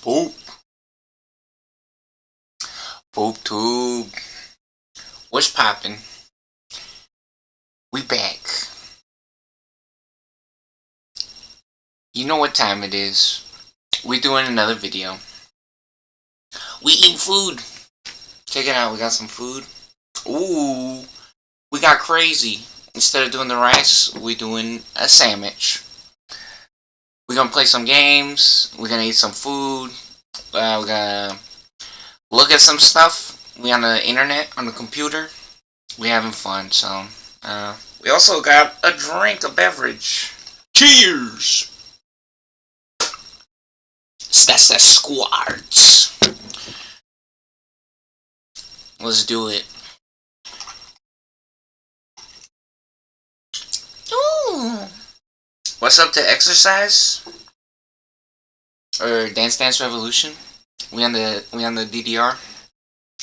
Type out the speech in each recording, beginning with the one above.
Poop. Poop tube. What's poppin'? We back. You know what time it is. We doing another video. We eating food. Check it out, we got some food. Ooh. We got crazy. Instead of doing the rice, we doing a sandwich. We're gonna play some games. We're gonna eat some food. We're gonna look at some stuff. We on the internet, on the computer. We having fun, so we also got a drink, a beverage. Cheers! That's that squarts. Let's do it. Ooh. What's up to exercise? Or Dance Dance Revolution? We on the DDR?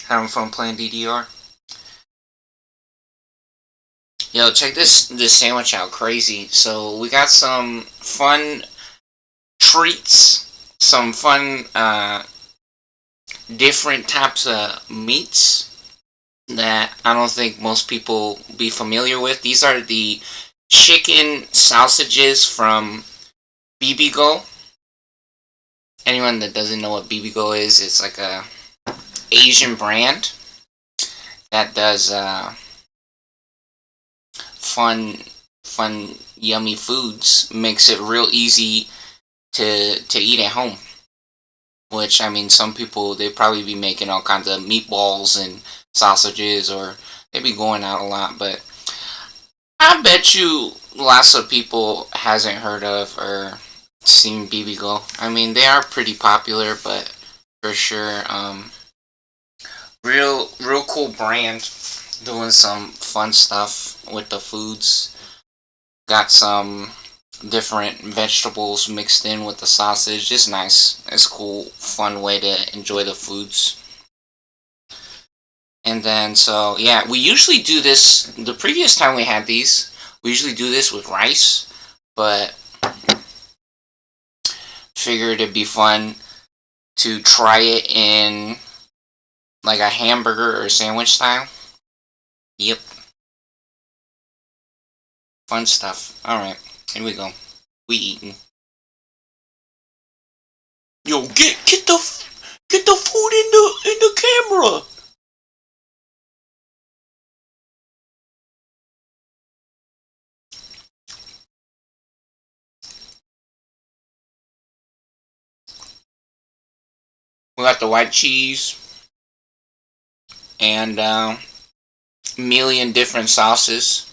Having fun playing DDR? Yo, check this sandwich out, crazy. So we got some fun treats, some fun different types of meats that I don't think most people be familiar with. These are the chicken sausages from Bibigo. Anyone that doesn't know what Bibigo is, it's like a Asian brand that does fun yummy foods. Makes it real easy to eat at home. Which, I mean, some people, they probably be making all kinds of meatballs and sausages, or they be going out a lot, but I bet you lots of people hasn't heard of or seen Bibigo. I mean, they are pretty popular, but for sure, real cool brand, doing some fun stuff with the foods. Got some different vegetables mixed in with the sausage. Just nice. It's a cool, fun way to enjoy the foods. And then, so, yeah, we usually do this, the previous time we had these, we usually do this with rice, but figured it'd be fun to try it in, like, a hamburger or sandwich style. Yep. Fun stuff. Alright, here we go. We eating. Yo, get the food in the camera. We got the white cheese and million different sauces.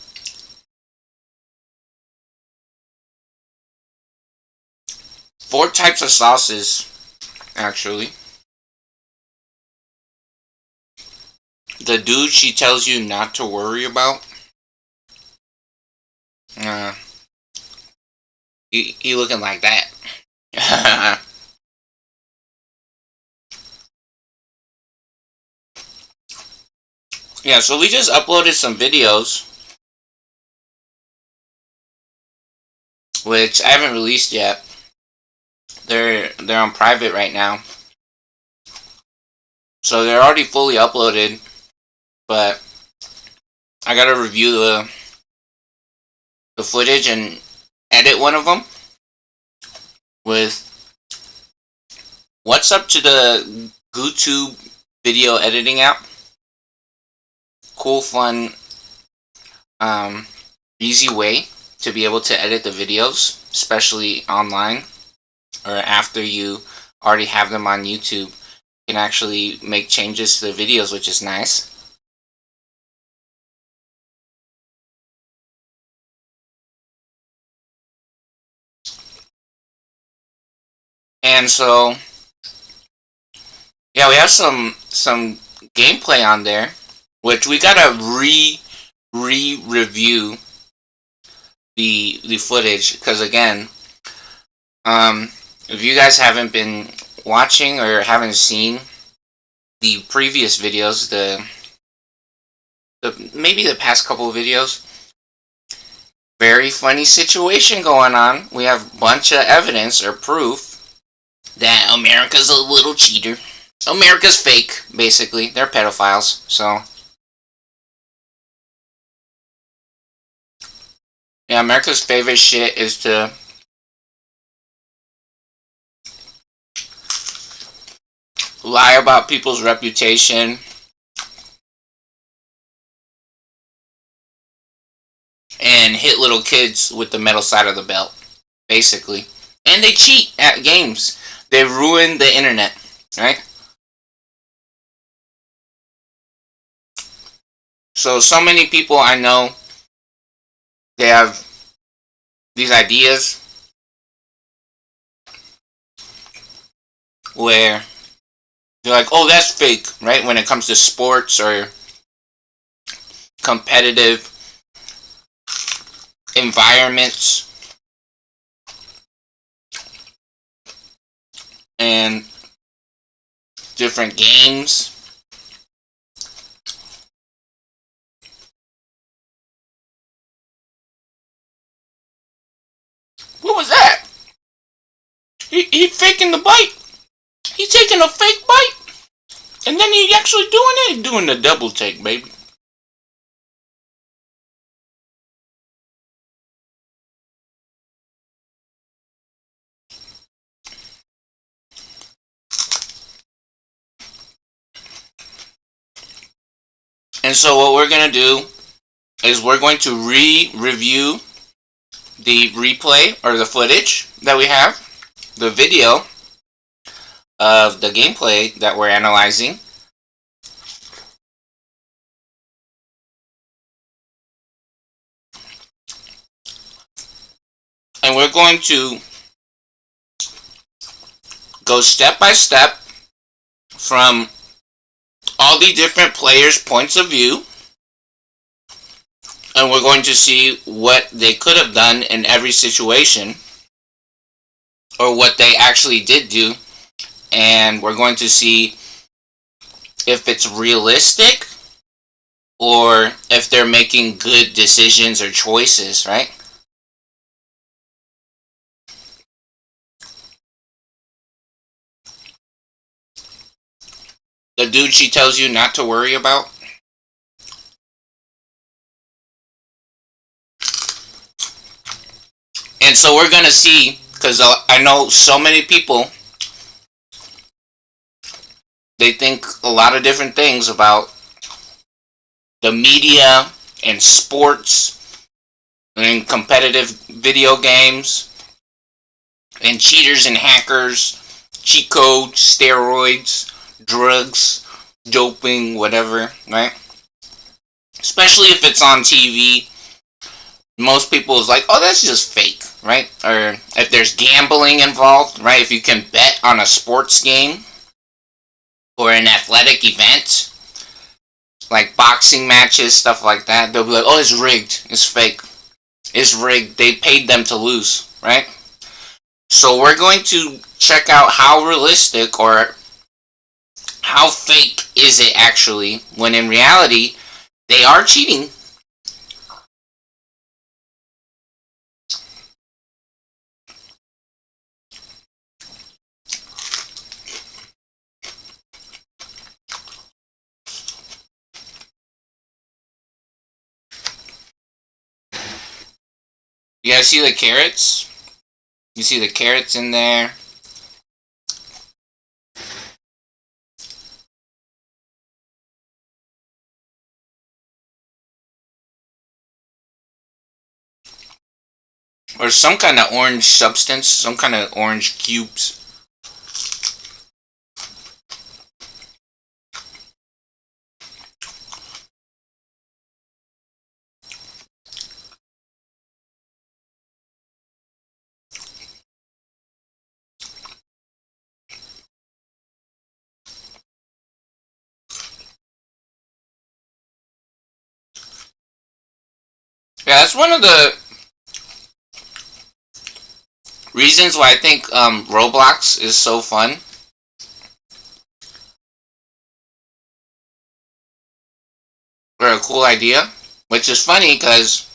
Four types of sauces, actually. The dude she tells you not to worry about. He looking like that. Yeah, so we just uploaded some videos, which I haven't released yet. They're on private right now, so they're already fully uploaded. But I gotta review the footage and edit one of them with what's up to the YouTube video editing app. Cool, fun, easy way to be able to edit the videos, especially online or after you already have them on YouTube. You can actually make changes to the videos, which is nice. And so, yeah, we have some gameplay on there, which we gotta review the footage, because again, if you guys haven't been watching or haven't seen the previous videos, maybe the past couple of videos, very funny situation going on. We have a bunch of evidence or proof that America's a little cheater. America's fake, basically. They're pedophiles, so. Yeah, America's favorite shit is to lie about people's reputation and hit little kids with the metal side of the belt, basically. And they cheat at games. They ruin the internet, right? So many people I know, they have these ideas where they're like, oh, that's fake, right? When it comes to sports or competitive environments and different games. What was that? He faking the bite. He's taking a fake bite. And then he actually doing it. He's doing the double take, baby. And so what we're going to do is we're going to review the replay or the footage that we have, the video of the gameplay that we're analyzing. And we're going to go step by step from all the different players' points of view. And we're going to see what they could have done in every situation, or what they actually did do. And we're going to see if it's realistic or if they're making good decisions or choices, right? The dude she tells you not to worry about. And so we're going to see, because I know so many people, they think a lot of different things about the media and sports and competitive video games and cheaters and hackers, cheat codes, steroids, drugs, doping, whatever, right? Especially if it's on TV. Most people is like, oh, that's just fake, right? Or if there's gambling involved, right? If you can bet on a sports game or an athletic event, like boxing matches, stuff like that, they'll be like, oh, it's rigged, it's fake, it's rigged, they paid them to lose, right? So we're going to check out how realistic or how fake is it actually, when in reality, they are cheating. You guys see the carrots? You see the carrots in there? Or some kind of orange substance, some kind of orange cubes. Yeah, that's one of the reasons why I think Roblox is so fun. Or a cool idea. Which is funny because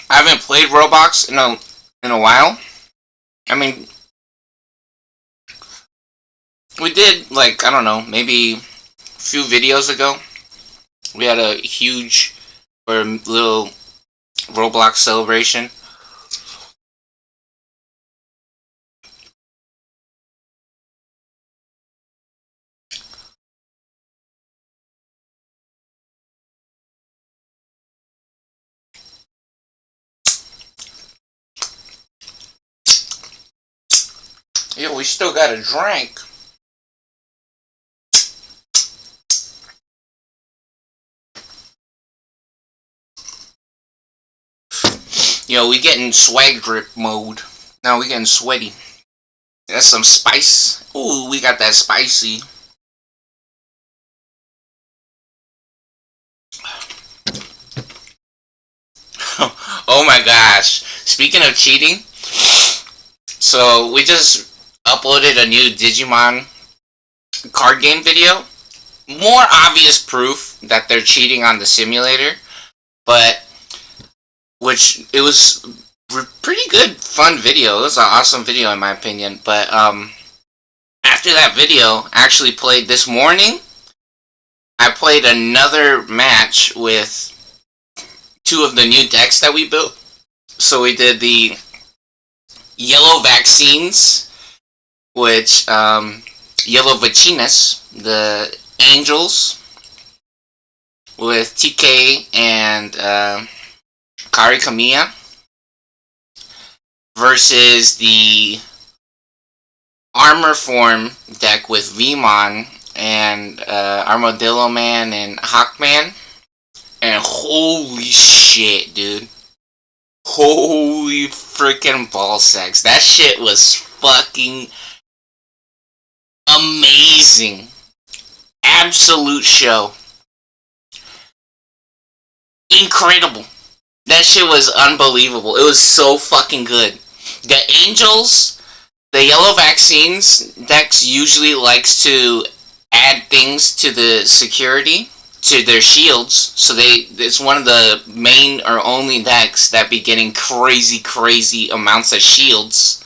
I haven't played Roblox in a while. I mean, we did, like, I don't know, maybe a few videos ago, we had a huge or little Roblox celebration. Yo, we still got a drink. Yo, we getting swag drip mode. Now we getting sweaty. That's some spice. Ooh, we got that spicy. Oh my gosh. Speaking of cheating, so we just uploaded a new Digimon card game video. More obvious proof that they're cheating on the simulator, but which it was pretty good, fun video. It was an awesome video in my opinion. But after that video, I actually played this morning. I played another match with two of the new decks that we built. So we did the yellow vaccines, which yellow vacinas, the angels with TK and Kari Kamiya, versus the armor form deck with Vmon and Armadillo Man and Hawkman. And holy shit, dude. Holy freaking ballsacks. That shit was fucking amazing. Absolute show. Incredible. That shit was unbelievable. It was so fucking good. The Angels, the yellow vaccines decks usually likes to add things to the security, to their shields, so it's one of the main or only decks that be getting crazy amounts of shields.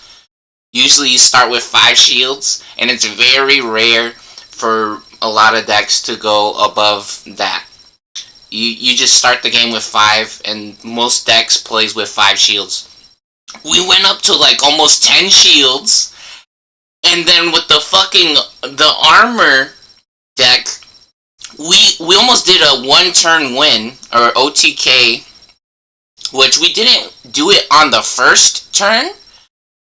Usually you start with 5 shields, and it's very rare for a lot of decks to go above that. You just start the game with 5, and most decks plays with 5 shields. We went up to like almost 10 shields, and then with the armor deck, we almost did a 1-turn win, or OTK, which we didn't do it on the first turn,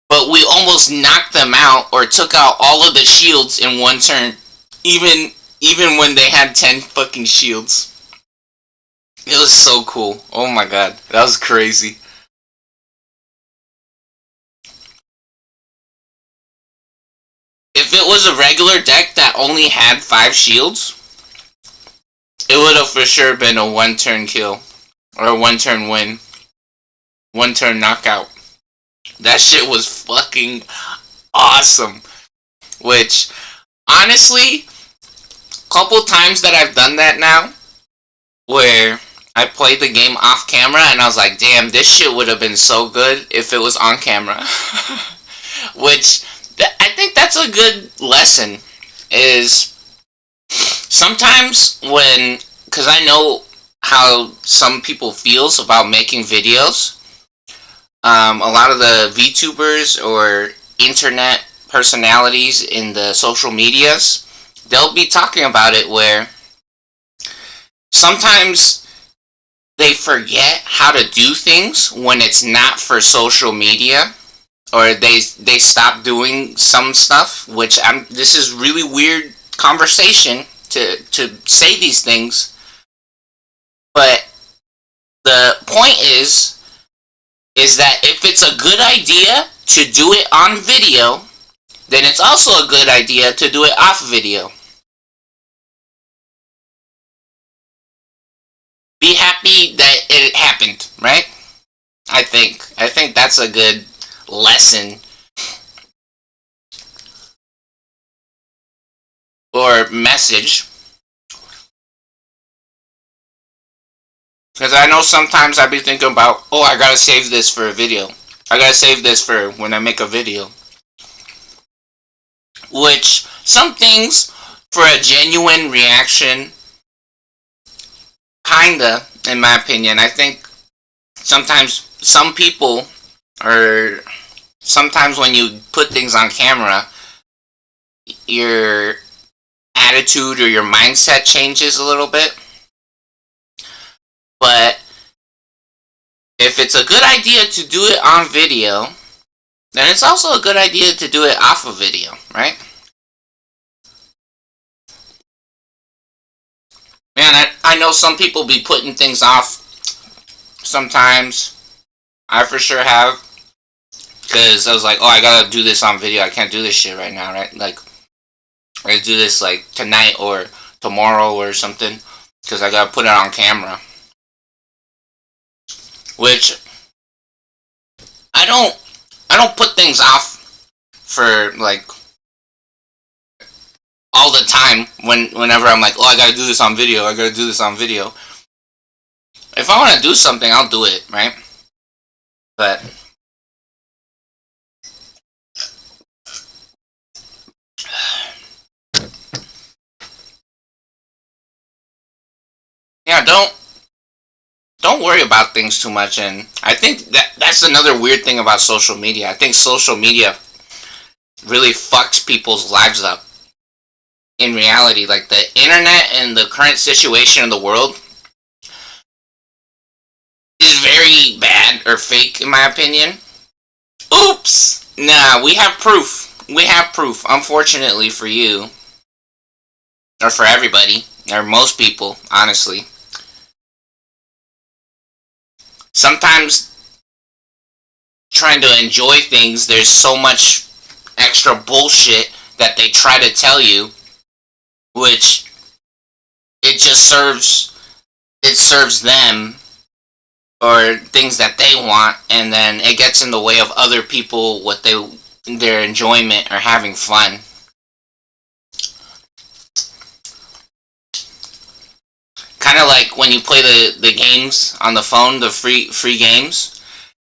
but we almost knocked them out, or took out all of the shields in 1 turn, even when they had 10 fucking shields. It was so cool. Oh my god, that was crazy. If it was a regular deck that only had 5 shields, it would have for sure been a 1-turn kill. Or a 1-turn win. 1-turn knockout. That shit was fucking awesome. Which, honestly, couple times that I've done that now, where I played the game off camera and I was like, damn, this shit would have been so good if it was on camera. Which, I think that's a good lesson, is sometimes because I know how some people feels about making videos, a lot of the VTubers or internet personalities in the social medias, they'll be talking about it where sometimes they forget how to do things when it's not for social media, or they stop doing some stuff, which this is really weird conversation to say these things, but the point is that if it's a good idea to do it on video, then it's also a good idea to do it off video. Be happy that it happened, right? I think that's a good lesson or message. Because I know sometimes I'd be thinking about, oh, I gotta save this for a video. I gotta save this for when I make a video. Which, some things, for a genuine reaction, kinda, in my opinion, I think sometimes some people, or sometimes when you put things on camera, your attitude or your mindset changes a little bit. But if it's a good idea to do it on video, then it's also a good idea to do it off of video, right? Man, I know some people be putting things off sometimes. I for sure have. Because I was like, oh, I gotta do this on video. I can't do this shit right now, right? Like, I gotta do this, like, tonight or tomorrow or something. Because I gotta put it on camera. Which, I don't put things off for, like, all the time. Whenever I'm like, oh, I gotta do this on video. I gotta do this on video. If I want to do something, I'll do it, right? But yeah, don't worry about things too much. And I think that's another weird thing about social media. I think social media really fucks people's lives up. In reality, like, the internet and the current situation in the world is very bad or fake, in my opinion. Oops! Nah, we have proof. We have proof. Unfortunately for you, or for everybody, or most people, honestly. Sometimes trying to enjoy things, there's so much extra bullshit that they try to tell you, which it serves them, or things that they want, and then it gets in the way of other people, their enjoyment or having fun. Kind of like when you play the games on the phone, the free games,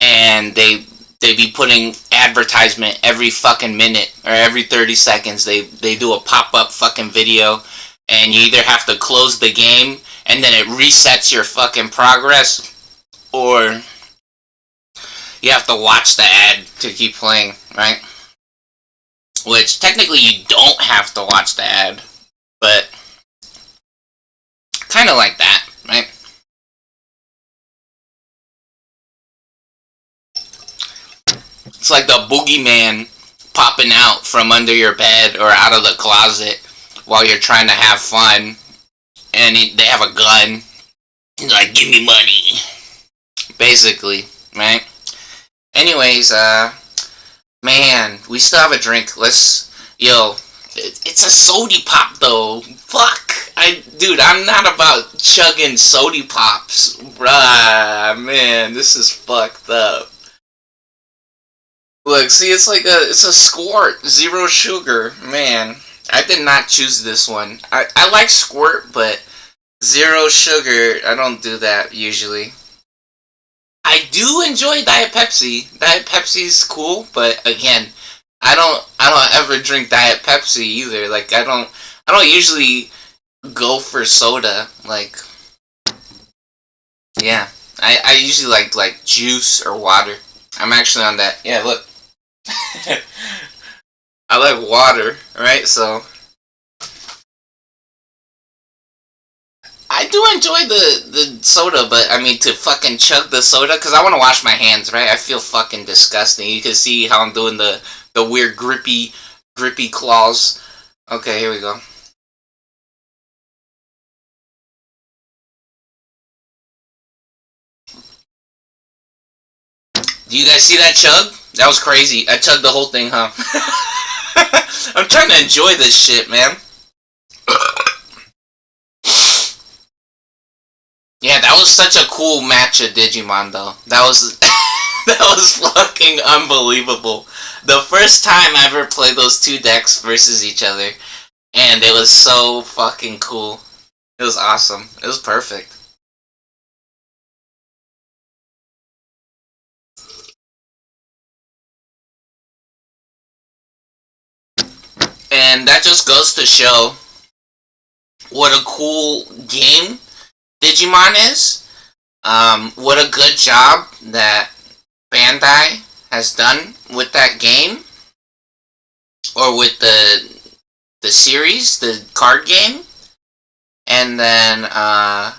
and they be putting advertisement every fucking minute or every 30 seconds. They do a pop-up fucking video, and you either have to close the game and then it resets your fucking progress, or you have to watch the ad to keep playing, right? Which, technically, you don't have to watch the ad, but kind of like that, right? It's like the boogeyman popping out from under your bed or out of the closet while you're trying to have fun, and they have a gun. He's like, give me money. Basically, right? Anyways, man, we still have a drink. It's a sody pop though. Fuck. Dude, I'm not about chugging sody pops. Bruh, man, this is fucked up. Look, see, it's a squirt, zero sugar. Man, I did not choose this one. I like squirt, but zero sugar, I don't do that usually. I do enjoy Diet Pepsi. Diet Pepsi's cool, but again, I don't ever drink Diet Pepsi either. Like, I don't usually go for soda. Like, yeah, I usually like juice or water. I'm actually on that. Yeah, look. I like water, right? So I do enjoy the soda, but I mean, to fucking chug the soda, because I want to wash my hands, right? I feel fucking disgusting. You can see how I'm doing the weird grippy claws. Okay, here we go. Do you guys see that chug? That was crazy. I chugged the whole thing, huh? I'm trying to enjoy this shit, man. Yeah, that was such a cool match of Digimon, though. That was that was fucking unbelievable. The first time I ever played those two decks versus each other, and it was so fucking cool. It was awesome. It was perfect. And that just goes to show what a cool game Digimon is. What a good job that Bandai has done with that game, or with the series, the card game, and then how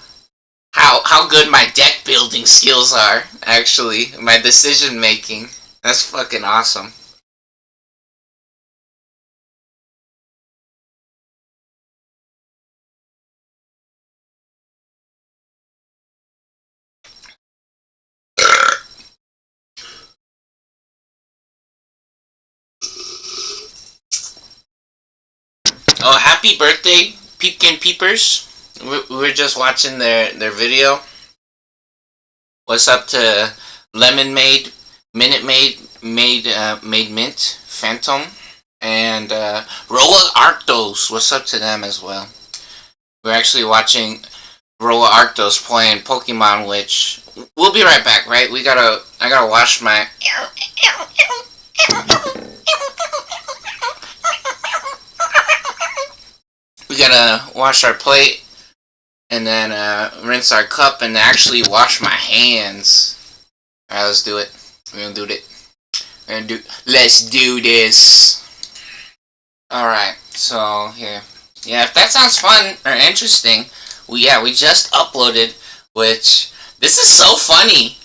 good my deck building skills are. Actually, my decision making. That's fucking awesome. Oh, happy birthday, Peepkin Peepers. We're just watching their video. What's up to Lemon Maid, Minute Maid, Made Mint, Phantom, and Roa Arctos. What's up to them as well? We're actually watching Roa Arctos playing Pokemon, which we'll be right back, right? I gotta wash my. We gotta wash our plate, and then rinse our cup, and actually wash my hands. Alright, let's do it. We're gonna do it. Let's do this. Alright, so here. Yeah, if that sounds fun or interesting, we just uploaded, which, this is so funny.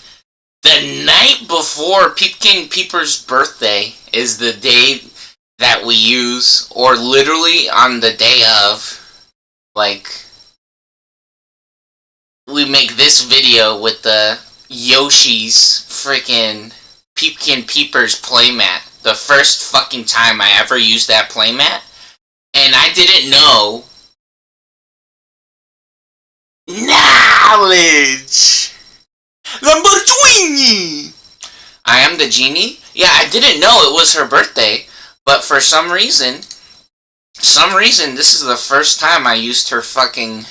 The night before Peepkin Peeper's birthday is the day that we use, or literally on the day of, like, we make this video with the Yoshi's freaking Peepkin Peepers playmat. The first fucking time I ever used that playmat. And I didn't know. Knowledge! Lamborghini! I am the genie? Yeah, I didn't know it was her birthday. But for some reason, this is the first time I used her fucking,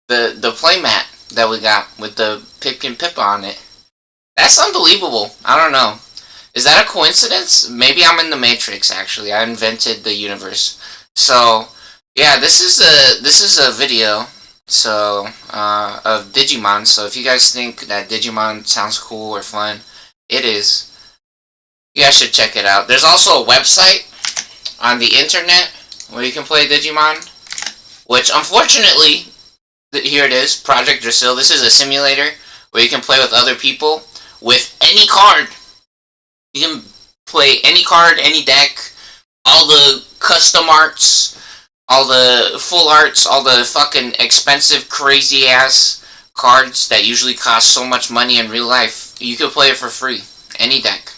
the playmat that we got with the Pipkin Pippa on it. That's unbelievable. I don't know. Is that a coincidence? Maybe I'm in the Matrix, actually. I invented the universe. So, yeah, this is a video, so, of Digimon. So if you guys think that Digimon sounds cool or fun, it is. You guys should check it out. There's also a website on the internet where you can play Digimon, which unfortunately, here it is, Project Drasil. This is a simulator where you can play with other people with any card. You can play any card, any deck, all the custom arts, all the full arts, all the fucking expensive, crazy ass cards that usually cost so much money in real life. You can play it for free. Any deck.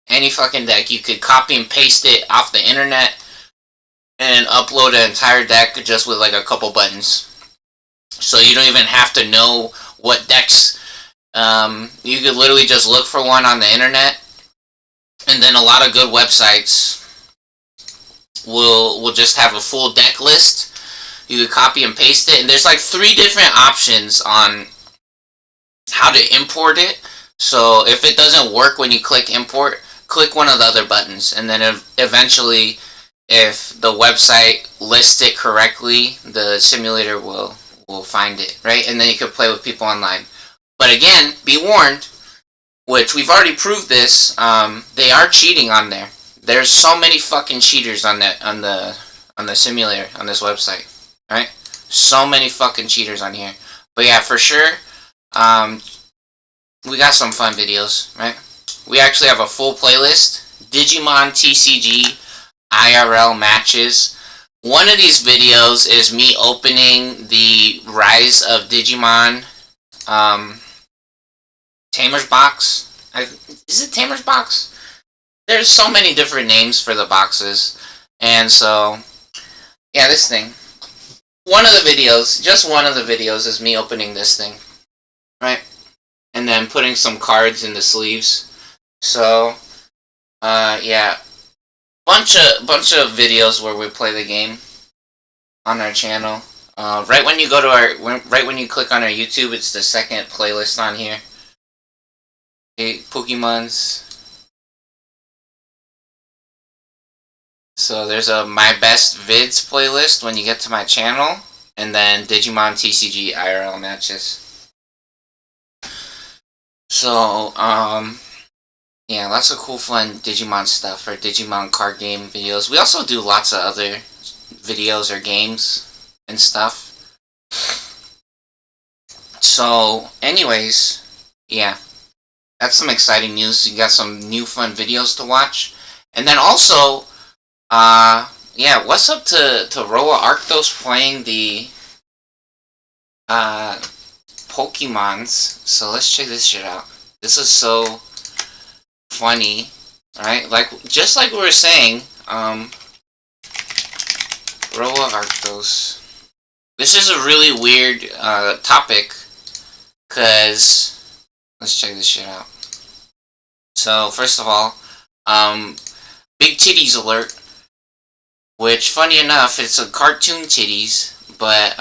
Any fucking deck. You could copy and paste it off the internet and upload an entire deck just with like a couple buttons. So you don't even have to know what decks. You could literally just look for one on the internet, and then a lot of good websites will just have a full deck list. You could copy and paste it, and there's like 3 different options on how to import it. So if it doesn't work when you click import, click one of the other buttons, and then eventually, if the website lists it correctly, the simulator will find it, right? And then you can play with people online. But again, be warned, which we've already proved this, they are cheating on there. There's so many fucking cheaters on the simulator, on this website, right? So many fucking cheaters on here. But yeah, for sure, we got some fun videos, right? We actually have a full playlist. Digimon TCG IRL matches. One of these videos is me opening the Rise of Digimon Tamer's box. Is it Tamer's box? There's so many different names for the boxes. And so, yeah, this thing. One of the videos, just one of the videos, is me opening this thing. Right? And then putting some cards in the sleeves. So, yeah. Bunch of videos where we play the game on our channel. Right when you go to right when you click on our YouTube, it's the second playlist on here. Okay, Pokemons. So there's a My Best Vids playlist when you get to my channel, and then Digimon TCG IRL matches. So, yeah, lots of cool fun Digimon stuff, or Digimon card game videos. We also do lots of other videos or games and stuff. So, anyways, yeah, that's some exciting news. You got some new fun videos to watch. And then also, yeah, what's up to Roa Arctos playing the, Pokemons? So let's check this shit out. This is so funny, right? Like, just like we were saying, Roa Arctos. This is a really weird, topic, because, let's check this shit out. So, first of all, big titties alert, which, funny enough, it's a cartoon titties, but,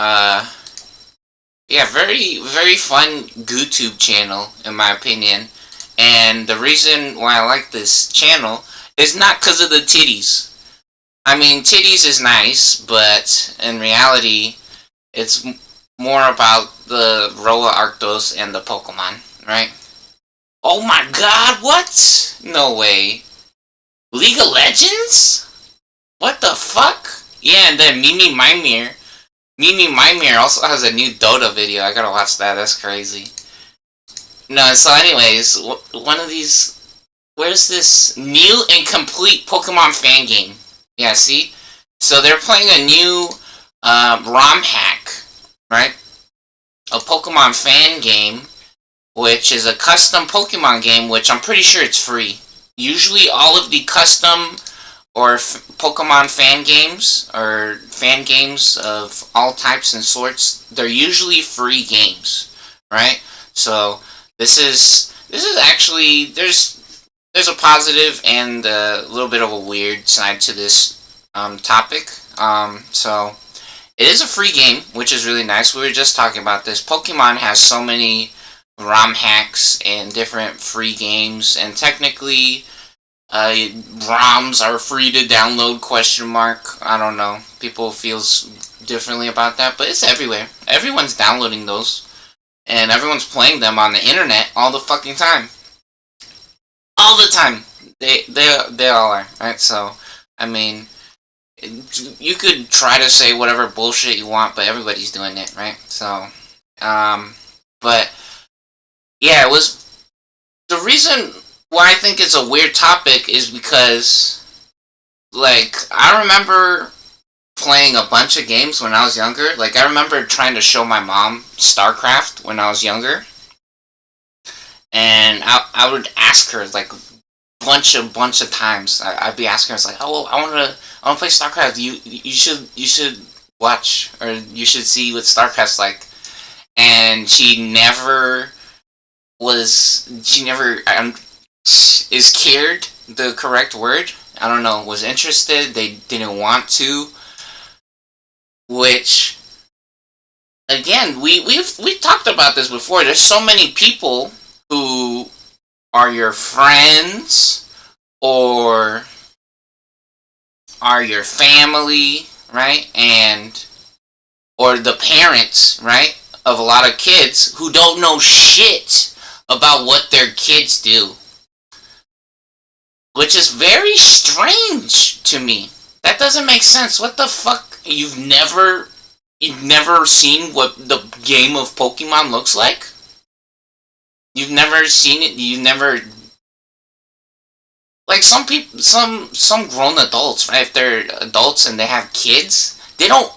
yeah, very, very fun GooTube channel, in my opinion. And the reason why I like this channel is not because of the titties. I mean, titties is nice, but in reality, it's more about the Roa Arctos and the Pokemon, right? Oh my god, what? No way. League of Legends? What the fuck? Yeah, and then Mimi Mimir also has a new Dota video. I gotta watch that. That's crazy. No, so anyways, one of these... Where's this new and complete Pokemon fan game? Yeah, see? So they're playing a new ROM hack, right? A Pokemon fan game, which is a custom Pokemon game, which I'm pretty sure it's free. Usually all of the custom or Pokemon fan games, or fan games of all types and sorts, they're usually free games, right? So this is actually, there's a positive and a little bit of a weird side to this topic. So it is a free game, which is really nice. We were just talking about this. Pokemon has so many ROM hacks and different free games, and technically ROMs are free to download, question mark. I don't know. People feels differently about that, but it's everywhere. Everyone's downloading those, and everyone's playing them on the internet all the fucking time. All the time. They all are, right? So, I mean, you could try to say whatever bullshit you want, but everybody's doing it, right? So, but, yeah, it was, the reason why I think it's a weird topic is because, like, I remember playing a bunch of games when I was younger. Like, I remember trying to show my mom StarCraft when I was younger, and I would ask her, like, bunch of times. I'd be asking her, it's like, oh, I wanna play StarCraft. You should watch, or you should see what StarCraft's like. And she never is cared the correct word. I don't know, was interested. They didn't want to. Which, again, we've talked about this before. There's so many people who are your friends or are your family, right? And or the parents, right, of a lot of kids who don't know shit about what their kids do. Which is very strange to me. That doesn't make sense. What the fuck? You've never seen what the game of Pokemon looks like? You've never seen it? You've never... Like, some people, some grown adults, right? If they're adults and they have kids, they don't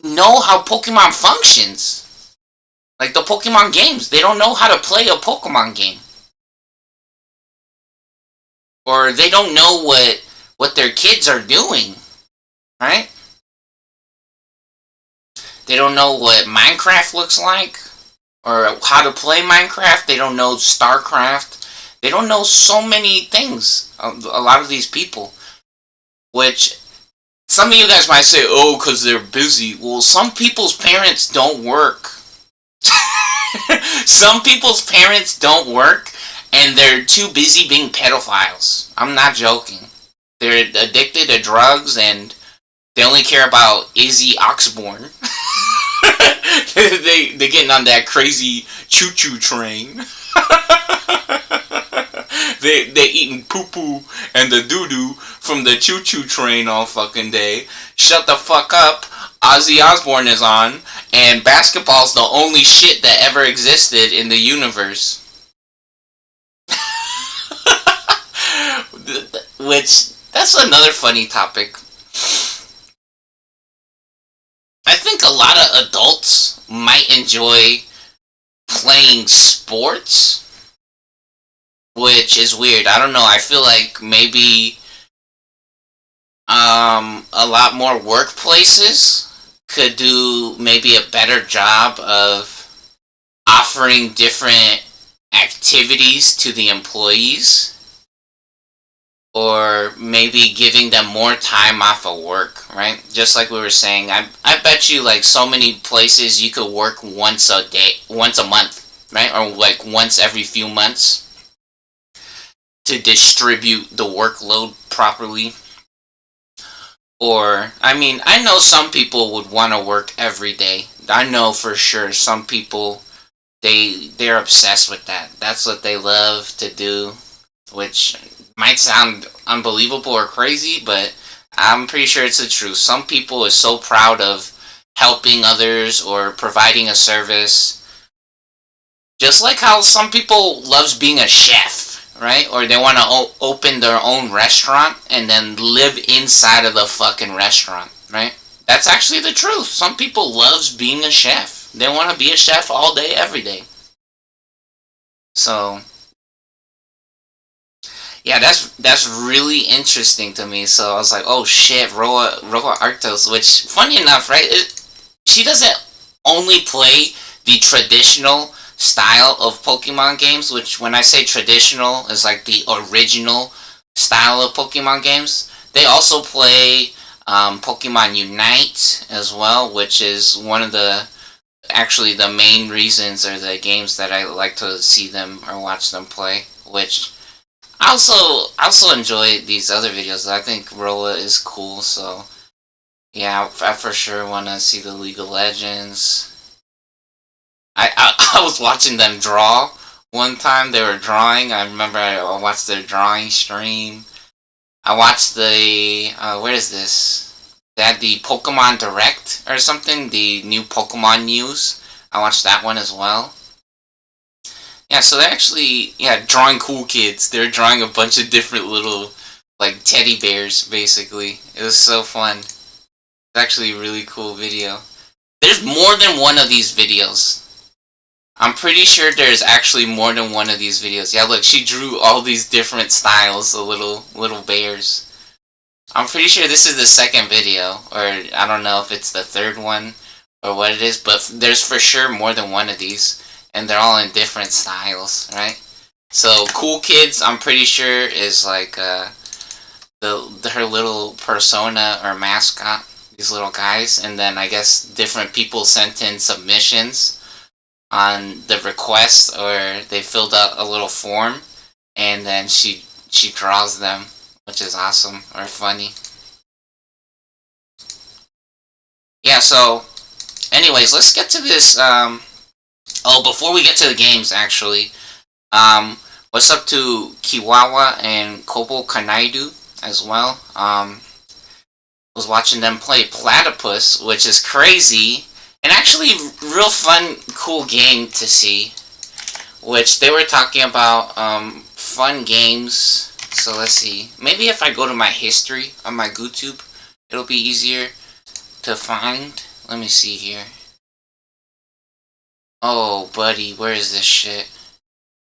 know how Pokemon functions. Like, the Pokemon games, they don't know how to play a Pokemon game. Or they don't know what their kids are doing, right? They don't know what Minecraft looks like, or how to play Minecraft. They don't know StarCraft. They don't know so many things, a lot of these people. Which, some of you guys might say, oh, because they're busy. Well, some people's parents don't work. Some people's parents don't work, and they're too busy being pedophiles. I'm not joking. They're addicted to drugs and they only care about Izzy Oxborn. They getting on that crazy choo choo train. They eating poo poo and the doo doo from the choo choo train all fucking day. Shut the fuck up. Ozzy Osbourne is on, and basketball's the only shit that ever existed in the universe. Which, that's another funny topic. I think a lot of adults might enjoy playing sports, which is weird. I don't know. I feel like maybe a lot more workplaces could do maybe a better job of offering different activities to the employees, or maybe giving them more time off of work, right? Just like we were saying, I bet you like so many places you could work once a day, once a month, right? Or like once every few months to distribute the workload properly. Or, I mean, I know some people would want to work every day. I know for sure some people, they're obsessed with that. That's what they love to do, which might sound unbelievable or crazy, but I'm pretty sure it's the truth. Some people are so proud of helping others or providing a service. Just like how some people loves being a chef, right? Or they want to open their own restaurant and then live inside of the fucking restaurant, right? That's actually the truth. Some people loves being a chef. They want to be a chef all day, every day. So, yeah, that's really interesting to me. So I was like, oh shit, Roa Arctos. Which, funny enough, right? She doesn't only play the traditional style of Pokemon games. Which, when I say traditional, is like the original style of Pokemon games. They also play Pokemon Unite as well, which is one of the actually the main reasons or the games that I like to see them or watch them play. Which I also enjoy these other videos. I think Roa is cool, so yeah, I for sure want to see the League of Legends. I was watching them draw one time. They were drawing. I remember I watched their drawing stream. I watched the where is this? They had the Pokemon Direct or something. The new Pokemon news. I watched that one as well. Yeah, so they're actually, yeah, drawing cool kids. They're drawing a bunch of different little, like, teddy bears, basically. It was so fun. It's actually a really cool video. There's more than one of these videos. I'm pretty sure there's actually more than one of these videos. Yeah, look, she drew all these different styles of little bears. I'm pretty sure this is the second video, or I don't know if it's the third one, or what it is, but there's for sure more than one of these. And they're all in different styles, right? So, Cool Kids, I'm pretty sure, is like her little persona or mascot, these little guys. And then I guess different people sent in submissions on the request, or they filled out a little form, and then she draws them, which is awesome or funny. Yeah, so, anyways, let's get to this, oh, before we get to the games, actually, what's up to Kiwawa and Kobo Kanaidu as well? Was watching them play Platypus, which is crazy, and actually real fun, cool game to see. Which they were talking about, fun games. So let's see. Maybe if I go to my history on my YouTube, it'll be easier to find. Let me see here. Oh, buddy, where is this shit?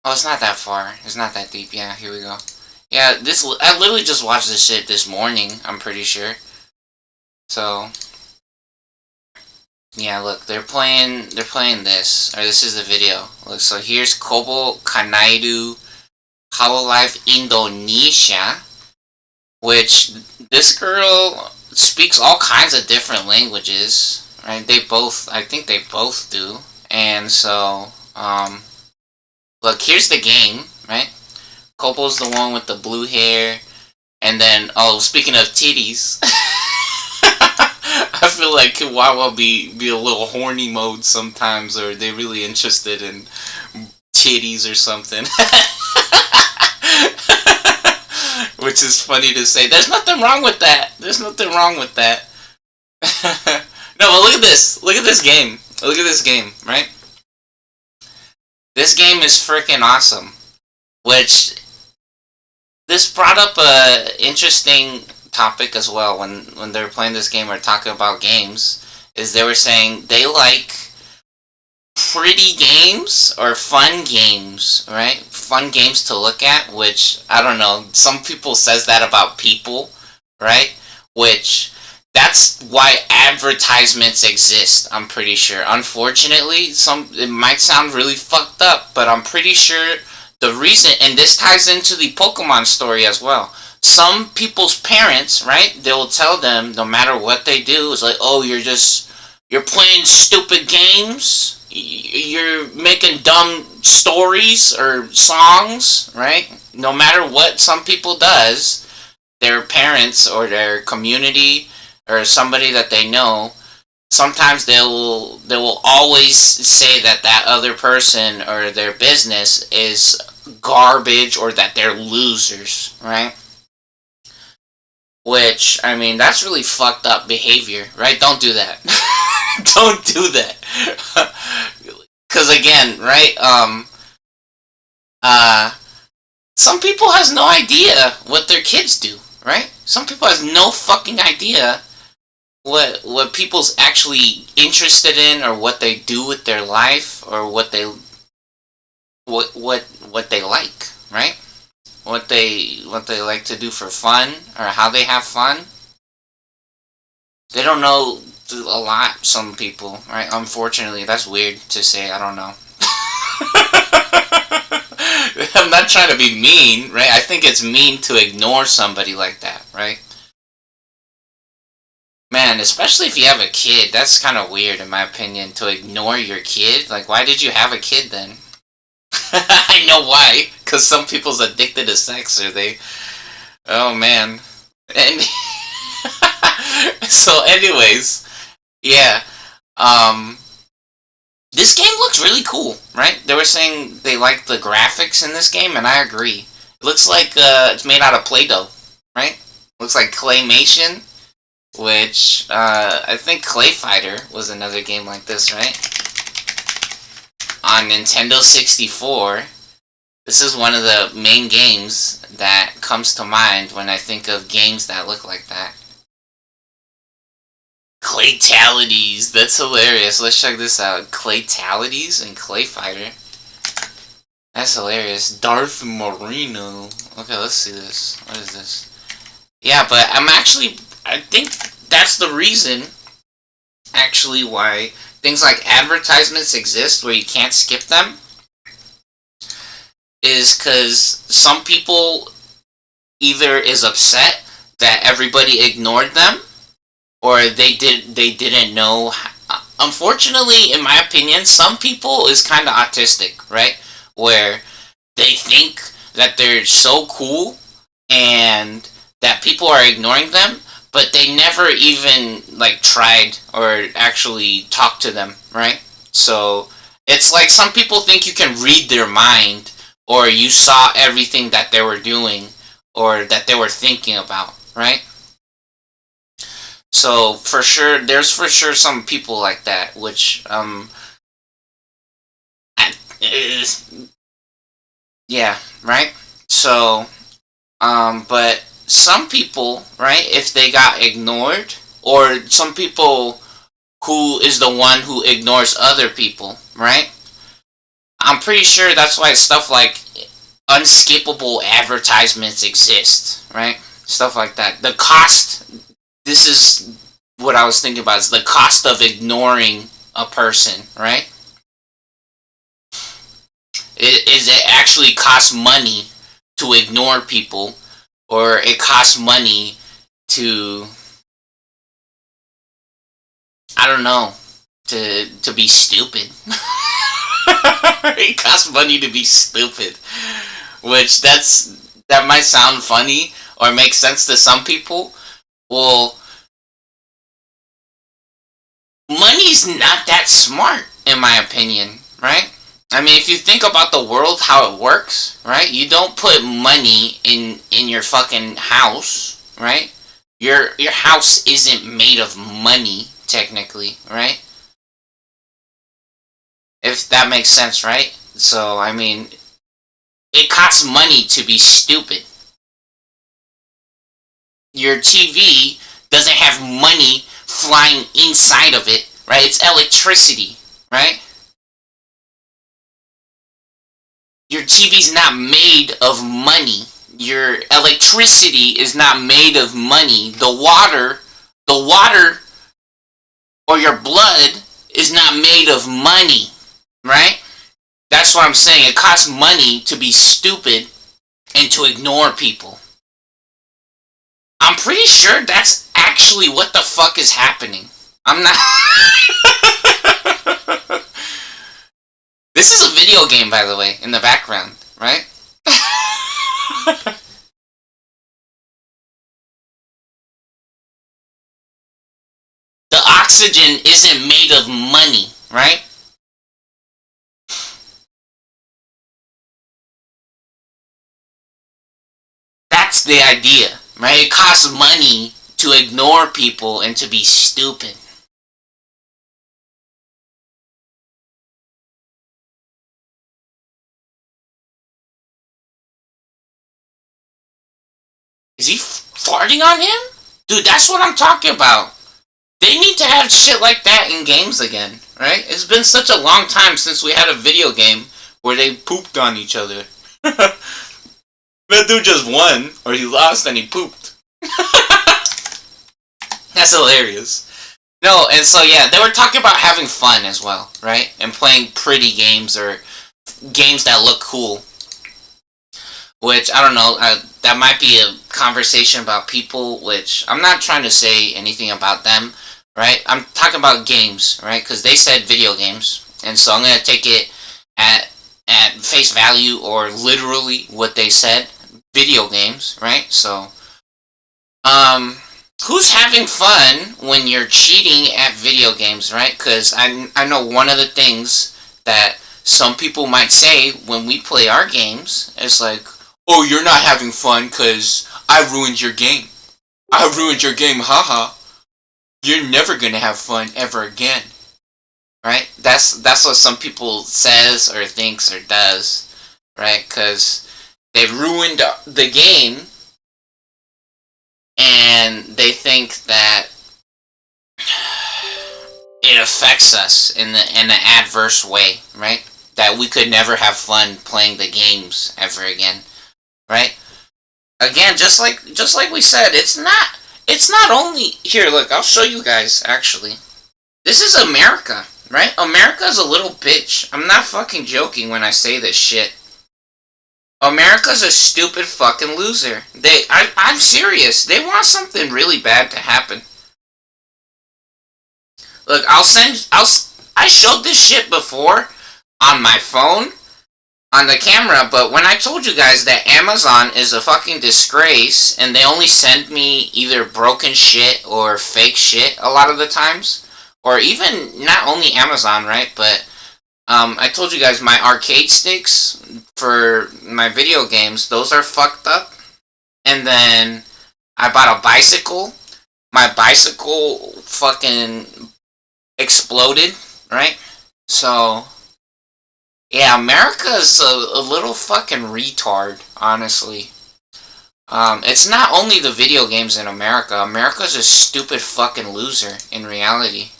Oh, it's not that far. It's not that deep. Yeah, here we go. Yeah, I literally just watched this shit this morning, I'm pretty sure. So, yeah, look, they're playing this, or this is the video. Look, so here's Kobo Kanaidu Hololive Indonesia, which this girl speaks all kinds of different languages, right? I think they both do. And so, look, here's the game, right? Kobo's the one with the blue hair. And then, oh, speaking of titties, I feel like Wawa be a little horny mode sometimes, or they really interested in titties or something. Which is funny to say. There's nothing wrong with that. There's nothing wrong with that. No, but look at this. Look at this game. Look at this game, right? This game is freaking awesome. Which, this brought up a interesting topic as well when they were playing this game or talking about games. Is they were saying they like pretty games or fun games, right? Fun games to look at, which, I don't know, some people says that about people, right? Which, that's why advertisements exist, I'm pretty sure. Unfortunately, it might sound really fucked up, but I'm pretty sure the reason, and this ties into the Pokemon story as well. Some people's parents, right, they'll tell them, no matter what they do, it's like, oh, you're playing stupid games, you're making dumb stories or songs, right? No matter what some people does, their parents or their community or somebody that they know, sometimes they will always say that other person or their business is garbage or that they're losers, right? Which, I mean, that's really fucked up behavior, right? Don't do that. Don't do that. Because again, right, some people has no idea what their kids do, right? Some people has no fucking idea what people's actually interested in or what they do with their life or what they like, right? What they like to do for fun or how they have fun. They don't know a lot, some people, right? Unfortunately, that's weird to say, I don't know. I'm not trying to be mean, right? I think it's mean to ignore somebody like that, right? Man, especially if you have a kid, that's kind of weird in my opinion, to ignore your kid. Like, why did you have a kid then? I know why, because some people's addicted to sex, or they... Oh, man. And... So, anyways, yeah, this game looks really cool, right? They were saying they like the graphics in this game, and I agree. It looks like, it's made out of Play-Doh, right? Looks like claymation. Which, I think Clay Fighter was another game like this, right? On Nintendo 64. This is one of the main games that comes to mind when I think of games that look like that. Claytalities! That's hilarious. Let's check this out. Claytalities and Clay Fighter. That's hilarious. Darth Marino. Okay, let's see this. What is this? Yeah, but I think that's the reason, actually, why things like advertisements exist where you can't skip them. Is because some people either is upset that everybody ignored them, or they didn't know. Unfortunately, in my opinion, some people is kind of autistic, right? Where they think that they're so cool and that people are ignoring them, but they never even, like, tried or actually talked to them, right? So, it's like some people think you can read their mind, or you saw everything that they were doing, or that they were thinking about, right? So, for sure, there's for sure some people like that, which, yeah, right? So, but some people, right, if they got ignored, or some people who is the one who ignores other people, right? I'm pretty sure that's why stuff like unskippable advertisements exist, right? Stuff like that. The cost, this is what I was thinking about, is the cost of ignoring a person, right? It actually costs money to ignore people, or it costs money to, I don't know, to be stupid. It costs money to be stupid. Which, that might sound funny, or make sense to some people. Well, money's not that smart, in my opinion, right? I mean, if you think about the world, how it works, right? You don't put money in your fucking house, right? Your house isn't made of money, technically, right? If that makes sense, right? So, I mean, it costs money to be stupid. Your TV doesn't have money flying inside of it, right? It's electricity, right? Your TV's not made of money. Your electricity is not made of money. The water or your blood is not made of money, right? That's what I'm saying. It costs money to be stupid and to ignore people. I'm pretty sure that's actually what the fuck is happening. I'm not... This is a video game, by the way, in the background, right? The oxygen isn't made of money, right? That's the idea, right? It costs money to ignore people and to be stupid. Is he farting on him? Dude, that's what I'm talking about. They need to have shit like that in games again, right? It's been such a long time since we had a video game where they pooped on each other. That dude just won, or he lost and he pooped. That's hilarious. No, and so yeah, they were talking about having fun as well, right? And playing pretty games or games that look cool. Which, I don't know, that might be a conversation about people, which I'm not trying to say anything about them, right? I'm talking about games, right? Because they said video games, and so I'm going to take it at face value or literally what they said, video games, right? So, who's having fun when you're cheating at video games, right? Because I know one of the things that some people might say when we play our games is like, oh, you're not having fun because I ruined your game. I ruined your game, haha. You're never gonna have fun ever again. Right? That's what some people says or thinks or does. Right? Because they ruined the game and they think that it affects us in an adverse way, right? That we could never have fun playing the games ever again. Right? Again, just like we said, it's not only here, look, I'll show you guys actually. This is America, right? America's a little bitch. I'm not fucking joking when I say this shit. America's a stupid fucking loser. I'm serious. They want something really bad to happen. Look, I showed this shit before on my phone, on the camera, but when I told you guys that Amazon is a fucking disgrace and they only send me either broken shit or fake shit a lot of the times, or even not only Amazon, right, but I told you guys my arcade sticks for my video games, those are fucked up. And then I bought a bicycle. My bicycle fucking exploded, right? So, yeah, America's a little fucking retard, honestly. It's not only the video games in America. America's a stupid fucking loser in reality.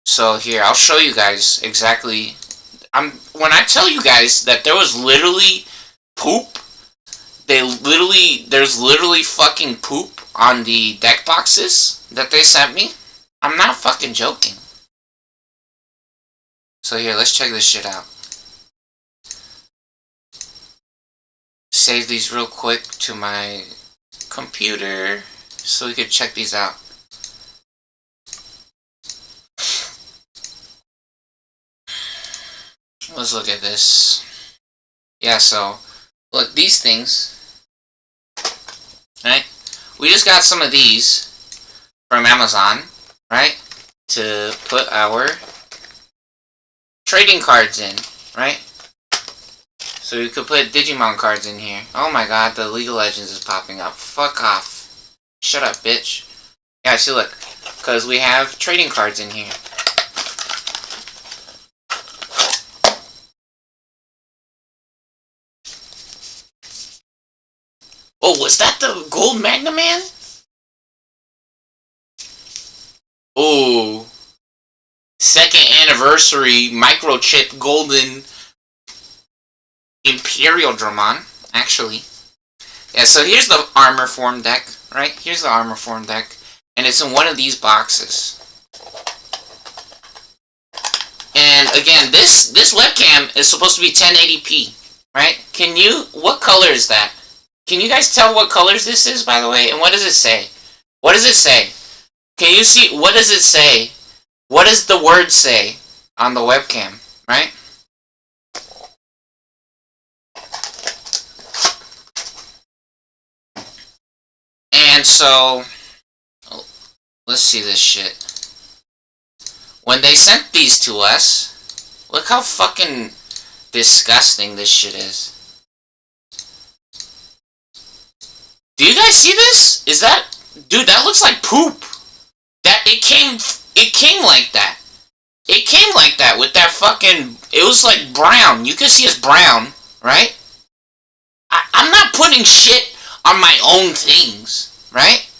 So here, I'll show you guys exactly. When I tell you guys that there was literally poop, there's literally fucking poop on the deck boxes that they sent me. I'm not fucking joking. So here, let's check this shit out. Save these real quick to my computer so we could check these out. Let's look at this. Yeah, so look, these things, right? we just got some of these from Amazon, right? To put our trading cards in, right? So we could put Digimon cards in here. Oh my god, the League of Legends is popping up. Fuck off. Shut up, bitch. Yeah, see, look. Because we have trading cards in here. Oh, was that the Gold Magna Man? Oh. Second anniversary microchip golden Imperial Dramon, actually. Yeah, so here's the armor form deck, right? Here's the armor form deck. And it's in one of these boxes. And again, this webcam is supposed to be 1080p, right? What color is that? Can you guys tell what colors this is, by the way? And what does it say? What does it say? Can you see, what does it say? What does the word say on the webcam, right? And so, let's see this shit. When they sent these to us, look how fucking disgusting this shit is. Do you guys see this? Is that... Dude, that looks like poop. It came like that. It came like that with that fucking... It was like brown. You can see it's brown, right? I'm not putting shit on my own things, right?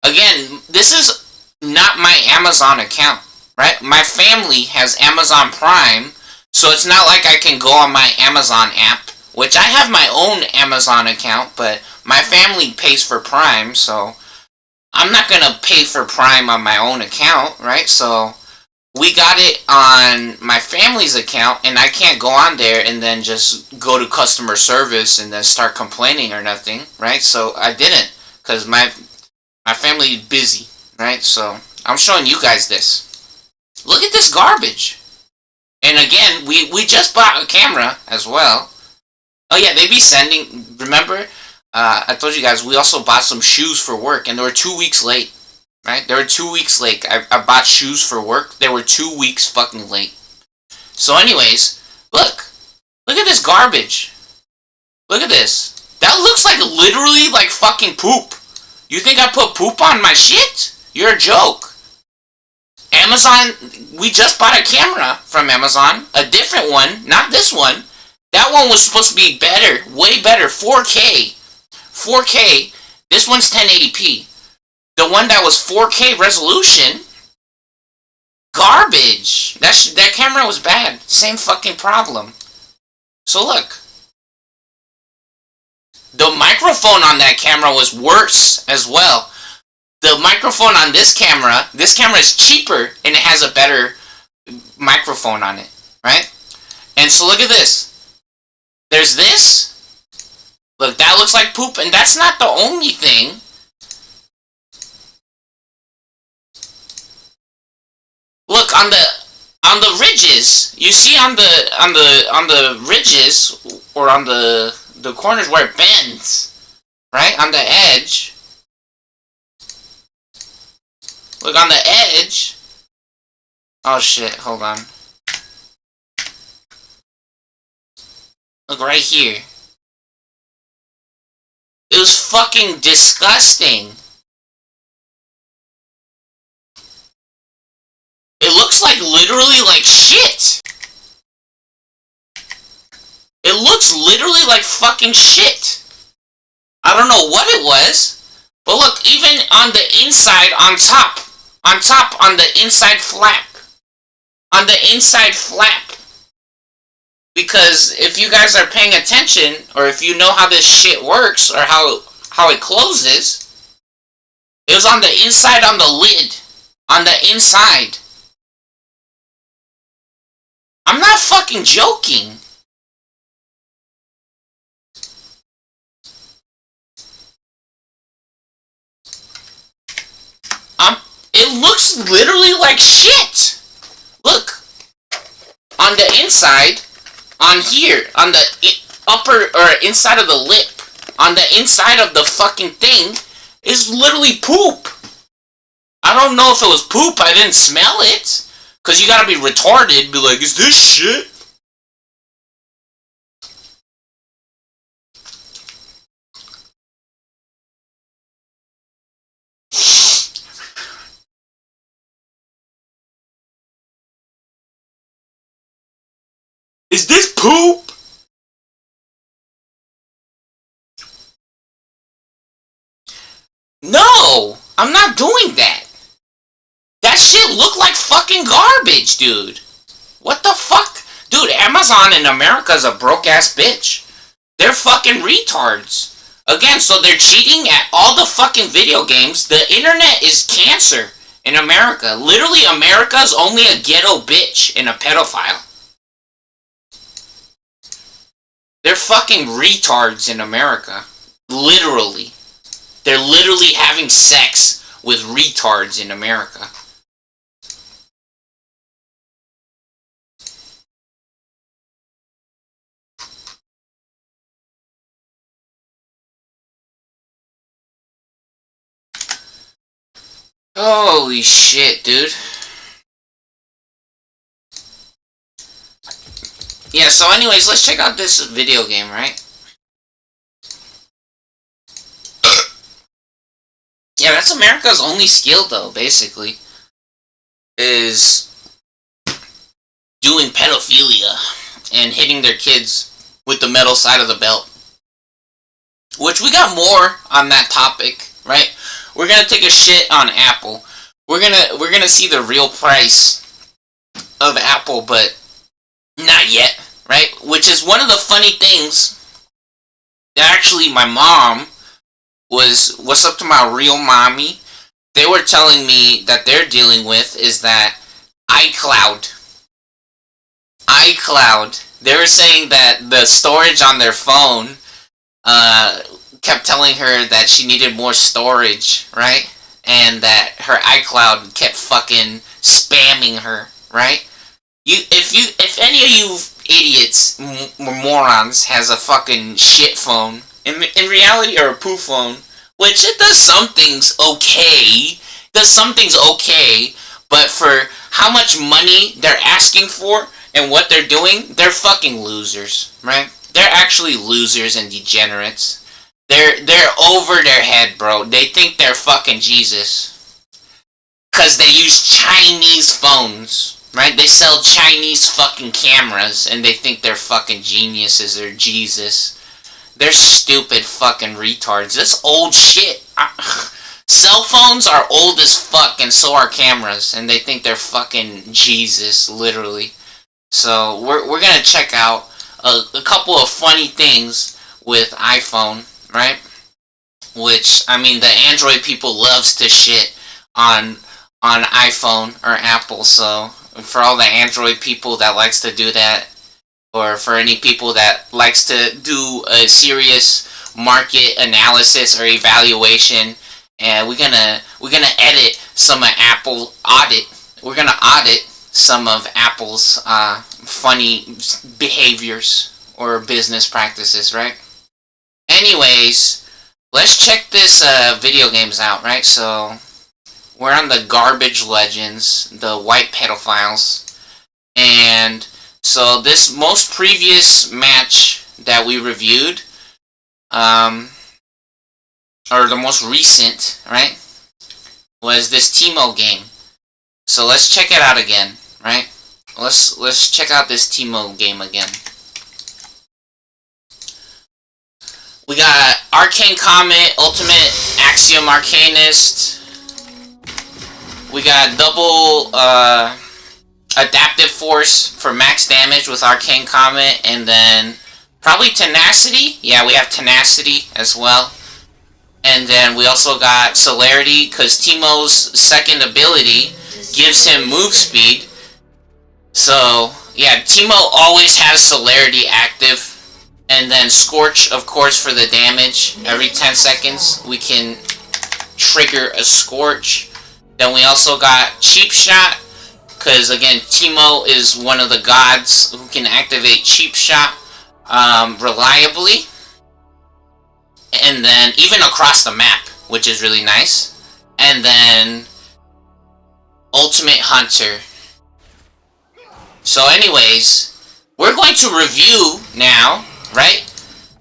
Again, this is not my Amazon account, right? My family has Amazon Prime, so it's not like I can go on my Amazon app, which I have my own Amazon account, but my family pays for Prime, so I'm not gonna pay for Prime on my own account, right? So we got it on my family's account, and I can't go on there and then just go to customer service and then start complaining or nothing, right? So I didn't, because my family is busy, right? So I'm showing you guys this. Look at this garbage. And again, we just bought a camera as well. Oh yeah, they be sending, remember? I told you guys, we also bought some shoes for work, and they were 2 weeks late, right? They were 2 weeks late. I bought shoes for work. They were 2 weeks fucking late. So anyways, look at this garbage. Look at this. That looks like literally like fucking poop. You think I put poop on my shit? You're a joke. Amazon, we just bought a camera from Amazon. A different one, not this one. That one was supposed to be better, way better, 4K. 4K. This one's 1080p. The one that was 4K resolution, garbage. That camera was bad. Same fucking problem. So look. The microphone on that camera was worse as well. The microphone on this camera is cheaper and it has a better microphone on it, right? And so look at this. There's this. Look, that looks like poop, and that's not the only thing. Look on the ridges. You see on the ridges or on the corners where it bends, right? On the edge. Look on the edge. Oh shit, hold on. Look right here. It was fucking disgusting. It looks like literally like shit. It looks literally like fucking shit. I don't know what it was. But look, even on the inside, on top, on the inside flap. On the inside flap. Because if you guys are paying attention, or if you know how this shit works, or how it closes, it was on the inside on the lid. On the inside. I'm not fucking joking. It looks literally like shit. Look. On the inside, on here, on the upper or inside of the lip, on the inside of the fucking thing, It's literally poop. I don't know if it was poop. I didn't smell it. Because you gotta be retarded. Be like, is this shit? Is this poop? No! I'm not doing that. That shit looked like fucking garbage, dude. What the fuck? Dude, Amazon in America is a broke-ass bitch. They're fucking retards. Again, so they're cheating at all the fucking video games. The internet is cancer in America. Literally, America's only a ghetto bitch and a pedophile. They're fucking retards in America. Literally. They're literally having sex with retards in America. Holy shit, dude. Yeah, so anyways, let's check out this video game, right? Yeah, that's America's only skill, though, basically. Is doing pedophilia and hitting their kids with the metal side of the belt. Which we got more on that topic, right? We're gonna take a shit on Apple. We're gonna see the real price of Apple, but not yet, right? Which is one of the funny things that actually my mom was, what's up to my real mommy, they were telling me that they're dealing with is that iCloud, they were saying that the storage on their phone kept telling her that she needed more storage, right? And that her iCloud kept fucking spamming her, right? If any of you idiots, morons, has a fucking shit phone, in reality, or a poo phone, which it does some things okay, but for how much money they're asking for and what they're doing, they're fucking losers, right? They're actually losers and degenerates. They're over their head, bro. They think they're fucking Jesus. Cause they use Chinese phones, right? They sell Chinese fucking cameras and they think they're fucking geniuses or Jesus. They're stupid fucking retards. That's old shit. Cell phones are old as fuck and so are cameras. And they think they're fucking Jesus, literally. So we're gonna check out a couple of funny things with iPhone, right? Which, I mean, the Android people loves to shit on iPhone or Apple, so for all the Android people that likes to do that, or for any people that likes to do a serious market analysis or evaluation, and we're gonna edit some of Apple audit. We're gonna audit some of Apple's funny behaviors or business practices, right? Anyways, let's check this video games out, right? So we're on the Garbage Legends, the white pedophiles, and so this most previous match that we reviewed, or the most recent, right, was this Teemo game. So let's check it out again, right? Let's check out this Teemo game again. We got Arcane Comet, Ultimate Axiom Arcanist. We got double Adaptive Force for max damage with Arcane Comet, and then probably Tenacity. Yeah, we have Tenacity as well. And then we also got Celerity, because Teemo's second ability gives him move speed. So, yeah, Teemo always has Celerity active. And then Scorch, of course, for the damage. Every 10 seconds, we can trigger a Scorch. Then we also got Cheap Shot, because, again, Teemo is one of the gods who can activate Cheap Shot reliably. And then, even across the map. which is really nice. And then Ultimate Hunter. So anyways, we're going to review now, right,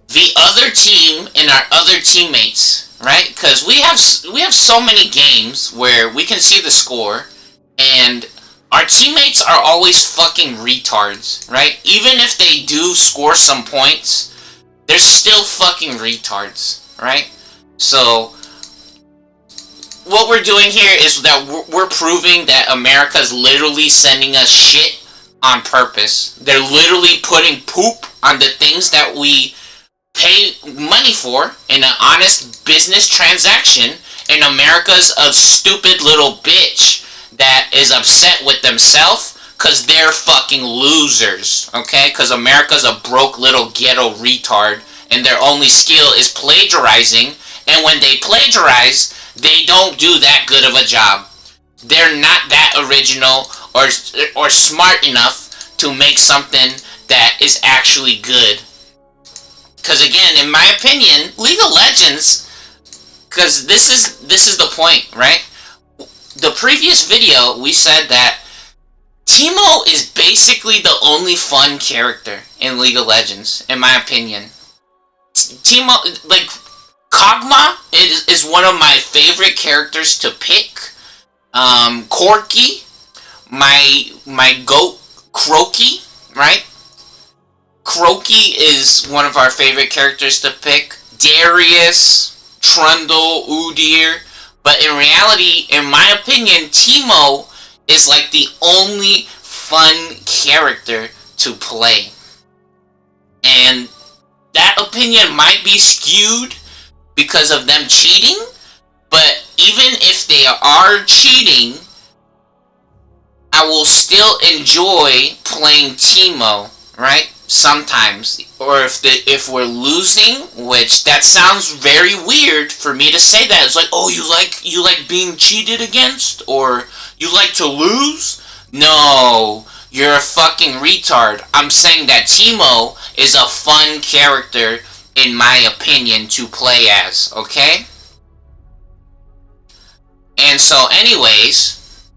the other team and our other teammates, right? Because we have so many games where we can see the score, and our teammates are always fucking retards, right? Even if they do score some points, they're still fucking retards, right? So what we're doing here is that we're proving that America's literally sending us shit on purpose. They're literally putting poop on the things that we pay money for in an honest business transaction, and America's a stupid little bitch that is upset with themselves because they're fucking losers, okay? Because America's a broke little ghetto retard, and their only skill is plagiarizing, and when they plagiarize, they don't do that good of a job. They're not that original or smart enough to make something that is actually good. Because again, in my opinion, League of Legends, because this is the point, right? The previous video, we said that Teemo is basically the only fun character in League of Legends, in my opinion. Teemo, like, Kog'Maw is one of my favorite characters to pick. Corki, my goat, Croaky, right? Croaky is one of our favorite characters to pick. Darius, Trundle, Udyr. But in reality, in my opinion, Teemo is like the only fun character to play. And that opinion might be skewed because of them cheating, but even if they are cheating, I will still enjoy playing Teemo, right? Sometimes. Or if we're losing, which that sounds very weird for me to say that. It's like, oh, you like being cheated against? Or you like to lose? No, you're a fucking retard. I'm saying that Teemo is a fun character, in my opinion, to play as, okay? And so anyways,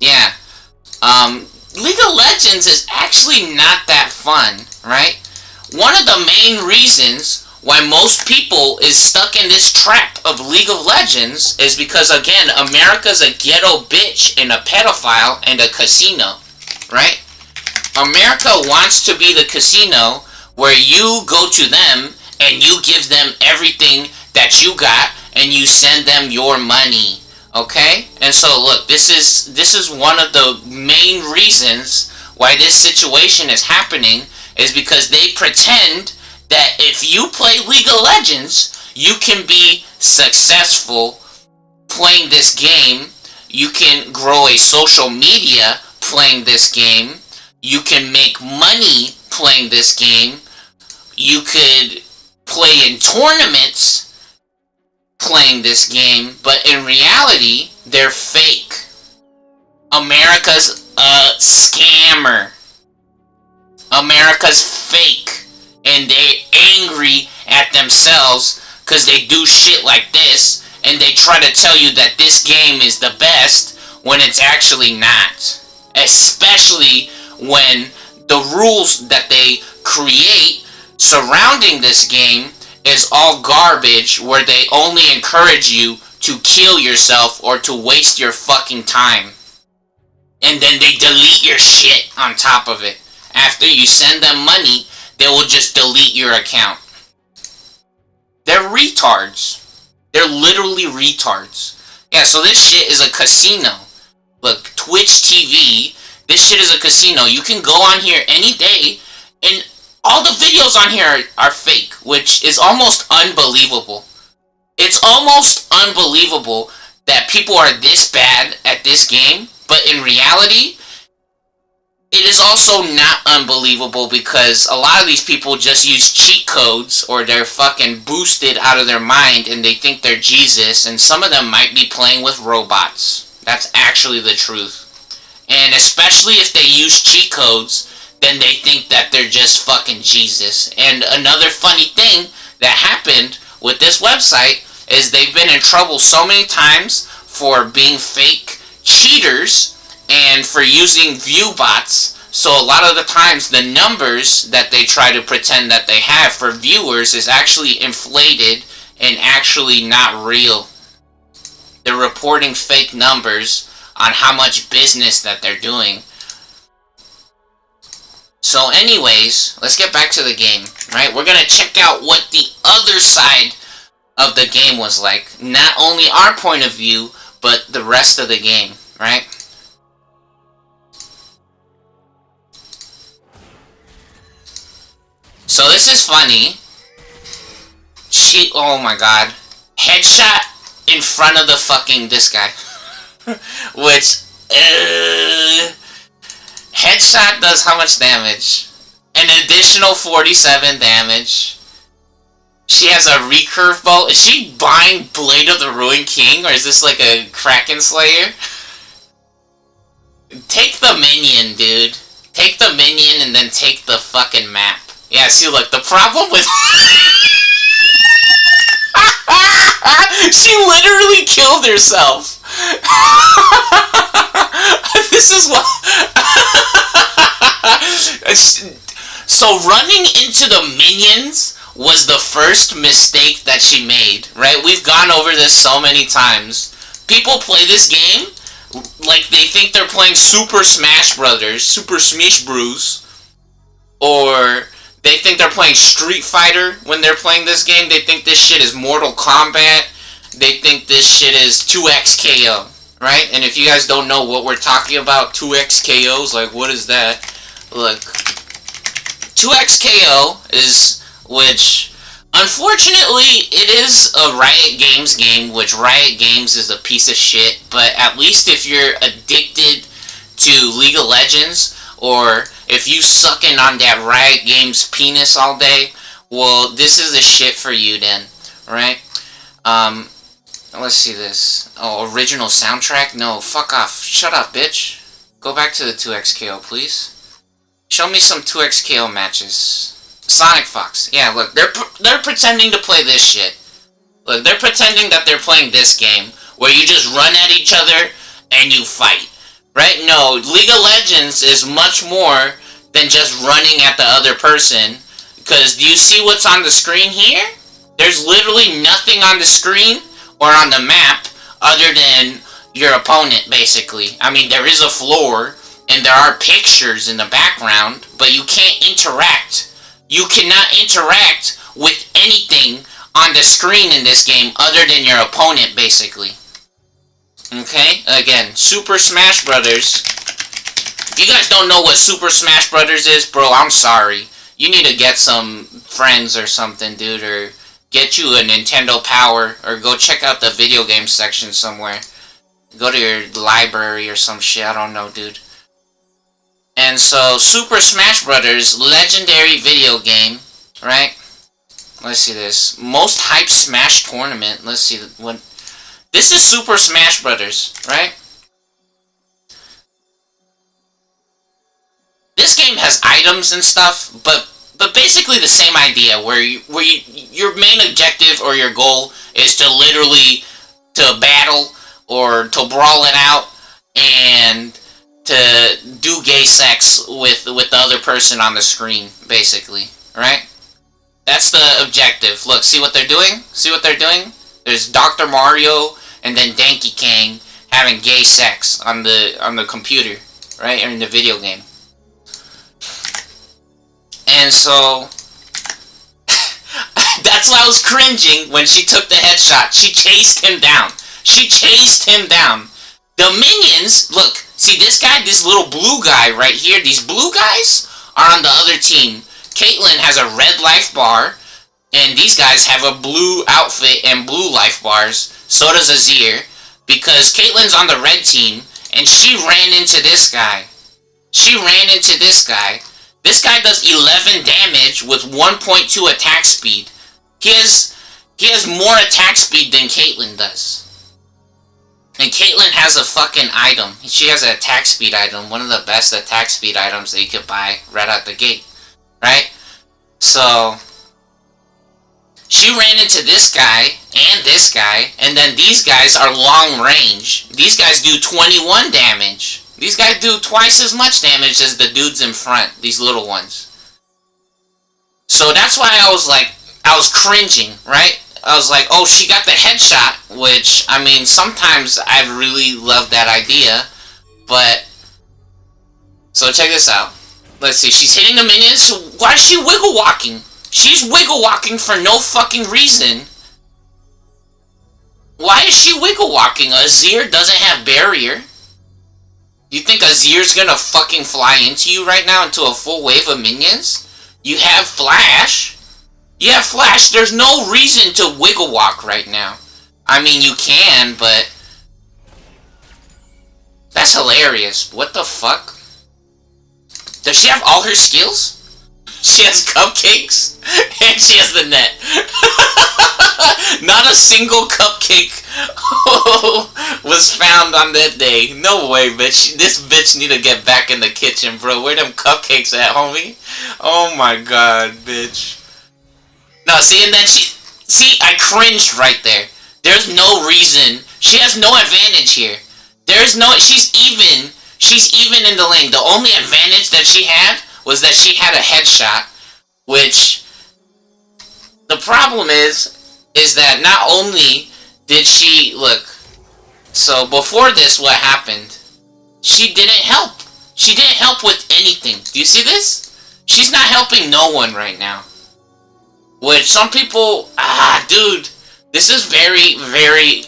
yeah, League of Legends is actually not that fun, right? One of the main reasons why most people is stuck in this trap of League of Legends is because, again, America's a ghetto bitch and a pedophile and a casino, right? America wants to be the casino where you go to them and you give them everything that you got and you send them your money. Okay? And so look, this is one of the main reasons why this situation is happening, is because they pretend that if you play League of Legends, you can be successful playing this game. You can grow a social media playing this game. You can make money playing this game. You could play in tournaments playing this game, but in reality, they're fake. America's a scammer. America's fake. And they're angry at themselves because they do shit like this, and they try to tell you that this game is the best when it's actually not. Especially when the rules that they create surrounding this game is all garbage, where they only encourage you to kill yourself or to waste your fucking time. And then they delete your shit on top of it. After you send them money, they will just delete your account. They're retards. They're literally retards. Yeah, so this shit is a casino. Look, Twitch TV, this shit is a casino. You can go on here any day, and all the videos on here are fake, which is almost unbelievable. It's almost unbelievable that people are this bad at this game, but in reality, it is also not unbelievable because a lot of these people just use cheat codes, or they're fucking boosted out of their mind and they think they're Jesus, and some of them might be playing with robots. That's actually the truth. And especially if they use cheat codes, then they think that they're just fucking Jesus. And another funny thing that happened with this website is they've been in trouble so many times for being fake cheaters and for using view bots. So a lot of the times the numbers that they try to pretend that they have for viewers is actually inflated and actually not real. They're reporting fake numbers on how much business that they're doing. So anyways, let's get back to the game, right? We're gonna check out what the other side of the game was like. Not only our point of view, but the rest of the game, right? So this is funny. Oh my god. Headshot in front of the fucking this guy. Which, headshot does how much damage? An additional 47 damage. She has a recurve bow. Is she buying Blade of the Ruined King? Or is this like a Kraken Slayer? Take the minion, dude. Take the minion and then take the fucking map. Yeah, see, look, the problem with... She literally killed herself. This is what... So running into the minions was the first mistake that she made, right? We've gone over this so many times. People play this game like they think they're playing Super Smash Brothers, Super Smash Bros. Or they think they're playing Street Fighter when they're playing this game. They think this shit is Mortal Kombat. They think this shit is 2XKO, right? And if you guys don't know what we're talking about, 2XKOs, like what is that? Look, 2XKO is, which, unfortunately, it is a Riot Games game, which Riot Games is a piece of shit, but at least if you're addicted to League of Legends, or if you sucking on that Riot Games penis all day, well, this is the shit for you then, right? Let's see this. Oh, original soundtrack? No, fuck off. Shut up, bitch. Go back to the 2XKO, please. Show me some 2XKO matches. Sonic Fox. Yeah, look, they're pretending to play this shit. Look, they're pretending that they're playing this game, where you just run at each other and you fight. Right? No, League of Legends is much more than just running at the other person. Because do you see what's on the screen here? There's literally nothing on the screen or on the map other than your opponent, basically. I mean, there is a floor and there are pictures in the background, but you can't interact. You cannot interact with anything on the screen in this game other than your opponent, basically. Okay? Again, Super Smash Brothers. If you guys don't know what Super Smash Brothers is, bro, I'm sorry. You need to get some friends or something, dude, or get you a Nintendo Power, or go check out the video game section somewhere. Go to your library or some shit, I don't know, dude. And so, Super Smash Brothers, legendary video game, right? Let's see this. Most hyped Smash tournament. Let's see what... This is Super Smash Brothers, right? This game has items and stuff, but basically the same idea, where your main objective or your goal is to literally to battle or to brawl it out and to do gay sex with the other person on the screen, basically, right? That's the objective. Look, see what they're doing? See what they're doing? There's Dr. Mario and then Donkey Kong having gay sex on the computer, right? Or in the video game. And so that's why I was cringing when she took the headshot. She chased him down. She chased him down. The minions, look, see this guy, this little blue guy right here, these blue guys are on the other team. Caitlyn has a red life bar, and these guys have a blue outfit and blue life bars. So does Azir, because Caitlyn's on the red team, and she ran into this guy. She ran into this guy. This guy does 11 damage with 1.2 attack speed. He has more attack speed than Caitlyn does. And Caitlyn has a fucking item. She has an attack speed item, one of the best attack speed items that you could buy right out the gate. Right? So, She ran into this guy, and then these guys are long range. These guys do 21 damage. These guys do twice as much damage as the dudes in front, these little ones. So that's why I was cringing, right? I was like, oh, she got the headshot, which, I mean, sometimes I really love that idea, but, so check this out. Let's see, she's hitting the minions, so why is she wiggle walking? She's wiggle walking for no fucking reason. Why is she wiggle walking? Azir doesn't have barrier. You think Azir's gonna fucking fly into you right now into a full wave of minions? You have Flash. You have Flash. There's no reason to wiggle walk right now. I mean, you can, but that's hilarious. What the fuck? Does she have all her skills? She has cupcakes, and she has the net. Not a single cupcake was found on that day. No way, bitch. This bitch need to get back in the kitchen, bro. Where them cupcakes at, homie? Oh my god, bitch. No, see, and then see, I cringed right there. There's no reason. She has no advantage here. There's no, she's even in the lane. The only advantage that she had was that she had a headshot, which, the problem is that not only did she, look, so before this, what happened? She didn't help. She didn't help with anything. Do you see this? She's not helping no one right now. Which some people, dude, this is very, very,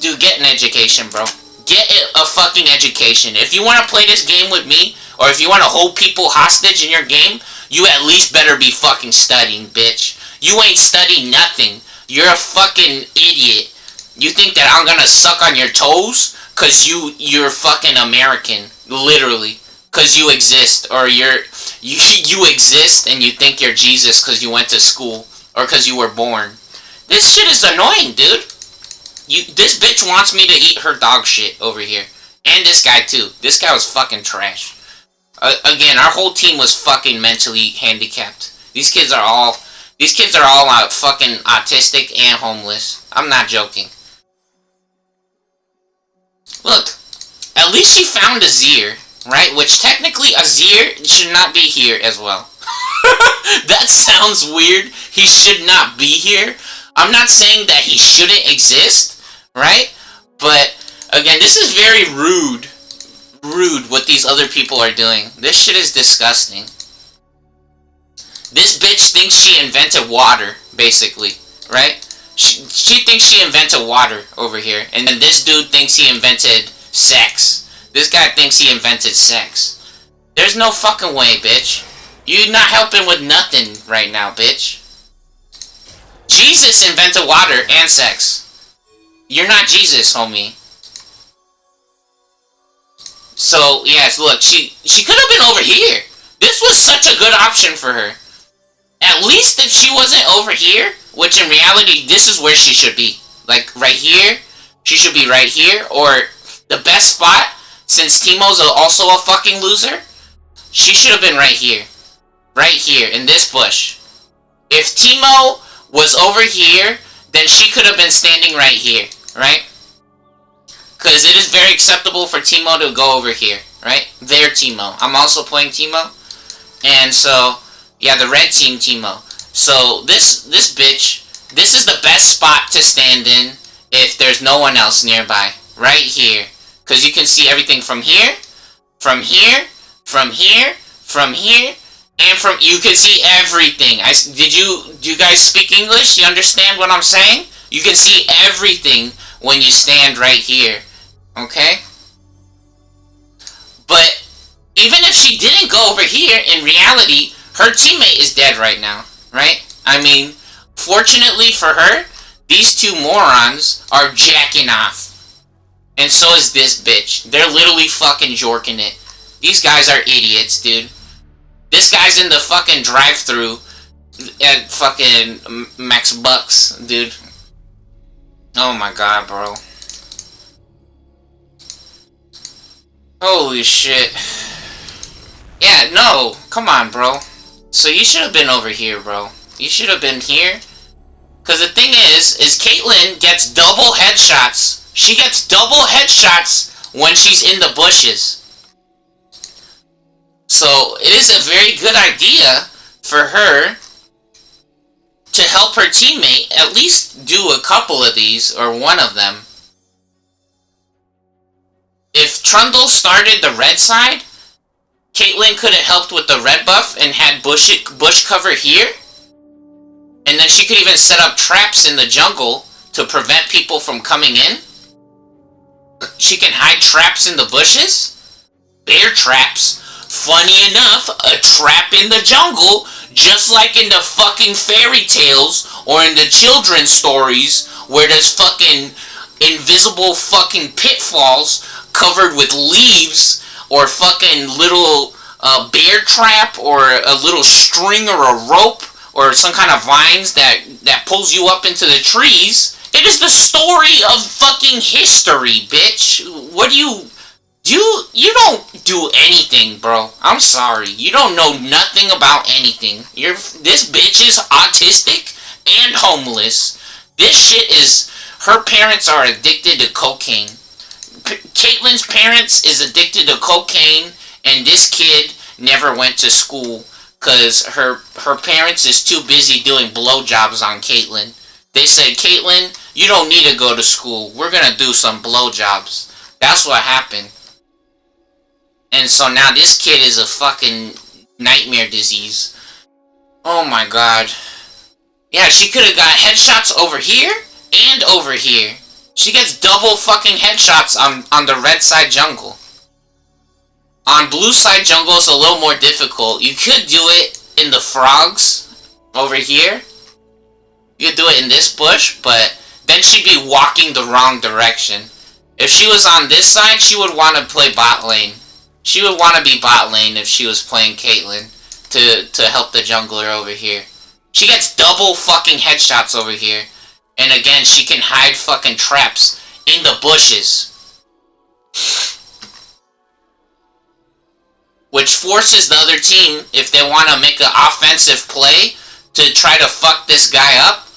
dude, get an education, bro. Get a fucking education. If you want to play this game with me, or if you want to hold people hostage in your game, you at least better be fucking studying, bitch. You ain't studying nothing. You're a fucking idiot. You think that I'm gonna suck on your toes? Cause you're fucking American. Literally. Cause you exist. Or you exist and you think you're Jesus cause you went to school. Or cause you were born. This shit is annoying, dude. This bitch wants me to eat her dog shit over here. And this guy too. This guy was fucking trash. Again, our whole team was fucking mentally handicapped. These kids are all fucking autistic and homeless. I'm not joking. Look, at least she found Azir, right? Which technically Azir should not be here as well. That sounds weird. He should not be here. I'm not saying that he shouldn't exist, right? But again, this is very rude what these other people are doing. This shit is disgusting. This bitch thinks she invented water, basically, right? She thinks she invented water over here. And then this dude thinks he invented sex. This guy thinks he invented sex. There's no fucking way, bitch. You're not helping with nothing right now, bitch. Jesus invented water and sex. You're not Jesus, homie. So, yes, look, she could have been over here. This was such a good option for her. At least if she wasn't over here, which in reality, this is where she should be. Like, right here. She should be right here. Or the best spot, since Teemo's also a fucking loser, she should have been right here. Right here, in this bush. If Teemo was over here, then she could have been standing right here, right? Because it is very acceptable for Teemo to go over here, right? Their Teemo. I'm also playing Teemo. And so, yeah, the red team Teemo. So, this bitch, this is the best spot to stand in if there's no one else nearby. Right here. Because you can see everything from here, from here, from here, from here, and from, you can see everything. Do you guys speak English? You understand what I'm saying? You can see everything when you stand right here. Okay? But even if she didn't go over here, in reality, her teammate is dead right now. Right? I mean, fortunately for her, these two morons are jacking off. And so is this bitch. They're literally fucking jorking it. These guys are idiots, dude. This guy's in the fucking drive-thru at fucking Max Bucks, dude. Oh my god, bro. Holy shit. Yeah, no. Come on, bro. So you should have been over here, bro. You should have been here. Because the thing is Caitlyn gets double headshots. She gets double headshots when she's in the bushes. So it is a very good idea for her to help her teammate at least do a couple of these, or one of them. If Trundle started the red side, Caitlyn could have helped with the red buff and had bush cover here. And then she could even set up traps in the jungle to prevent people from coming in. She can hide traps in the bushes. Bear traps. Funny enough, a trap in the jungle, just like in the fucking fairy tales or in the children's stories where there's fucking invisible fucking pitfalls covered with leaves or fucking little bear trap or a little string or a rope or some kind of vines that pulls you up into the trees. It is the story of fucking history, bitch. What do you don't do anything, bro. I'm sorry. You don't know nothing about anything. This bitch is autistic and homeless. This shit is... Her parents are addicted to cocaine. Caitlyn's parents is addicted to cocaine, and this kid never went to school because her parents is too busy doing blowjobs on Caitlyn. They said, Caitlyn, you don't need to go to school. We're gonna do some blowjobs. That's what happened. And so now this kid is a fucking nightmare disease. Oh my god. Yeah, she could have got headshots over here and over here. She gets double fucking headshots on the red side jungle. On blue side jungle, it's a little more difficult. You could do it in the frogs over here. You could do it in this bush, but then she'd be walking the wrong direction. If she was on this side, she would want to play bot lane. She would want to be bot lane if she was playing Caitlyn to help the jungler over here. She gets double fucking headshots over here. And again, she can hide fucking traps in the bushes. Which forces the other team, if they want to make an offensive play, to try to fuck this guy up.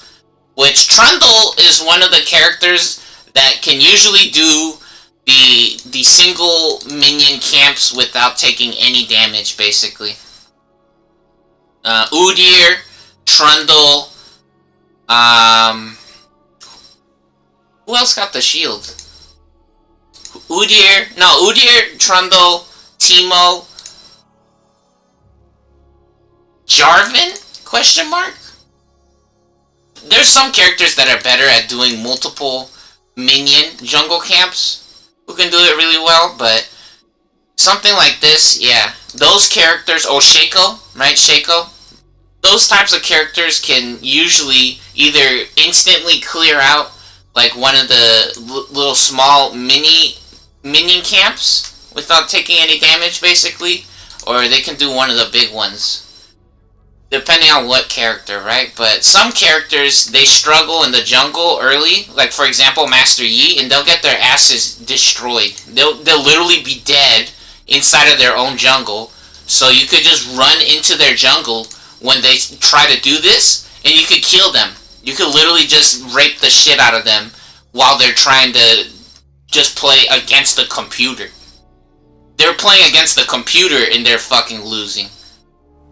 Which Trundle is one of the characters that can usually do the single minion camps without taking any damage, basically. Udyr, Trundle, who else got the shield? Udyr, Trundle, Teemo, Jarvan? Question mark? There's some characters that are better at doing multiple minion jungle camps who can do it really well, but something like this, yeah. Those characters, Shaco, right? Shaco? Those types of characters can usually either instantly clear out like one of the little small minion camps without taking any damage, basically, or they can do one of the big ones. Depending on what character, right? But some characters, they struggle in the jungle early. Like, for example, Master Yi, and they'll get their asses destroyed. They'll literally be dead inside of their own jungle. So you could just run into their jungle when they try to do this, and you could kill them. You could literally just rape the shit out of them while they're trying to just play against the computer. They're playing against the computer and they're fucking losing.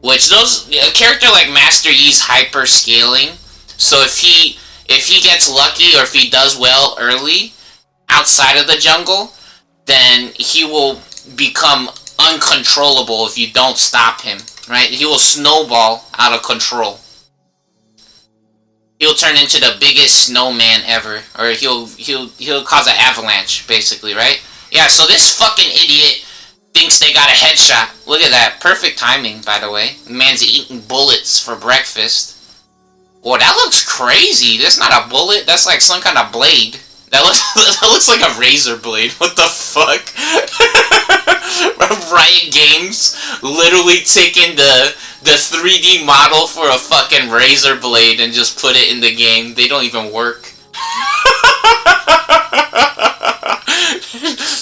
Which a character like Master Yi's hyper scaling, so if he gets lucky or if he does well early outside of the jungle, then he will become uncontrollable if you don't stop him, right? He will snowball out of control. He'll turn into the biggest snowman ever, or he'll cause an avalanche, basically, right? Yeah, so this fucking idiot thinks they got a headshot. Look at that. Perfect timing, by the way. The man's eating bullets for breakfast. Whoa, that looks crazy. That's not a bullet. That's like some kind of blade. That looks like a razor blade. What the fuck? Riot Games literally taking the 3D model for a fucking razor blade and just put it in the game. They don't even work.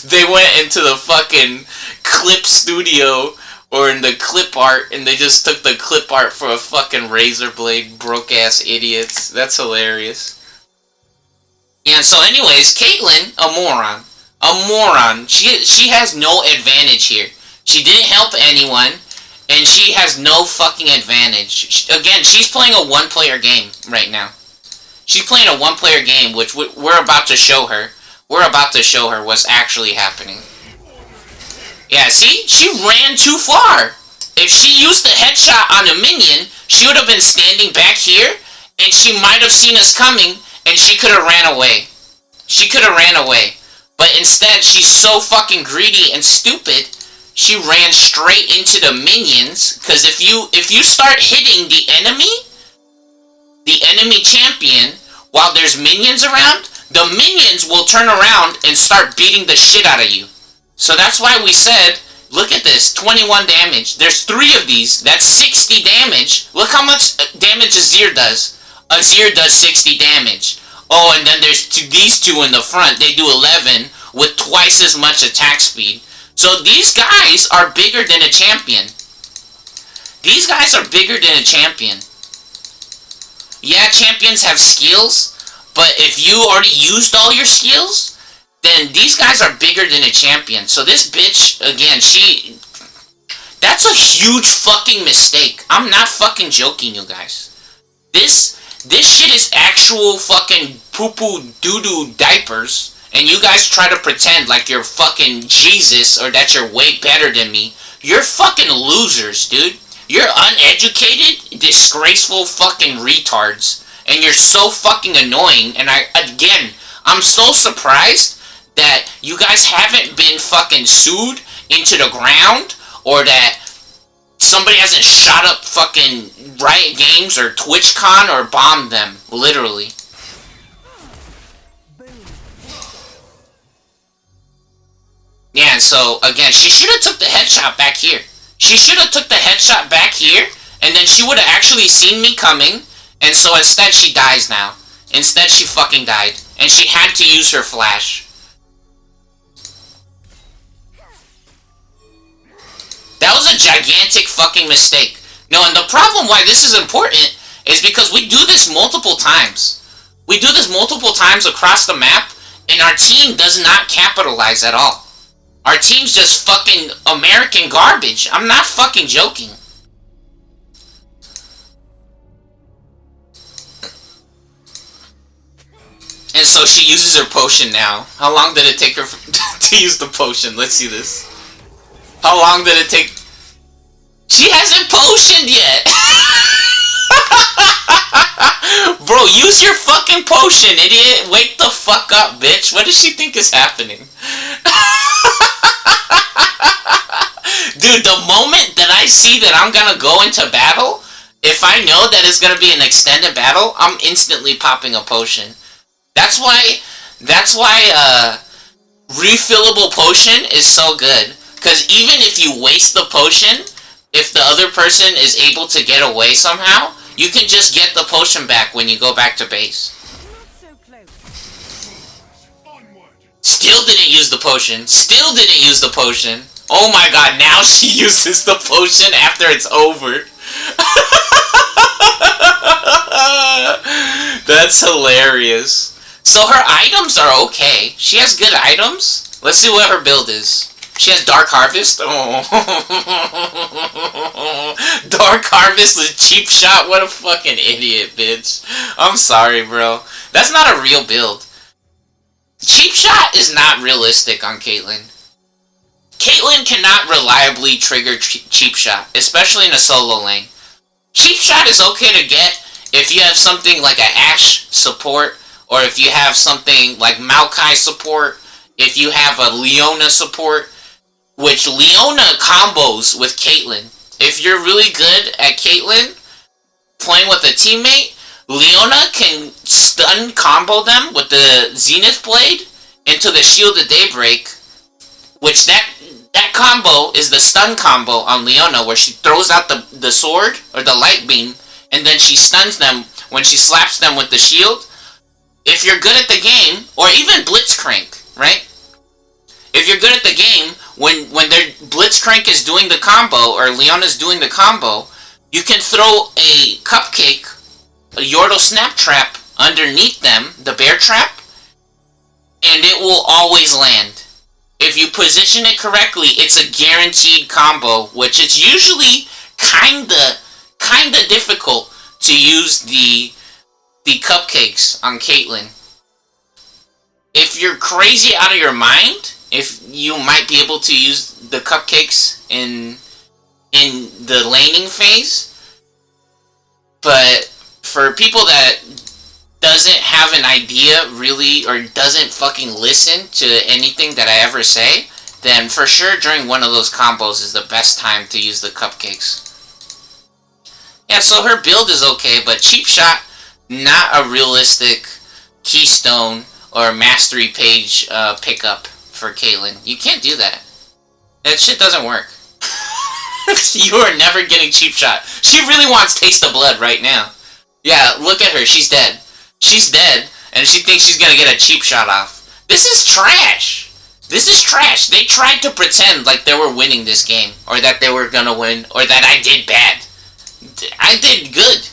They went into the fucking clip studio Or in the clip art, and they just took the clip art for a fucking razor blade, broke ass idiots. That's hilarious. Yeah, so anyways, Caitlyn, a moron. A moron. She has no advantage here. She didn't help anyone, and she has no fucking advantage. Again, she's playing a one-player game right now. She's playing a one-player game, which we're about to show her. We're about to show her what's actually happening. Yeah, see? She ran too far. If she used the headshot on a minion, she would have been standing back here, and she might have seen us coming, and she could have ran away. She could have ran away. But instead, she's so fucking greedy and stupid, she ran straight into the minions, because if you start hitting the enemy champion, while there's minions around, the minions will turn around and start beating the shit out of you. So that's why we said, look at this, 21 damage. There's 3 of these. That's 60 damage. Look how much damage Azir does. Azir does 60 damage. Oh, and then there's these 2 in the front. They do 11 with twice as much attack speed. So these guys are bigger than a champion. These guys are bigger than a champion. Yeah, champions have skills, but if you already used all your skills, then these guys are bigger than a champion. So this bitch, again, that's a huge fucking mistake. I'm not fucking joking, you guys. This shit is actual fucking poo-poo doo-doo diapers, and you guys try to pretend like you're fucking Jesus or that you're way better than me. You're fucking losers, dude. You're uneducated, disgraceful fucking retards. And you're so fucking annoying. And I'm so surprised that you guys haven't been fucking sued into the ground, or that somebody hasn't shot up fucking Riot Games or TwitchCon or bombed them, literally. Yeah, so again, she should have took the headshot back here. She should have took the headshot back here, and then she would have actually seen me coming, and so instead she dies now. Instead she fucking died, and she had to use her flash. That was a gigantic fucking mistake. No, and the problem why this is important is because we do this multiple times. We do this multiple times across the map, and our team does not capitalize at all. Our team's just fucking American garbage. I'm not fucking joking. And so she uses her potion now. How long did it take her to use the potion? Let's see this. How long did it take? She hasn't potioned yet! Bro, use your fucking potion, idiot! Wake the fuck up, bitch! What does she think is happening? Dude, the moment that I see that I'm gonna go into battle, if I know that it's gonna be an extended battle, I'm instantly popping a potion. That's why refillable potion is so good. Because even if you waste the potion, if the other person is able to get away somehow, you can just get the potion back when you go back to base. Still didn't use the potion. Still didn't use the potion. Oh my god, now she uses the potion after it's over. That's hilarious. So her items are okay. She has good items. Let's see what her build is. She has Dark Harvest. Oh. Dark Harvest with Cheap Shot. What a fucking idiot, bitch. I'm sorry, bro. That's not a real build. Cheap Shot is not realistic on Caitlyn. Caitlyn cannot reliably trigger Cheap Shot, especially in a solo lane. Cheap Shot is okay to get if you have something like an Ashe support, or if you have something like Maokai support, if you have a Leona support, which Leona combos with Caitlyn. If you're really good at Caitlyn, playing with a teammate, Leona can stun combo them with the Zenith Blade into the Shield of Daybreak, which that combo is the stun combo on Leona, where she throws out the sword, or the light beam, and then she stuns them when she slaps them with the shield. If you're good at the game, or even Blitzcrank, right? If you're good at the game, when their Blitzcrank is doing the combo, or Leona's doing the combo, you can throw a cupcake, a Yordle Snap Trap, underneath them, the bear trap, and it will always land. If you position it correctly, it's a guaranteed combo, which is usually kinda difficult to use the cupcakes on Caitlyn. If you're crazy out of your mind, if you might be able to use the cupcakes in the laning phase, but for people that doesn't have an idea really, or doesn't fucking listen to anything that I ever say, then for sure during one of those combos is the best time to use the cupcakes. Yeah, so her build is okay, but Cheap Shot, not a realistic keystone or mastery page pickup for Caitlyn. You can't do that. That shit doesn't work. You are never getting Cheap Shot. She really wants Taste of Blood right now. Yeah, look at her. She's dead. She's dead, and she thinks she's gonna get a Cheap Shot off. This is trash. This is trash. They tried to pretend like they were winning this game, or that they were gonna win, or that I did bad. I did good.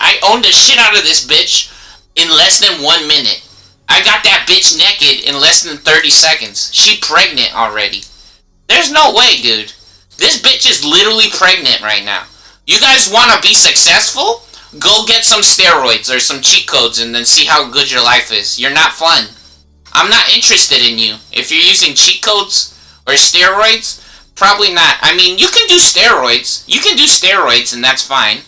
I owned the shit out of this bitch in less than 1 minute. I got that bitch naked in less than 30 seconds. She pregnant already. There's no way, dude. This bitch is literally pregnant right now. You guys want to be successful? Go get some steroids or some cheat codes and then see how good your life is. You're not fun. I'm not interested in you. If you're using cheat codes or steroids, probably not. I mean, you can do steroids. You can do steroids and that's fine.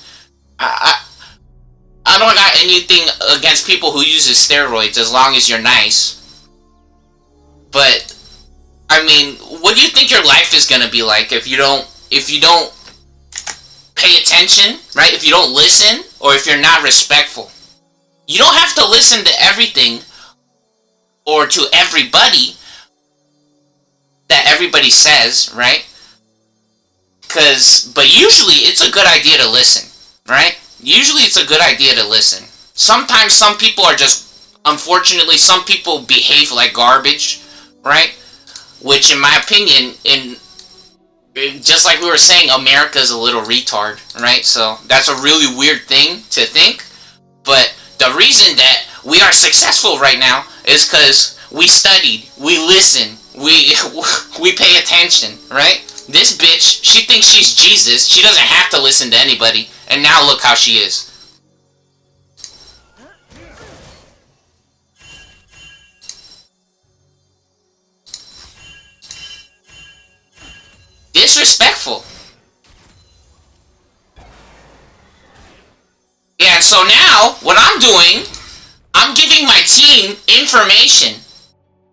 I don't got anything against people who uses steroids as long as you're nice. But I mean, what do you think your life is gonna be like if you don't pay attention, right? If you don't listen, or if you're not respectful. You don't have to listen to everything or to everybody that everybody says, right? But usually it's a good idea to listen, right? Usually it's a good idea to listen. Sometimes some people are just, unfortunately, some people behave like garbage, right? Which, in my opinion, just like we were saying, America's a little retard, right? So that's a really weird thing to think. But the reason that we are successful right now is because we studied, we listen, we pay attention, right? This bitch, she thinks she's Jesus. She doesn't have to listen to anybody. And now look how she is. Disrespectful. Yeah, so now, what I'm doing, I'm giving my team information.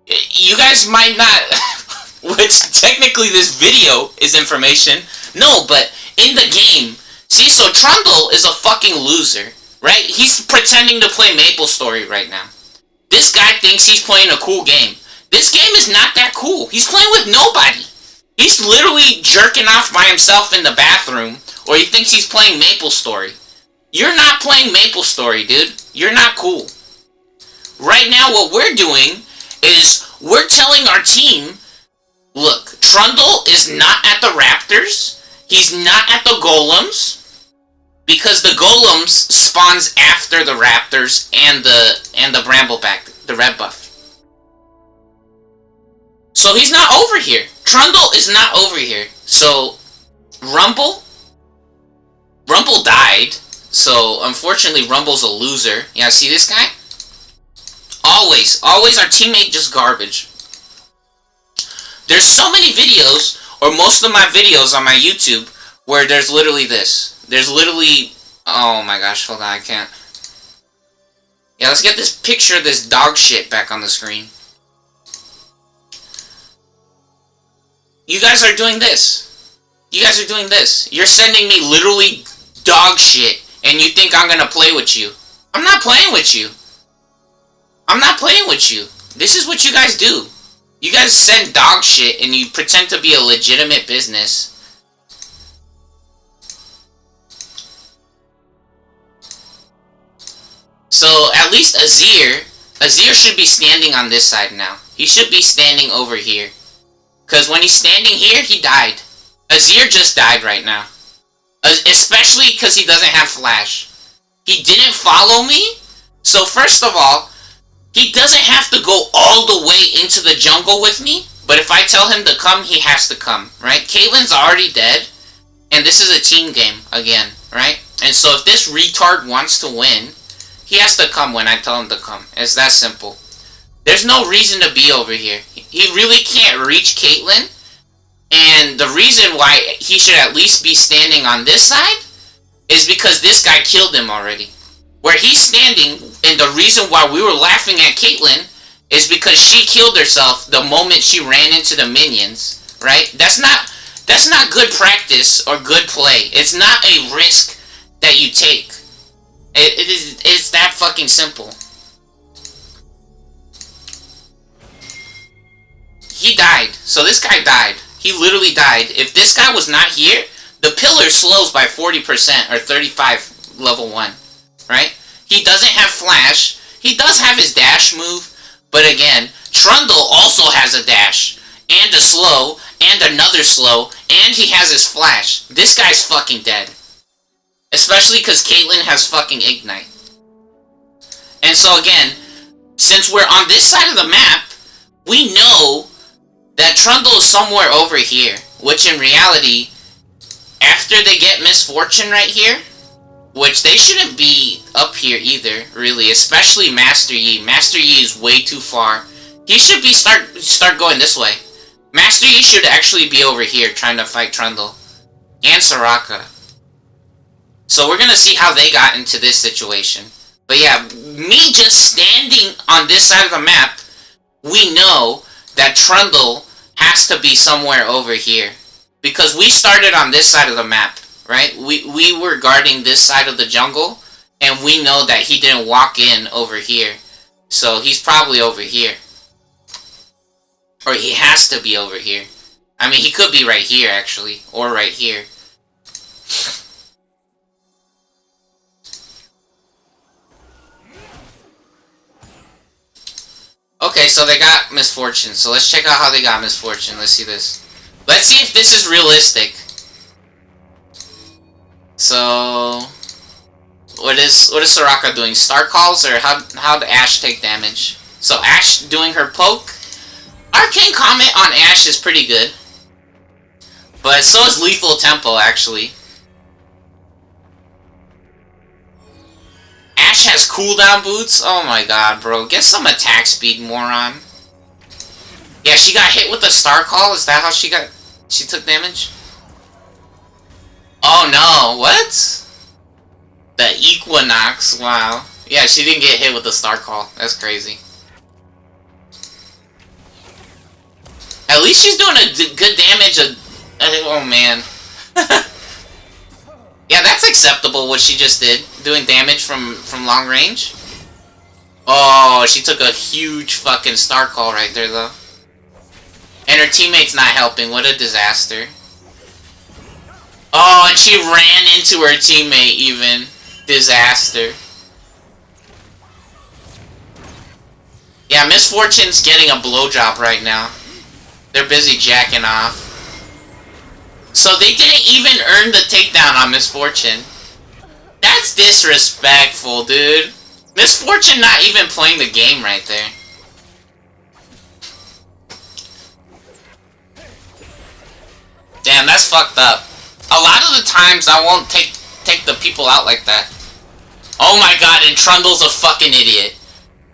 You guys might not... which, technically, this video is information. No, but in the game... See, so Trundle is a fucking loser, right? He's pretending to play MapleStory right now. This guy thinks he's playing a cool game. This game is not that cool. He's playing with nobody. He's literally jerking off by himself in the bathroom, or he thinks he's playing MapleStory. You're not playing MapleStory, dude. You're not cool. Right now, what we're doing is we're telling our team, look, Trundle is not at the Raptors. He's not at the Golems. Because the Golems spawns after the Raptors and the Brambleback, the red buff. So he's not over here. Trundle is not over here. So Rumble died. So unfortunately Rumble's a loser. Yeah, see this guy? Always our teammate just garbage. There's so many videos, or most of my videos on my YouTube, where there's literally this. There's literally... Oh my gosh, hold on, I can't. Yeah, let's get this picture of this dog shit back on the screen. You guys are doing this. You guys are doing this. You're sending me literally dog shit, and you think I'm gonna play with you. I'm not playing with you. I'm not playing with you. This is what you guys do. You guys send dog shit, and you pretend to be a legitimate business. So, at least Azir should be standing on this side now. He should be standing over here. Because when he's standing here, he died. Azir just died right now. Especially because he doesn't have flash. He didn't follow me. So first of all, he doesn't have to go all the way into the jungle with me. But if I tell him to come, he has to come, right? Caitlyn's already dead. And this is a team game, again, right? And so if this retard wants to win, he has to come when I tell him to come. It's that simple. There's no reason to be over here. He really can't reach Caitlyn. And the reason why he should at least be standing on this side is because this guy killed him already. Where he's standing, and the reason why we were laughing at Caitlyn is because she killed herself the moment she ran into the minions, right? That's not good practice or good play. It's not a risk that you take. It's that fucking simple. He died. So this guy died. He literally died. If this guy was not here, the pillar slows by 40% or 35 level 1. Right? He doesn't have flash. He does have his dash move. But again, Trundle also has a dash. And a slow. And another slow. And he has his flash. This guy's fucking dead. Especially because Caitlyn has fucking Ignite. And so again, since we're on this side of the map, we know that Trundle is somewhere over here. Which in reality, after they get Misfortune right here, which they shouldn't be up here either, really. Especially Master Yi. Master Yi is way too far. He should be start going this way. Master Yi should actually be over here trying to fight Trundle. And Soraka. So we're gonna see how they got into this situation. But yeah, me just standing on this side of the map, we know that Trundle has to be somewhere over here. Because we started on this side of the map, right? We were guarding this side of the jungle, and we know that he didn't walk in over here. So he's probably over here. Or he has to be over here. I mean, he could be right here, actually. Or right here. Okay, so they got Misfortune. So let's check out how they got Misfortune. Let's see this. Let's see if this is realistic. So, what is Soraka doing? Star calls, or how'd Ashe take damage? So Ashe doing her poke. Arcane Comment on Ashe is pretty good, but so is Lethal Tempo actually. Ashe has cooldown boots? Oh my god, bro. Get some attack speed, moron. Yeah, she got hit with a star call? Is that how she took damage? Oh no, what? The Equinox, wow. Yeah, she didn't get hit with the star call. That's crazy. At least she's doing a good damage. Oh man. Yeah, that's acceptable what she just did. Doing damage from long range. Oh, she took a huge fucking star call right there, though. And her teammate's not helping. What a disaster. Oh, and she ran into her teammate, even. Disaster. Yeah, Misfortune's getting a blowjob right now. They're busy jacking off. So they didn't even earn the takedown on Misfortune. That's disrespectful, dude. Misfortune not even playing the game right there. Damn, that's fucked up. A lot of the times I won't take the people out like that. Oh my god, and Trundle's a fucking idiot.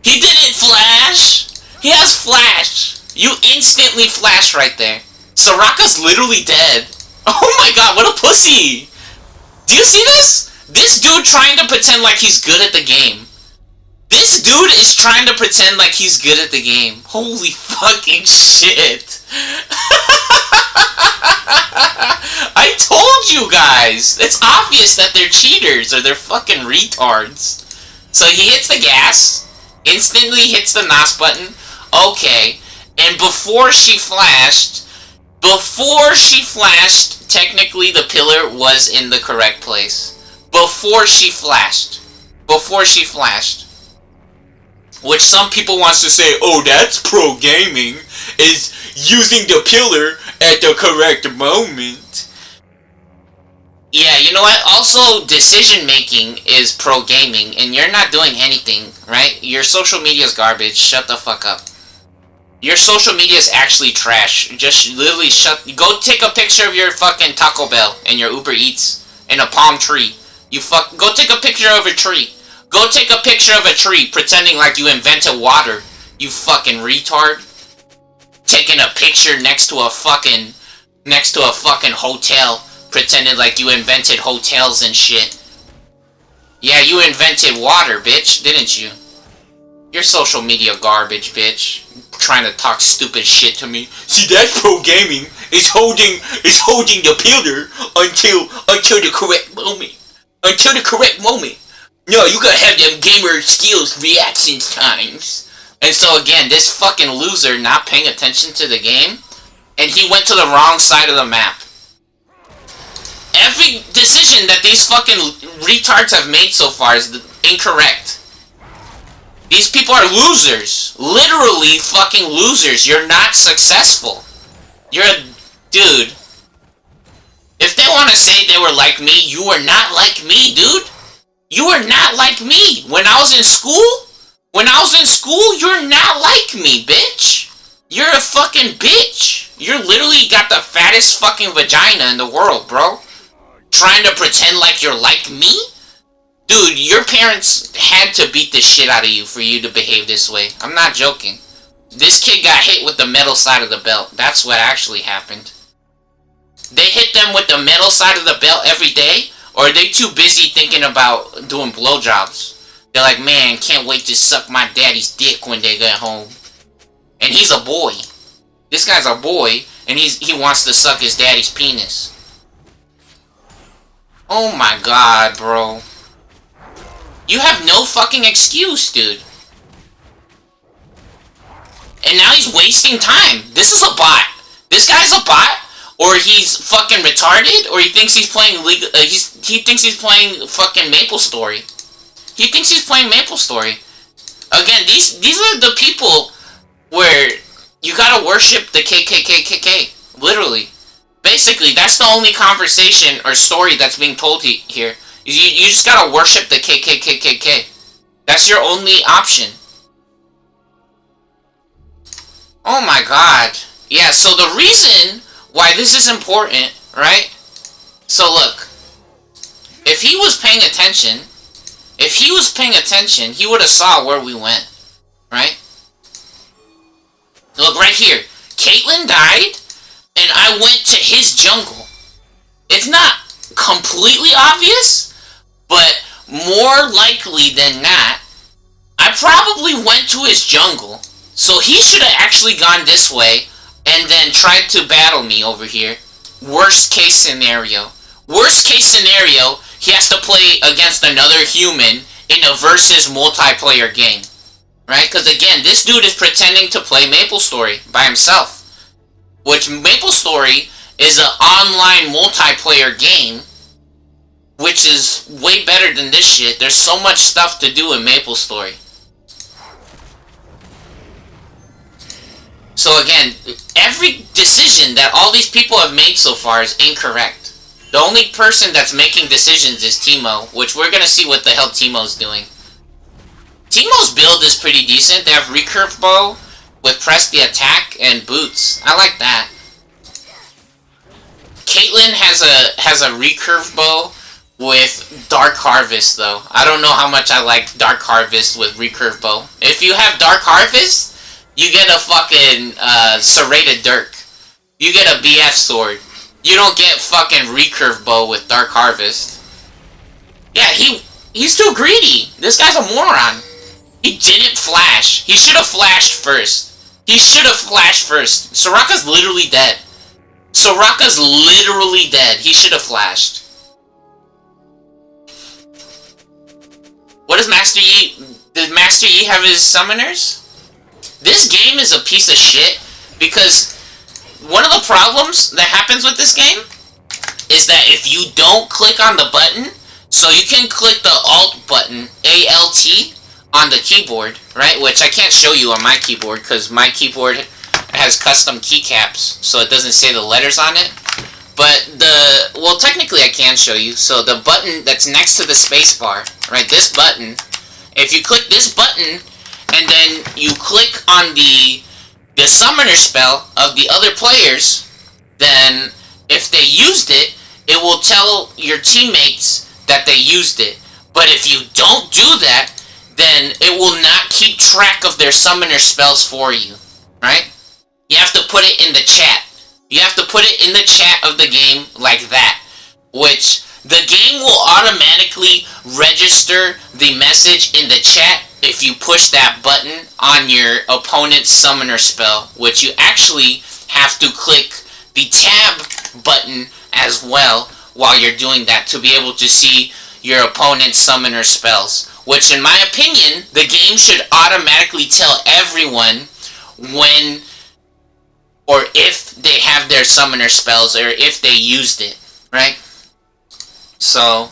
He didn't flash! He has flash! You instantly flash right there. Soraka's literally dead. Oh my god, what a pussy! Do you see this? This dude trying to pretend like he's good at the game. This dude is trying to pretend like he's good at the game. Holy fucking shit. I told you guys! It's obvious that they're cheaters or they're fucking retards. So he hits the gas, instantly hits the NOS button. Okay, and before she flashed, technically the pillar was in the correct place. Before she flashed. Which some people wants to say, oh, that's pro gaming. using the pillar at the correct moment. Yeah, you know what? Also, decision making is pro gaming, and you're not doing anything, right? Your social media is garbage. Shut the fuck up. Your social media is actually trash. Just literally go take a picture of your fucking Taco Bell and your Uber Eats and a palm tree. Go take a picture of a tree. Go take a picture of a tree pretending like you invented water. You fucking retard. Taking a picture next to a fucking hotel, pretending like you invented hotels and shit. Yeah, you invented water, bitch, didn't you? You're social media garbage, bitch. Trying to talk stupid shit to me. See, that's pro gaming. It's holding the pillar until the correct moment. Until the correct moment. No, you gotta have them gamer skills, reaction times. And so again, this fucking loser not paying attention to the game, and he went to the wrong side of the map. Every decision that these fucking retards have made so far is incorrect. These people are losers. Literally fucking losers. You're not successful. You're a dude. If they want to say they were like me, you were not like me, dude. You were not like me. When I was in school, you're not like me, bitch. You're a fucking bitch. You're literally got the fattest fucking vagina in the world, bro. Trying to pretend like you're like me? Dude, your parents had to beat the shit out of you for you to behave this way. I'm not joking. This kid got hit with the metal side of the belt. That's what actually happened. They hit them with the metal side of the belt every day, or are they too busy thinking about doing blowjobs? They're like, man, can't wait to suck my daddy's dick when they get home. And he's a boy. This guy's a boy, and he wants to suck his daddy's penis. Oh my god, bro. You have no fucking excuse, dude. And now he's wasting time. This is a bot. This guy's a bot, or he's fucking retarded, or he thinks he's playing he thinks he's playing fucking MapleStory. He thinks he's playing MapleStory. Again, these are the people where you gotta worship the KKKKK. Literally. Basically, that's the only conversation or story that's being told here. You just gotta worship the KKKKK. That's your only option. Oh my god. Yeah, so the reason why this is important, right? So look. If he was paying attention, he would have saw where we went. Right? Look, right here. Caitlyn died, and I went to his jungle. It's not completely obvious, but more likely than not, I probably went to his jungle, so he should have actually gone this way and then tried to battle me over here. Worst case scenario. Worst case scenario, he has to play against another human in a versus multiplayer game. Right? Because again, this dude is pretending to play MapleStory by himself. Which MapleStory is an online multiplayer game, which is way better than this shit. There's so much stuff to do in MapleStory. So again, every decision that all these people have made so far is incorrect. The only person that's making decisions is Teemo, which we're gonna see what the hell Teemo's doing. Teemo's build is pretty decent. They have recurve bow with press the attack and boots. I like that. Caitlyn has a recurve bow with Dark Harvest though. I don't know how much I like Dark Harvest with recurve bow. If you have Dark Harvest, you get a fucking serrated dirk. You get a BF sword. You don't get fucking recurve bow with Dark Harvest. Yeah, he's too greedy. This guy's a moron. He didn't flash. He should have flashed first. He should have flashed first. Soraka's literally dead. Soraka's literally dead. He should have flashed. What does Master Yi... Did Master Yi have his summoners? This game is a piece of shit because one of the problems that happens with this game is that if you don't click on the button, so you can click the Alt button, ALT, on the keyboard, right? Which I can't show you on my keyboard because my keyboard has custom keycaps, so it doesn't say the letters on it. But well, technically I can show you. So the button that's next to the spacebar, right? This button. If you click this button, and then you click on the summoner spell of the other players, then if they used it, it will tell your teammates that they used it. But if you don't do that, then it will not keep track of their summoner spells for you, right? You have to put it in the chat. You have to put it in the chat of the game like that, which the game will automatically register the message in the chat if you push that button on your opponent's summoner spell, which you actually have to click the tab button as well while you're doing that to be able to see your opponent's summoner spells. Which, in my opinion, the game should automatically tell everyone when or if they have their summoner spells or if they used it, right? So,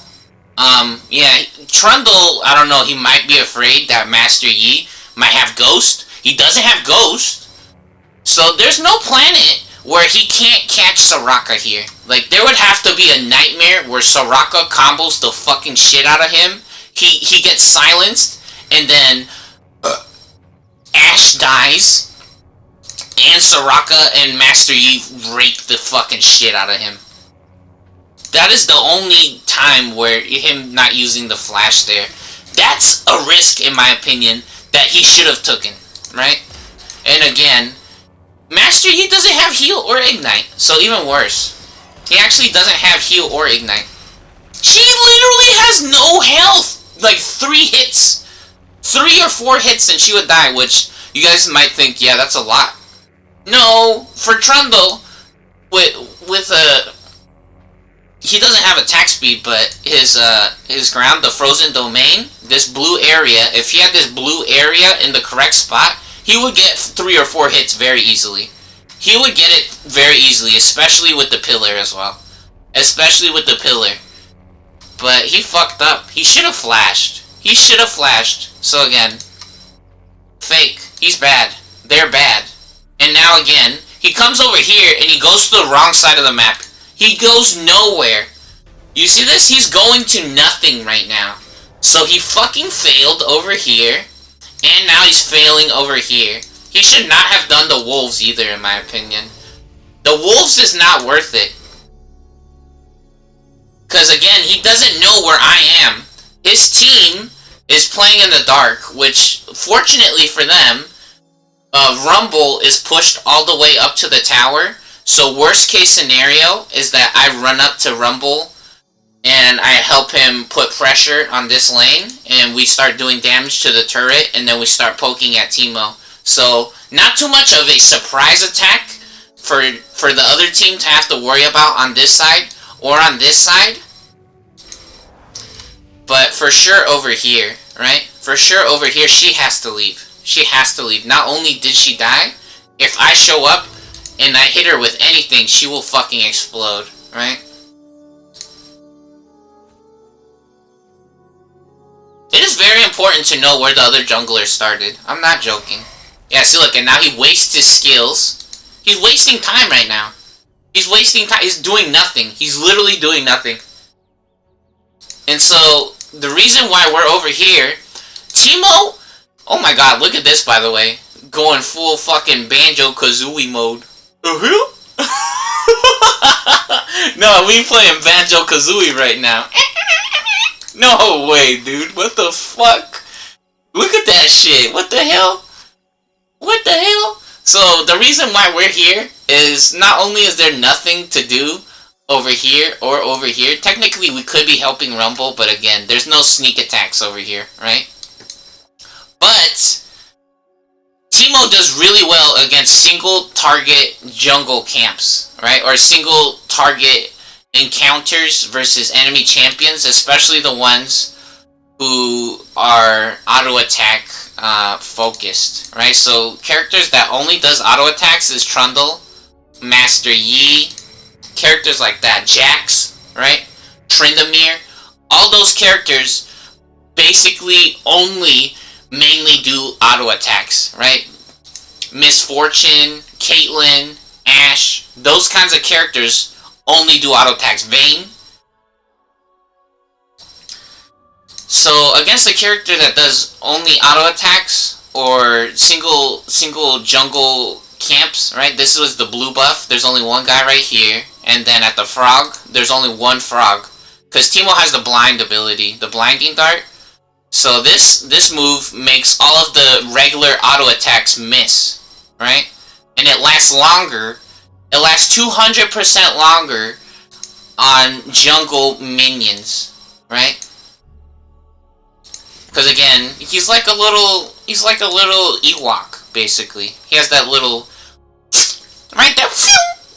yeah, Trundle, I don't know, he might be afraid that Master Yi might have Ghost. He doesn't have Ghost. So there's no planet where he can't catch Soraka here. Like, there would have to be a nightmare where Soraka combos the fucking shit out of him. He gets silenced, and then Ashe dies, and Soraka and Master Yi rape the fucking shit out of him. That is the only time where him not using the flash there. That's a risk, in my opinion, that he should have taken, right? And again, Master Yi doesn't have heal or ignite, so even worse. He actually doesn't have heal or ignite. She literally has no health! Like 3 hits. 3 or 4 hits and she would die, which you guys might think, yeah, that's a lot. No, for Trundle, with a... He doesn't have attack speed, but his ground, the frozen domain, this blue area, if he had this blue area in the correct spot, he would get 3 or 4 hits very easily. He would get it very easily, especially with the pillar as well. Especially with the pillar. But he fucked up. He should have flashed. He should have flashed. So again, fake. He's bad. They're bad. And now again, he comes over here and he goes to the wrong side of the map. He goes nowhere. You see this? He's going to nothing right now. So he fucking failed over here. And now he's failing over here. He should not have done the wolves either, in my opinion. The wolves is not worth it. Because again, he doesn't know where I am. His team is playing in the dark, which, fortunately for them, Rumble is pushed all the way up to the tower. So worst case scenario is that I run up to Rumble and I help him put pressure on this lane, and we start doing damage to the turret, and then we start poking at Teemo. So not too much of a surprise attack for the other team to have to worry about on this side or on this side. But for sure over here, right? For sure over here, she has to leave. She has to leave. Not only did she die, if I show up and I hit her with anything, she will fucking explode, right? It is very important to know where the other jungler started. I'm not joking. Yeah, see, look, and now he wastes his skills. He's wasting time right now. He's wasting time. He's doing nothing. He's literally doing nothing. And so, the reason why we're over here, Teemo, oh my god, look at this, by the way. Going full fucking Banjo-Kazooie mode. No, we playing Banjo-Kazooie right now. No way, dude. What the fuck? Look at that shit. What the hell? What the hell? So, the reason why we're here is not only is there nothing to do over here or over here. Technically, we could be helping Rumble, but again, there's no sneak attacks over here, right? But Teemo does really well against single target jungle camps, right? Or single target encounters versus enemy champions, especially the ones who are auto attack focused, right? So characters that only does auto attacks is Trundle, Master Yi, characters like that, Jax, right? Tryndamere, all those characters basically only mainly do auto attacks, right? Miss Fortune, Caitlyn, Ash, those kinds of characters only do auto attacks. Vayne. So against a character that does only auto attacks or single jungle camps, right? This was the blue buff. There's only one guy right here, and then at the frog, there's only one frog. Because Teemo has the blind ability, the blinding dart. So this move makes all of the regular auto attacks miss, right? And it lasts longer. It lasts 200% longer on jungle minions, right? Because again, he's like a little Ewok, basically. He has that little, right there,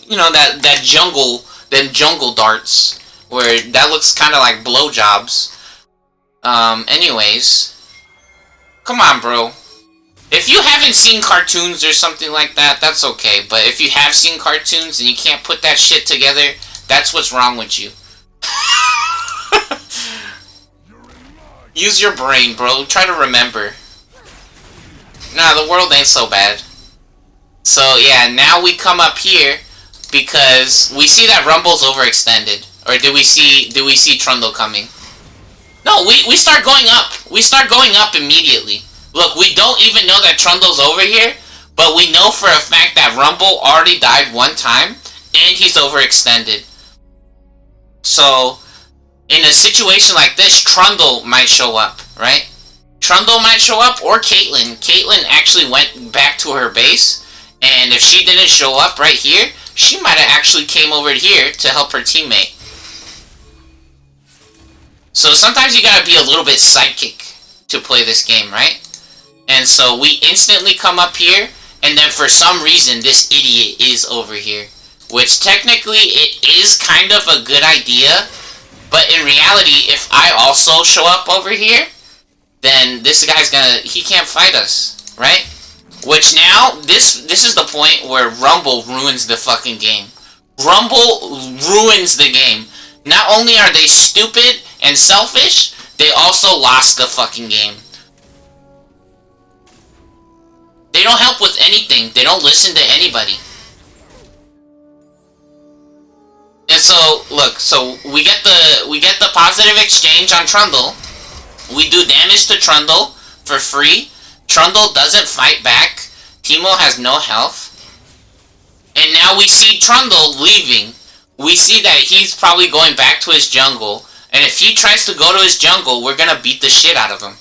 you know, that jungle darts, where that looks kind of like blowjobs. Anyways, come on, bro. If you haven't seen cartoons or something like that, that's okay. But if you have seen cartoons and you can't put that shit together, that's what's wrong with you. Use your brain, bro. Try to remember. Nah, the world ain't so bad. So, yeah, now we come up here because we see that Rumble's overextended. Or do we see Trundle coming? No, we start going up. We start going up immediately. Look, we don't even know that Trundle's over here, but we know for a fact that Rumble already died one time, and he's overextended. So, in a situation like this, Trundle might show up, right? Trundle might show up, or Caitlyn. Caitlyn actually went back to her base, and if she didn't show up right here, she might have actually came over here to help her teammate. So sometimes you gotta be a little bit psychic to play this game, right? And so we instantly come up here, and then for some reason this idiot is over here. Which technically it is kind of a good idea, but in reality, if I also show up over here, then this guy's he can't fight us, right? Which now, this is the point where Rumble ruins the fucking game. Rumble ruins the game. Not only are they stupid and selfish, they also lost the fucking game. They don't help with anything. They don't listen to anybody. And so, look, so we get the positive exchange on Trundle. We do damage to Trundle for free. Trundle doesn't fight back. Teemo has no health. And now we see Trundle leaving. We see that he's probably going back to his jungle. And if he tries to go to his jungle, we're gonna beat the shit out of him.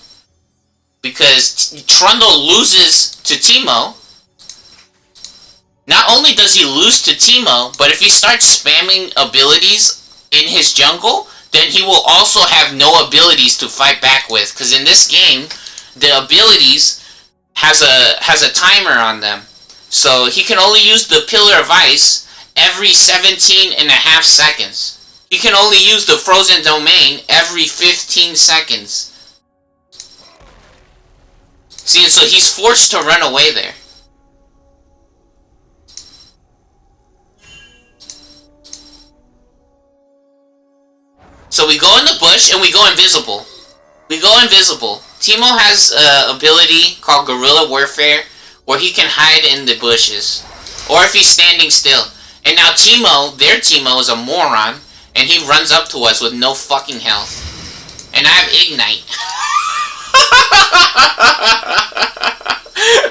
Because Trundle loses to Teemo. Not only does he lose to Teemo, but if he starts spamming abilities in his jungle, then he will also have no abilities to fight back with. Because in this game, the abilities has a timer on them. So he can only use the Pillar of Ice every 17.5 seconds. He can only use the Frozen Domain every 15 seconds. See, so he's forced to run away there. So we go in the bush and we go invisible. We go invisible. Teemo has an ability called Guerrilla Warfare where he can hide in the bushes. Or if he's standing still. And now Teemo, their Teemo is a moron and he runs up to us with no fucking health. And I have Ignite.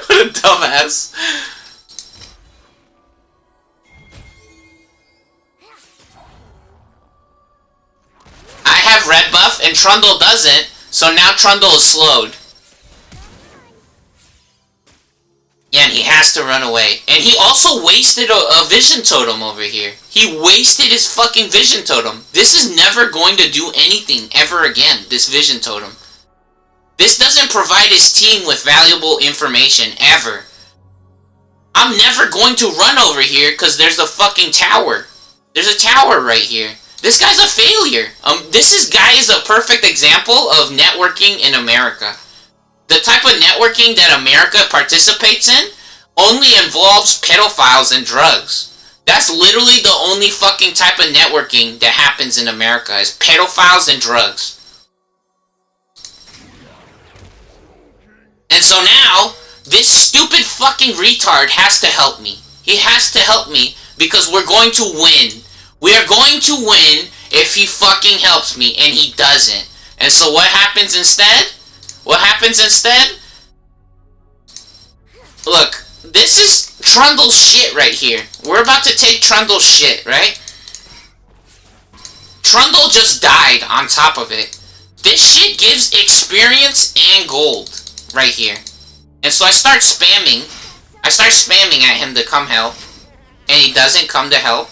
What a dumbass. I have red buff and Trundle doesn't, so now Trundle is slowed. Yeah, and he has to run away. And he also wasted a vision totem over here. He wasted his fucking vision totem. This is never going to do anything ever again, this vision totem. This doesn't provide his team with valuable information, ever. I'm never going to run over here because there's a fucking tower. There's a tower right here. This guy's a failure. This guy is a perfect example of networking in America. The type of networking that America participates in only involves pedophiles and drugs. That's literally the only fucking type of networking that happens in America, is pedophiles and drugs. And so now, This stupid fucking retard has to help me. He has to help me because we're going to win. We are going to win if he fucking helps me, and he doesn't. And so what happens instead? What happens instead? Look, this is Trundle's shit right here. We're about to take Trundle's shit, right? Trundle just died on top of it. This shit gives experience and gold right here. And so I start spamming. I start spamming at him to come help. And he doesn't come to help.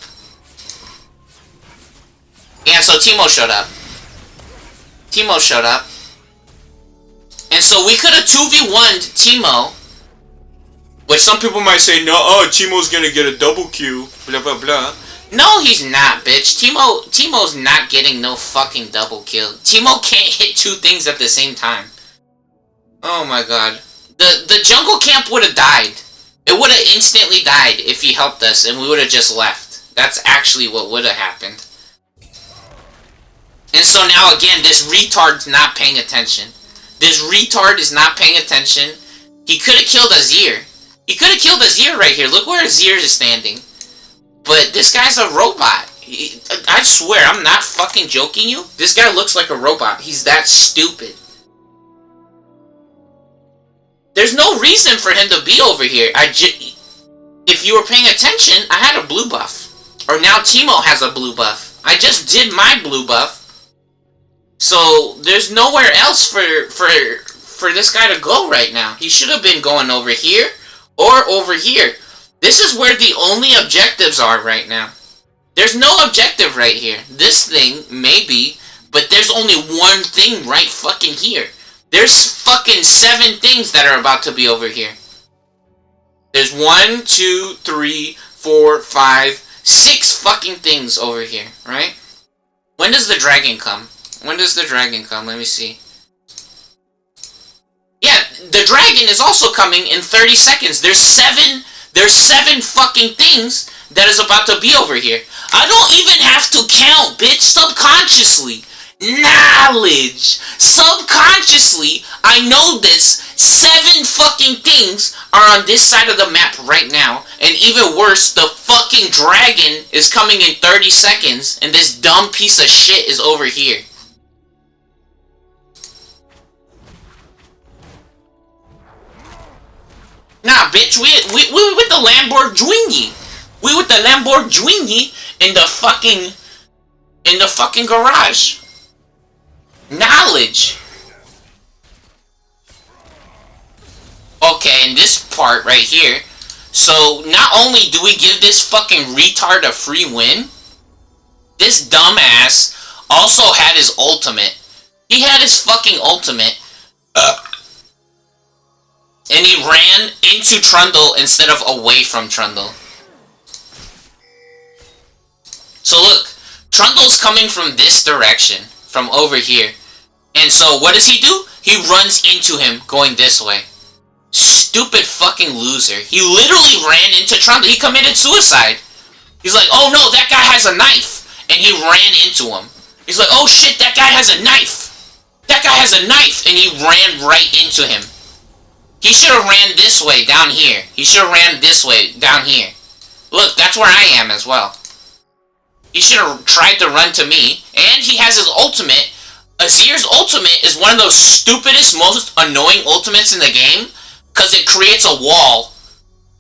Yeah, so Teemo showed up. Teemo showed up. And so we could have 2v1'd Teemo. Which some people might say, no, Teemo's gonna get a double Q. Blah, blah, blah. No, he's not, bitch. Teemo's not getting no fucking double kill. Teemo can't hit two things at the same time. Oh my god. The jungle camp would have died. It would have instantly died if he helped us and we would have just left. That's actually what would have happened. And so now again, this retard's not paying attention. This retard is not paying attention. He could have killed Azir. He could have killed Azir right here. Look where Azir is standing. But this guy's a robot. I swear, I'm not fucking joking you. This guy looks like a robot. He's that stupid. There's no reason for him to be over here. If you were paying attention, I had a blue buff. Or now Teemo has a blue buff. I just did my blue buff. So there's nowhere else for this guy to go right now. He should have been going over here or over here. This is where the only objectives are right now. There's no objective right here. This thing, maybe, but there's only one thing right fucking here. There's fucking 7 things that are about to be over here. There's 1, 2, 3, 4, 5, 6 fucking things over here, right? When does the dragon come? When does the dragon come? Let me see. Yeah, the dragon is also coming in 30 seconds. There's 7 fucking things that is about to be over here. I don't even have to count, bitch, subconsciously. Knowledge. Subconsciously, I know this. 7 fucking things are on this side of the map right now. And even worse, the fucking dragon is coming in 30 seconds. And this dumb piece of shit is over here. Nah, bitch, we with the Lamborghini. We with the Lamborghini in the fucking garage. Knowledge. Okay, in this part right here. So, not only do we give this fucking retard a free win, this dumbass also had his ultimate. He had his fucking ultimate. And he ran into Trundle instead of away from Trundle. So look, Trundle's coming from this direction, from over here. And so what does he do? He runs into him going this way. Stupid fucking loser. He literally ran into Trundle. He committed suicide. He's like, oh no, that guy has a knife. And he ran into him. He's like, oh shit, that guy has a knife. That guy has a knife. And he ran right into him. He should have ran this way, down here. He should have ran this way, down here. Look, that's where I am as well. He should have tried to run to me. And he has his ultimate. Azir's ultimate is one of those stupidest, most annoying ultimates in the game. Because it creates a wall.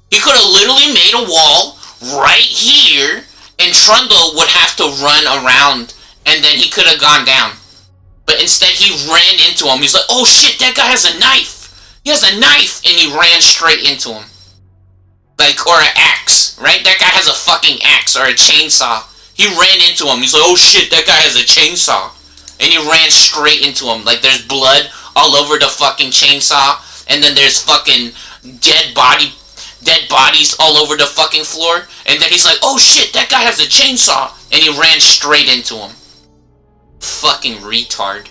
He could have literally made a wall right here. And Trundle would have to run around. And then he could have gone down. But instead he ran into him. He's like, oh shit, that guy has a knife. He has a knife, and he ran straight into him. Like, or an axe, right? That guy has a fucking axe, or a chainsaw. He ran into him. He's like, oh shit, that guy has a chainsaw. And he ran straight into him. Like, there's blood all over the fucking chainsaw. And then there's fucking dead bodies all over the fucking floor. And then he's like, oh shit, that guy has a chainsaw. And he ran straight into him. Fucking retard.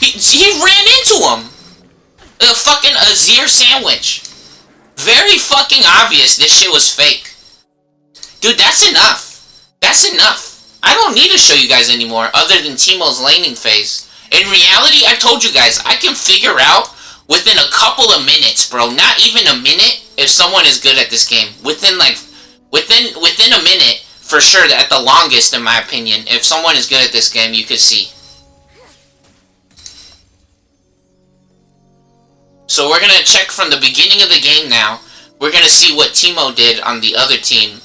He ran into him! A fucking Azir sandwich. Very fucking obvious this shit was fake. Dude, that's enough. That's enough. I don't need to show you guys anymore other than Teemo's laning phase. In reality, I told you guys, I can figure out within a couple of minutes, bro, not even a minute, if someone is good at this game. Within a minute, for sure, at the longest, in my opinion, if someone is good at this game, you could see. So we're gonna check from the beginning of the game now. We're gonna see what Teemo did on the other team.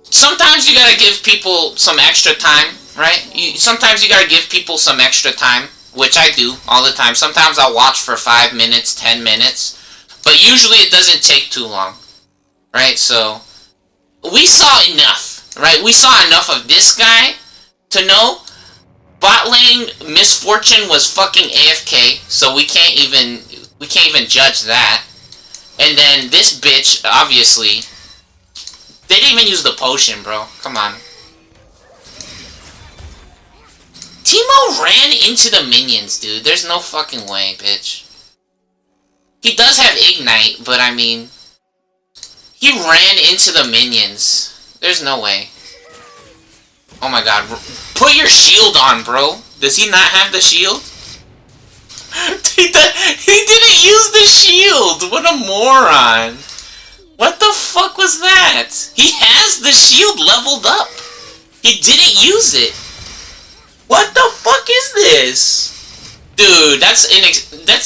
Sometimes you gotta give people some extra time, right? Sometimes you gotta give people some extra time, which I do all the time. Sometimes I'll watch for 5 minutes, 10 minutes, but usually it doesn't take too long, right? So, we saw enough, right? We saw enough of this guy to know bot lane Misfortune was fucking AFK, so we can't even judge that. And then this bitch, obviously, they didn't even use the potion, bro. Come on. Teemo ran into the minions, dude. There's no fucking way, bitch. He does have Ignite, but I mean, he ran into the minions. There's no way. Oh my god. Put your shield on, bro. Does he not have the shield? He didn't use the shield! What a moron! What the fuck was that? He has the shield leveled up! He didn't use it! What the fuck is this? Dude, that's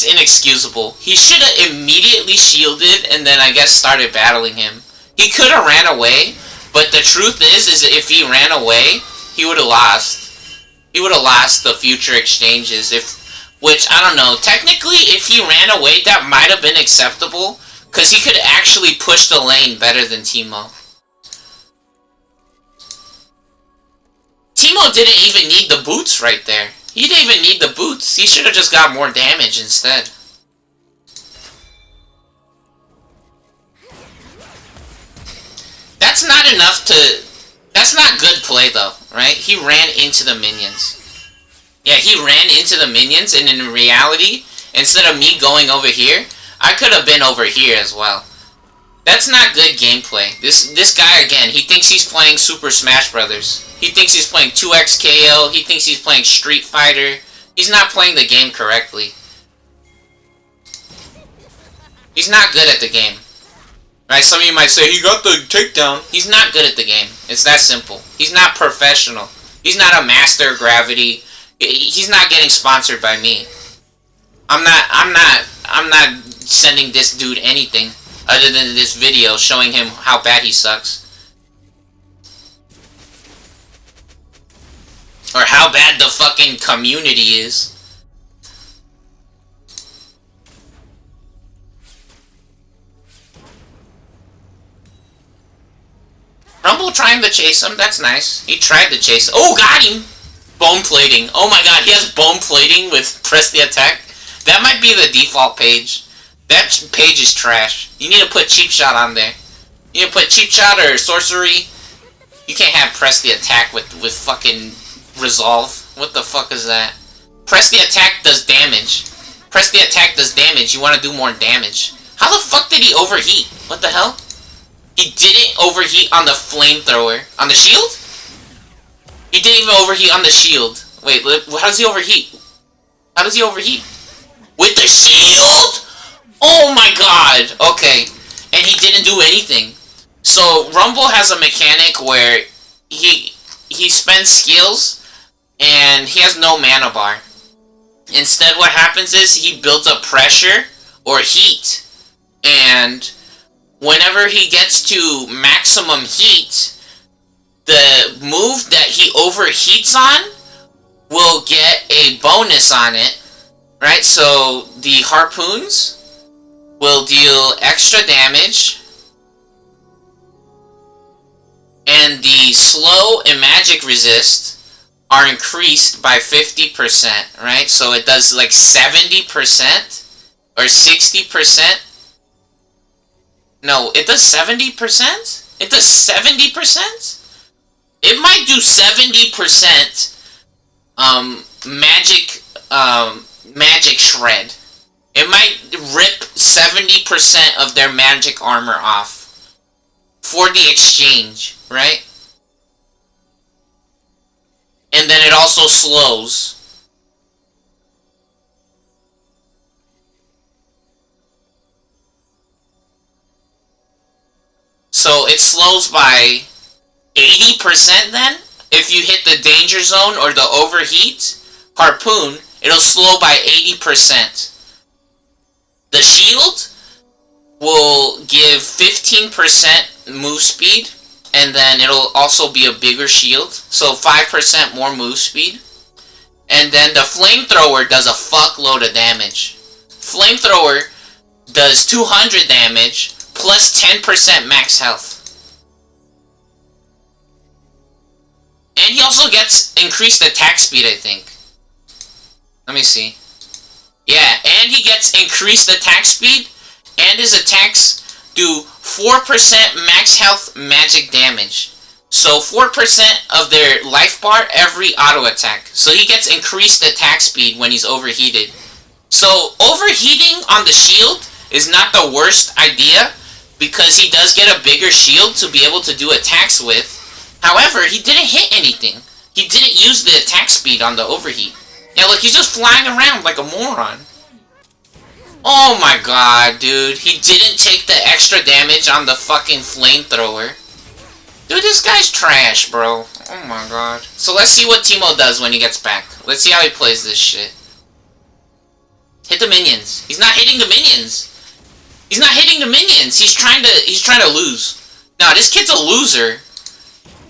inexcusable. He should have immediately shielded and then I guess started battling him. He could have ran away, but the truth is if he ran away, he would have lost. He would have lost the future exchanges which, I don't know, technically, if he ran away, that might have been acceptable, because he could actually push the lane better than Teemo. Teemo didn't even need the boots right there. He didn't even need the boots. He should have just got more damage instead. That's not enough to... That's not good play, though, right? He ran into the minions. Yeah, he ran into the minions, and in reality, instead of me going over here, I could have been over here as well. That's not good gameplay. This guy, again, he thinks he's playing Super Smash Brothers. He thinks he's playing 2XKO. He thinks he's playing Street Fighter. He's not playing the game correctly. He's not good at the game. Right? Some of you might say, he got the takedown. He's not good at the game. It's that simple. He's not professional. He's not a master of gravity. He's not getting sponsored by me. I'm not sending this dude anything other than this video showing him how bad he sucks. Or how bad the fucking community is. Rumble trying to chase him, that's nice. He tried to chase him. Oh, got him! Bone plating. Oh my god, he has bone plating with press the attack. That might be the default page. That page is trash. You need to put cheap shot on there. You need to put cheap shot or sorcery. You can't have press the attack with fucking resolve. What the fuck is that? Press the attack does damage. Press the attack does damage. You want to do more damage. How the fuck did he overheat? What the hell? He didn't overheat on the flamethrower. On the shield? He didn't even overheat on the shield. Wait, how does he overheat? How does he overheat? With the shield? Oh my god! Okay. And he didn't do anything. So, Rumble has a mechanic where he spends skills and he has no mana bar. Instead, what happens is he builds up pressure or heat. And whenever he gets to maximum heat, the move that he overheats on will get a bonus on it, right? So the harpoons will deal extra damage, and the slow and magic resist are increased by 50%, right? So it does like 70% or 60%. No, it does 70%? It does 70%? It might do 70% magic shred. It might rip 70% of their magic armor off. for the exchange, right? And then it also slows. So it slows by 80% then? If you hit the danger zone or the overheat harpoon, it'll slow by 80%. The shield will give 15% move speed, and then it'll also be a bigger shield, so 5% more move speed. And then the flamethrower does a fuckload of damage. Flamethrower does 200 damage plus 10% max health. And he also gets increased attack speed, I think. Let me see. Yeah, and he gets increased attack speed, and his attacks do 4% max health magic damage. So 4% of their life bar every auto attack. So he gets increased attack speed when he's overheated. So overheating on the shield is not the worst idea, because he does get a bigger shield to be able to do attacks with. However, he didn't hit anything. He didn't use the attack speed on the overheat. Yeah, look, he's just flying around like a moron. Oh my god, dude. He didn't take the extra damage on the fucking flamethrower. Dude, this guy's trash, bro. Oh my god. So let's see what Teemo does when he gets back. Let's see how he plays this shit. Hit the minions. He's not hitting the minions. He's not hitting the minions. He's trying to lose. No, this kid's a loser.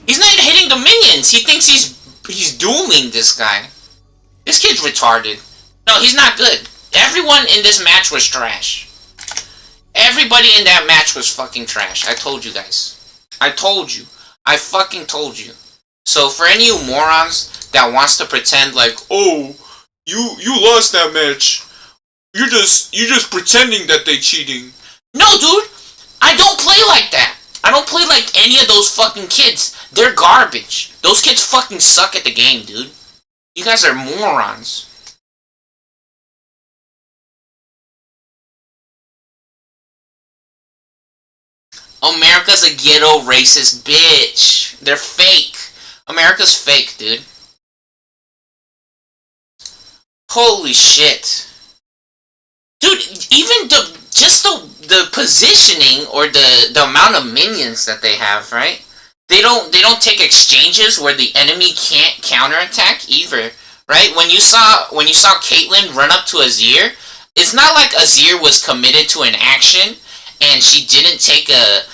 He's not even hitting the minions. He thinks he's dueling this guy. This kid's retarded. No, he's not good. Everyone in this match was trash. Everybody in that match was fucking trash. I told you guys. I told you. I fucking told you. So for any of you morons that wants to pretend like, oh, you lost that match. You're just pretending that they cheating. No, dude. I don't play like that. I don't play like any of those fucking kids. They're garbage. Those kids fucking suck at the game, dude. You guys are morons. America's a ghetto racist bitch. They're fake. America's fake, dude. Holy shit. Dude, even the positioning or the amount of minions that they have, right? They don't take exchanges where the enemy can't counterattack either, right? When you saw Caitlyn run up to Azir, it's not like Azir was committed to an action and she didn't take a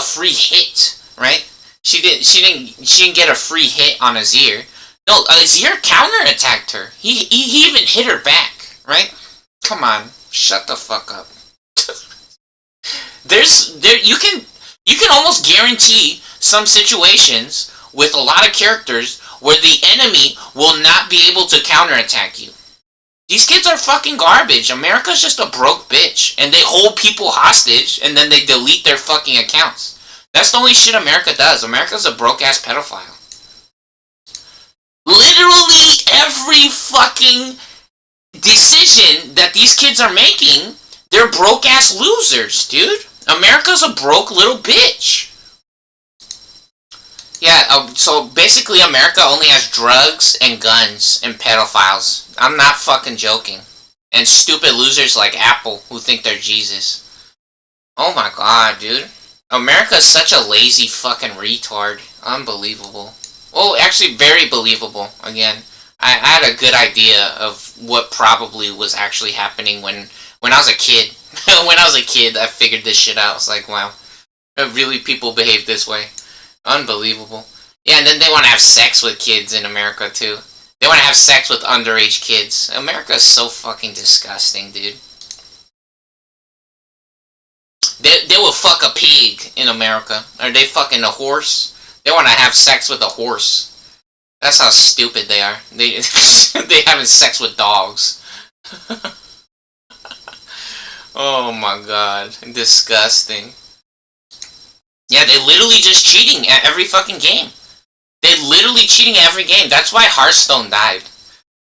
free hit, right? She didn't get a free hit on Azir. No, Azir counterattacked her. He even hit her back, right? Come on, shut the fuck up. You can almost guarantee some situations with a lot of characters where the enemy will not be able to counterattack you. These kids are fucking garbage. America's just a broke bitch, and they hold people hostage and then they delete their fucking accounts. That's the only shit America does. America's a broke ass pedophile. Literally every fucking decision that these kids are making, they're broke ass losers, dude. America's a broke little bitch. Yeah, so basically America only has drugs and guns and pedophiles. I'm not fucking joking. And stupid losers like Apple who think they're Jesus. Oh my god, dude. America's such a lazy fucking retard. Unbelievable. Well, actually very believable, again. I had a good idea of what probably was actually happening when I was a kid. When I was a kid, I figured this shit out. I was like, wow, really people behave this way. Unbelievable. Yeah, and then they want to have sex with kids in America, too. They want to have sex with underage kids. America is so fucking disgusting, dude. They will fuck a pig in America. Are they fucking a horse? They want to have sex with a horse. That's how stupid they are. They having sex with dogs. Oh my god. Disgusting. Yeah, they're literally just cheating at every fucking game. They're literally cheating at every game. That's why Hearthstone died.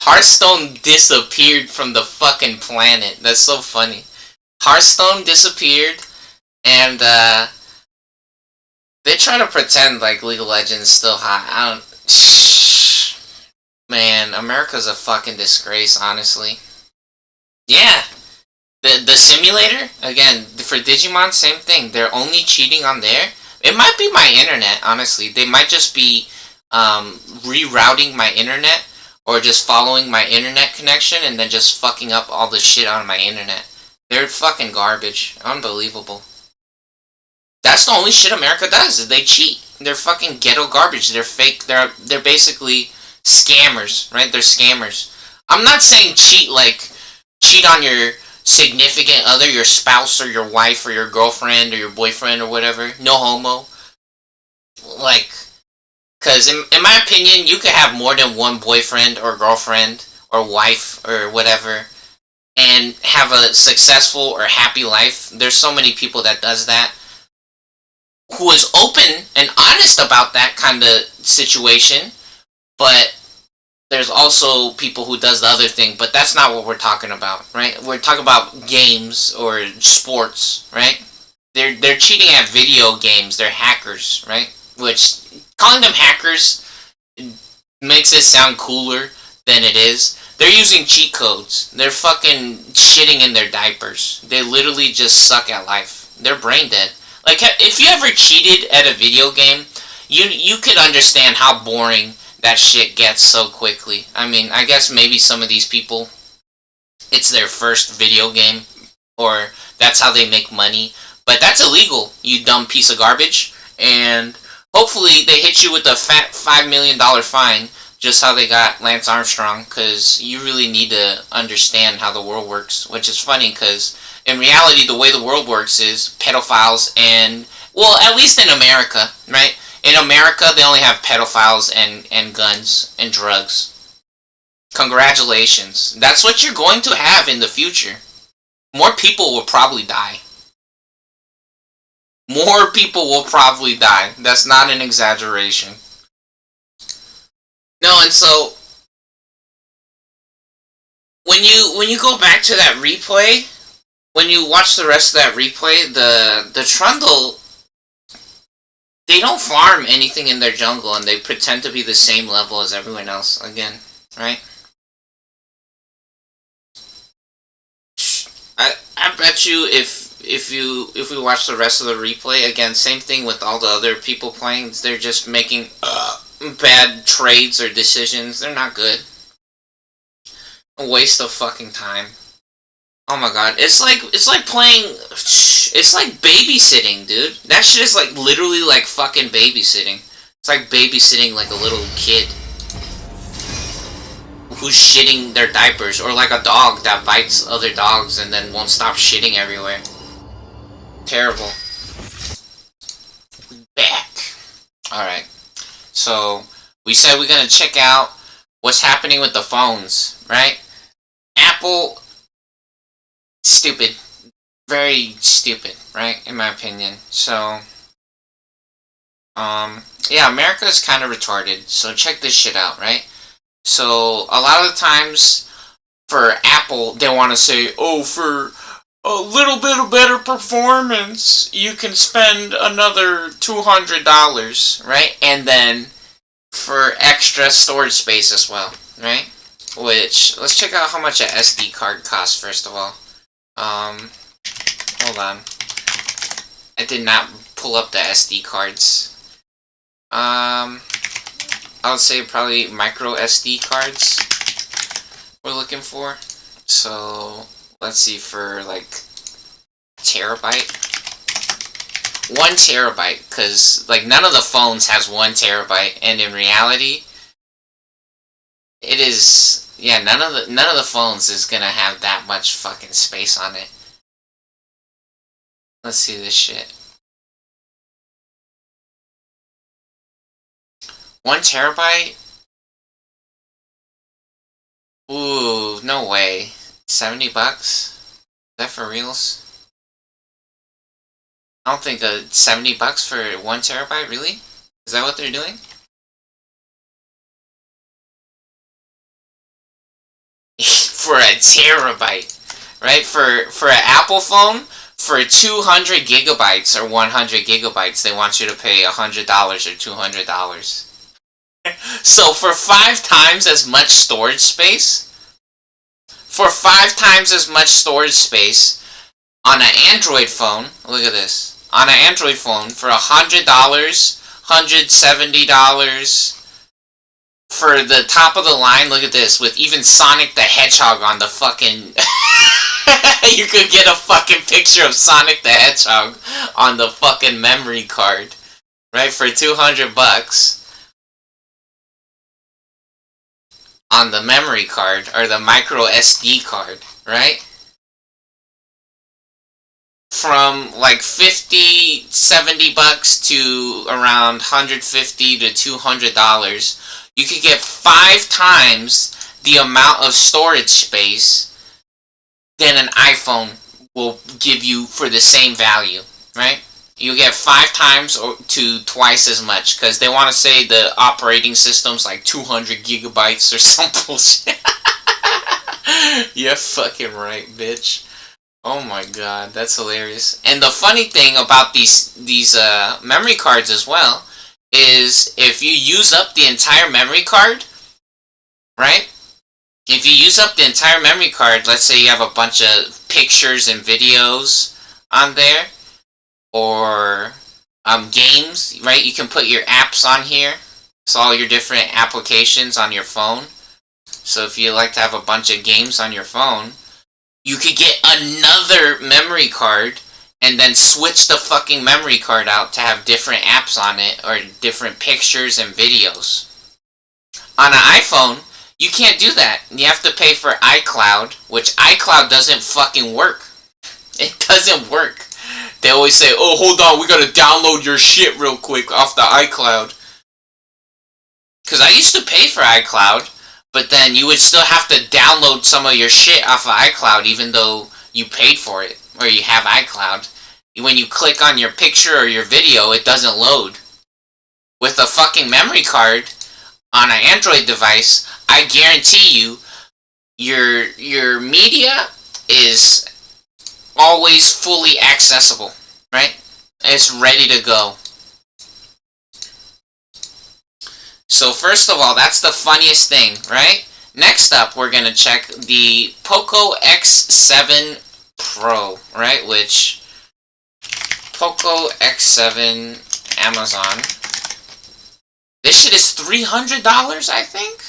Hearthstone disappeared from the fucking planet. That's so funny. Hearthstone disappeared, and they try to pretend like League of Legends is still hot. I don't. Man, America's a fucking disgrace, honestly. Yeah, the simulator again for Digimon, same thing. They're only cheating on there. It might be my internet, honestly. They might just be rerouting my internet or just following my internet connection and then just fucking up all the shit on my internet. They're fucking garbage. Unbelievable. That's the only shit America does. Is they cheat. They're fucking ghetto garbage. They're fake. They're basically scammers, right? They're scammers. I'm not saying cheat like cheat on your significant other, your spouse or your wife or your girlfriend or your boyfriend or whatever. No homo. Like, because in my opinion, you could have more than one boyfriend or girlfriend or wife or whatever and have a successful or happy life. There's so many people that does that, who is open and honest about that kind of situation, but there's also people who does the other thing, but that's not what we're talking about, right? We're talking about games or sports, right? They're cheating at video games. They're hackers, right? Which calling them hackers makes it sound cooler than it is. They're using cheat codes. They're fucking shitting in their diapers. They literally just suck at life. They're brain dead. Like, if you ever cheated at a video game, you could understand how boring that shit gets so quickly. I mean, I guess maybe some of these people, it's their first video game, or that's how they make money. But that's illegal, you dumb piece of garbage. And hopefully they hit you with a fat $5 million fine, just how they got Lance Armstrong, because you really need to understand how the world works, which is funny, because in reality, the way the world works is pedophiles and, well, at least in America, right? In America, they only have pedophiles and guns and drugs. Congratulations. That's what you're going to have in the future. More people will probably die. More people will probably die. That's not an exaggeration. No, and so when you go back to that replay, when you watch the rest of that replay, the Trundle, they don't farm anything in their jungle, and they pretend to be the same level as everyone else again, right? I bet you if we watch the rest of the replay again, same thing with all the other people playing. They're just making bad trades or decisions. They're not good. A waste of fucking time. Oh my god, it's like playing. It's like babysitting, dude. That shit is like literally like fucking babysitting. It's like babysitting like a little kid who's shitting their diapers, or like a dog that bites other dogs and then won't stop shitting everywhere. Terrible. Back. Alright. So, we said we're gonna check out what's happening with the phones, right? Apple, stupid. Very stupid, right? In my opinion. So, yeah, America's kind of retarded. So check this shit out, right? So, a lot of the times, for Apple, they want to say, oh, for a little bit of better performance, you can spend another $200, right? And then, for extra storage space as well, right? Which, let's check out how much an SD card costs, first of all. Hold on. I did not pull up the SD cards. I would say probably micro SD cards we're looking for. So, let's see, for like terabyte. 1 terabyte, because like none of the phones has 1 terabyte, and in reality, it is, yeah, none of the phones is gonna have that much fucking space on it. Let's see this shit. 1 terabyte? Ooh, no way. $70? Is that for reals? I don't think $70 for 1 terabyte, really? Is that what they're doing? For a terabyte. right? For an Apple phone, for 200 gigabytes or 100 gigabytes, they want you to pay $100 or $200. So for 5 times as much storage space, on an Android phone, look at this, on an Android phone, for $100, $170, for the top of the line, look at this, with even Sonic the Hedgehog on the fucking... You could get a fucking picture of Sonic the Hedgehog on the fucking memory card, right, for $200 on the memory card, or the micro SD card, right? From like 50, 70 bucks to around $150 to $200, you could get 5 times the amount of storage space than an iPhone will give you for the same value, right? You get 5 times or to twice as much, because they want to say the operating system's like 200 gigabytes or some bullshit. You're fucking right, bitch. Oh my god, that's hilarious. And the funny thing about these memory cards as well is if you use up the entire memory card, right? If you use up the entire memory card, let's say you have a bunch of pictures and videos on there, or games, right? You can put your apps on here. So all your different applications on your phone. So if you like to have a bunch of games on your phone, you could get another memory card and then switch the fucking memory card out to have different apps on it or different pictures and videos. On an iPhone, you can't do that. You have to pay for iCloud, which iCloud doesn't fucking work. It doesn't work. They always say, oh, hold on, we gotta download your shit real quick off the iCloud. Because I used to pay for iCloud, but then you would still have to download some of your shit off of iCloud even though you paid for it, or you have iCloud. When you click on your picture or your video, it doesn't load. With a fucking memory card on an Android device, I guarantee you, your media is always fully accessible, right? It's ready to go. So first of all, that's the funniest thing, right? Next up, we're going to check the Poco X7 Pro, right? Which, Poco X7 Amazon. This shit is $300, I think?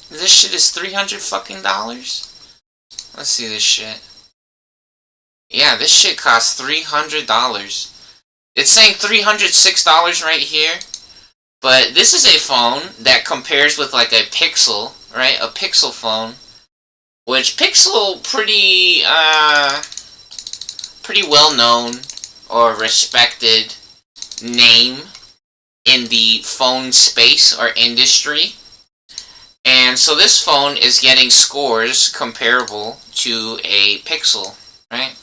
This shit is $300 fucking dollars? Let's see this shit. Yeah, this shit costs $300. It's saying $306 right here. But this is a phone that compares with like a Pixel, right? A Pixel phone. Which Pixel pretty well known or respected name in the phone space or industry. And so this phone is getting scores comparable to a Pixel, right?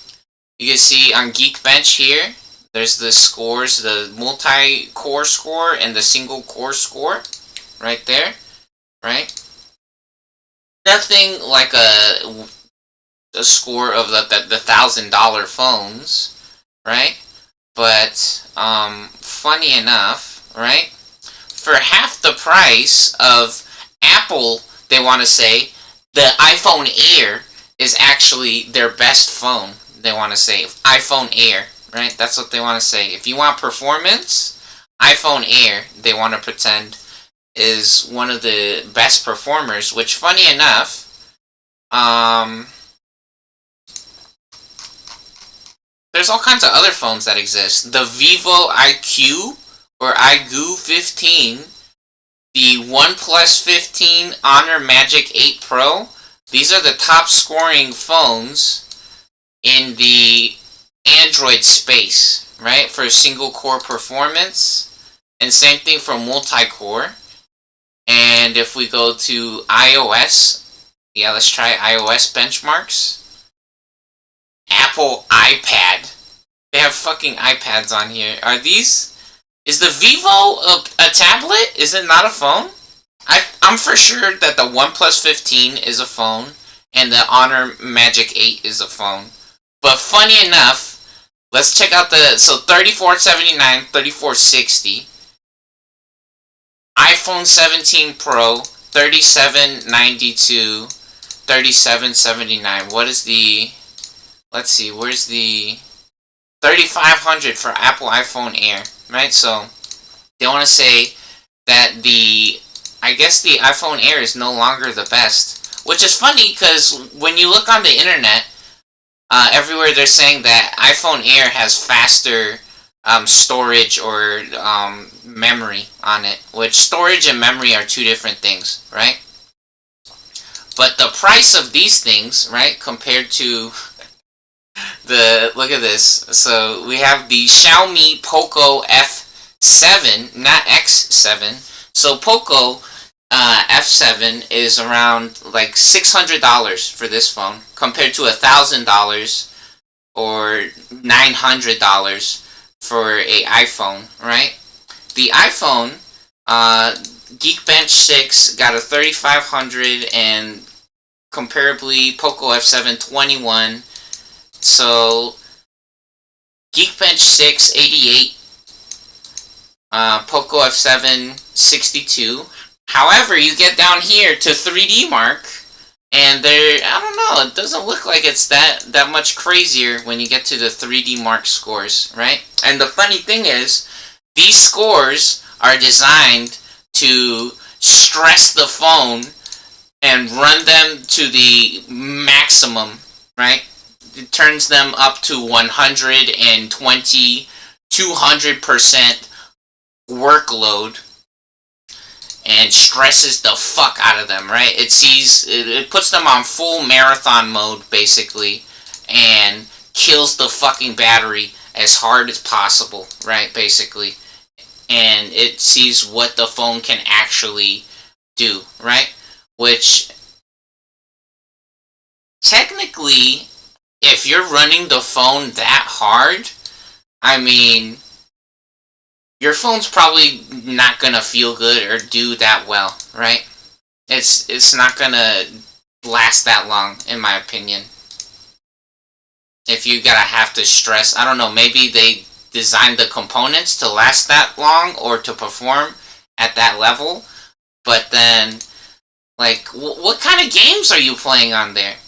You can see on Geekbench here, there's the scores, the multi-core score and the single-core score, right there, right? Nothing like a score of the $1,000 phones, right? But, funny enough, right? For half the price of Apple, they want to say, the iPhone Air is actually their best phone. They want to say iPhone Air, right? That's what they want to say. If you want performance, iPhone Air, they want to pretend, is one of the best performers, which, funny enough, there's all kinds of other phones that exist. The Vivo IQ, or iGoo 15, the OnePlus 15, Honor Magic 8 Pro, these are the top scoring phones in the Android space, right? For single core performance. And same thing for multi-core. And if we go to iOS, yeah, let's try iOS benchmarks. Apple iPad. They have fucking iPads on here. Are these... Is the Vivo a tablet? Is it not a phone? I'm for sure that the OnePlus 15 is a phone, and the Honor Magic 8 is a phone. But funny enough, let's check out so 3479, 3460, iPhone 17 Pro, 3792, 3779. What is the, let's see, where's the 3500 for Apple iPhone Air, right? So they want to say that I guess the iPhone Air is no longer the best, which is funny because when you look on the internet, everywhere they're saying that iPhone Air has faster storage or memory on it, which storage and memory are two different things, right? But the price of these things, right, compared to look at this. So we have the Xiaomi Poco F7, not X7. So Poco F7 is around like $600 for this phone, compared to $1,000 or $900 for a iPhone, right? The iPhone, Geekbench 6 got a 3500, and comparably Poco F7 21. So Geekbench 6 88, Poco F7 62. However, you get down here to 3D Mark, and I don't know, it doesn't look like it's that much crazier when you get to the 3D Mark scores, right? And the funny thing is, these scores are designed to stress the phone and run them to the maximum, right? It turns them up to 120, 200% workload and stresses the fuck out of them, right? It puts them on full marathon mode, basically, and kills the fucking battery as hard as possible, right, basically. And it sees what the phone can actually do, right? Which, technically, if you're running the phone that hard, I mean, your phone's probably not gonna feel good or do that well, right? It's not gonna last that long, in my opinion. If you have to stress, I don't know, maybe they designed the components to last that long or to perform at that level, but then, like, what kind of games are you playing on there?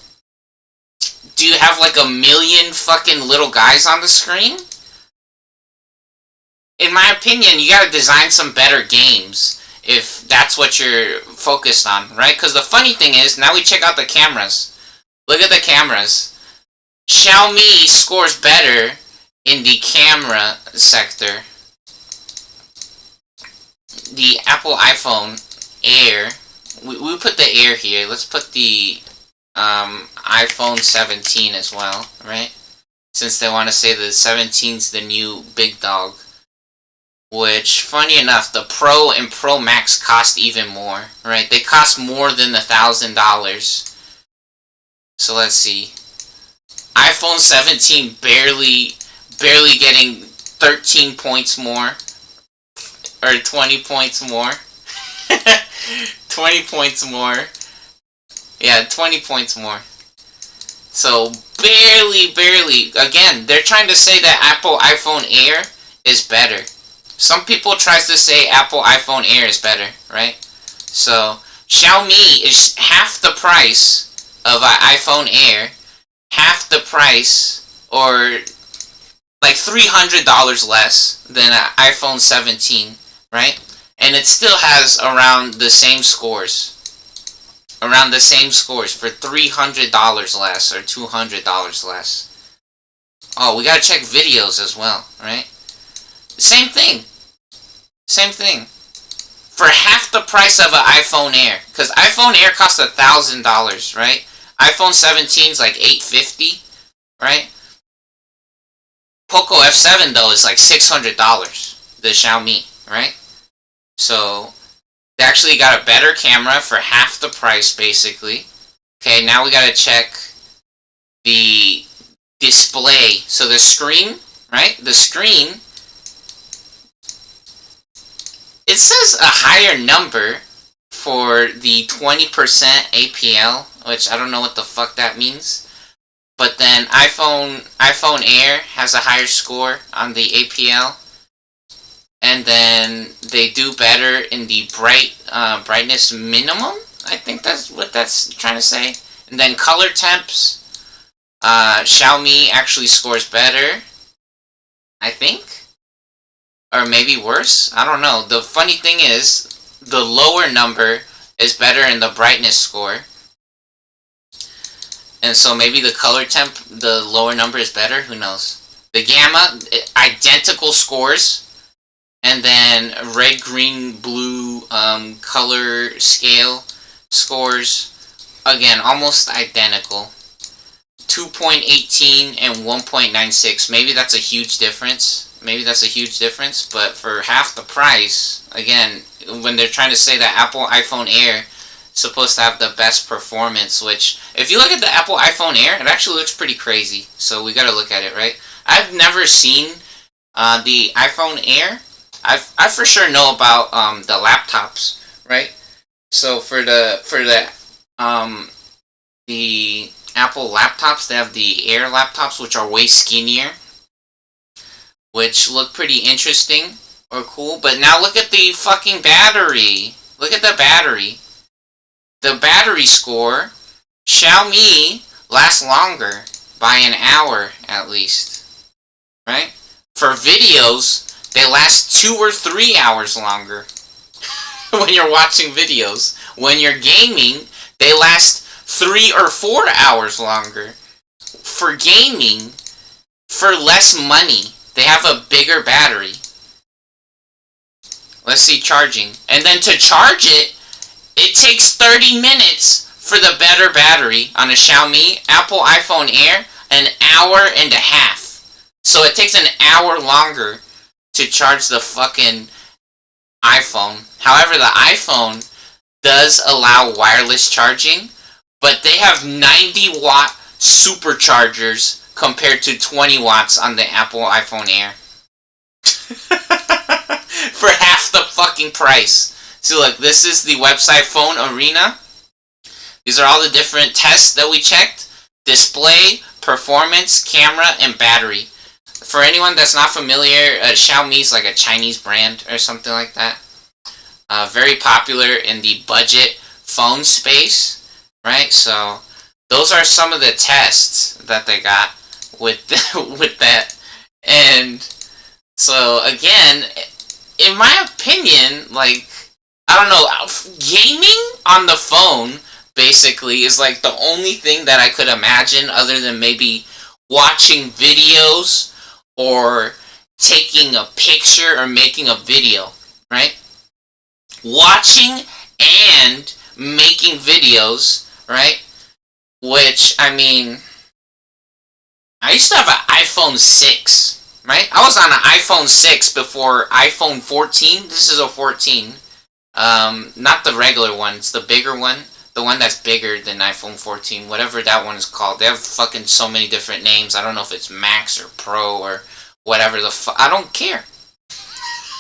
Do you have like 1,000,000 fucking little guys on the screen? In my opinion, you gotta design some better games if that's what you're focused on, right? Because the funny thing is, now we check out the cameras. Look at the cameras. Xiaomi scores better in the camera sector. The Apple iPhone Air, we put the Air here. Let's put the iPhone 17 as well, right? Since they want to say the 17's the new big dog. Which, funny enough, the Pro and Pro Max cost even more, right? They cost more than $1,000. So let's see. iPhone 17 barely getting 13 points more. Or 20 points more. 20 points more. Yeah, 20 points more. So, barely. Again, they're trying to say that Apple iPhone Air is better. Some people tries to say Apple iPhone Air is better, right? So, Xiaomi is half the price of an iPhone Air, half the price, or like $300 less than an iPhone 17, right? And it still has around the same scores. Around the same scores for $300 less or $200 less. Oh, we gotta check videos as well, right? Same thing. Same thing. For half the price of an iPhone Air. Because iPhone Air costs $1,000, right? iPhone 17's like $850, right? Poco F7, though, is like $600. The Xiaomi, right? So, they actually got a better camera for half the price, basically. Okay, now we gotta check the display. So the screen, right? The screen, it says a higher number for the 20% APL, which I don't know what the fuck that means. But then iPhone Air has a higher score on the APL. And then they do better in the brightness minimum. I think that's what that's trying to say. And then color temps, Xiaomi actually scores better, I think. Or maybe worse. I don't know. The funny thing is, the lower number is better in the brightness score. And so maybe the color temp, the lower number is better. Who knows? The gamma, identical scores. And then red, green, blue color scale scores, again, almost identical. 2.18 and 1.96. Maybe that's a huge difference. But for half the price, again, when they're trying to say that Apple iPhone Air is supposed to have the best performance, which, if you look at the Apple iPhone Air, it actually looks pretty crazy. So we gotta look at it, right? I've never seen the iPhone Air. I for sure know about the laptops, right? So for the Apple laptops, they have the Air laptops, which are way skinnier, which look pretty interesting or cool. But now look at the fucking battery. Look at the battery. The battery score, Xiaomi lasts longer by an hour at least, right? For videos, they last 2 or 3 hours longer when you're watching videos. When you're gaming, they last 3 or 4 hours longer. For gaming, for less money, they have a bigger battery. Let's see charging. And then to charge it, it takes 30 minutes for the better battery on a Xiaomi. Apple iPhone Air, an hour and a half. So it takes an hour longer to charge the fucking iPhone. However, the iPhone does allow wireless charging, but they have 90-watt superchargers compared to 20 watts on the Apple iPhone Air. For half the fucking price. So look, this is the website Phone Arena. These are all the different tests that we checked. Display, performance, camera, and battery. For anyone that's not familiar, Xiaomi's like a Chinese brand or something like that. Very popular in the budget phone space, right? So those are some of the tests that they got with with that. And so again, in my opinion, like, I don't know, gaming on the phone basically is like the only thing that I could imagine, other than maybe watching videos or taking a picture or making a video, right? Watching and making videos, right? Which, I mean, I used to have an iPhone 6, right? I was on an iPhone 6 before iPhone 14. This is a 14. Not the regular one. It's the bigger one. The one that's bigger than iPhone 14. Whatever that one is called. They have fucking so many different names. I don't know if it's Max or Pro or whatever the fuck. I don't care.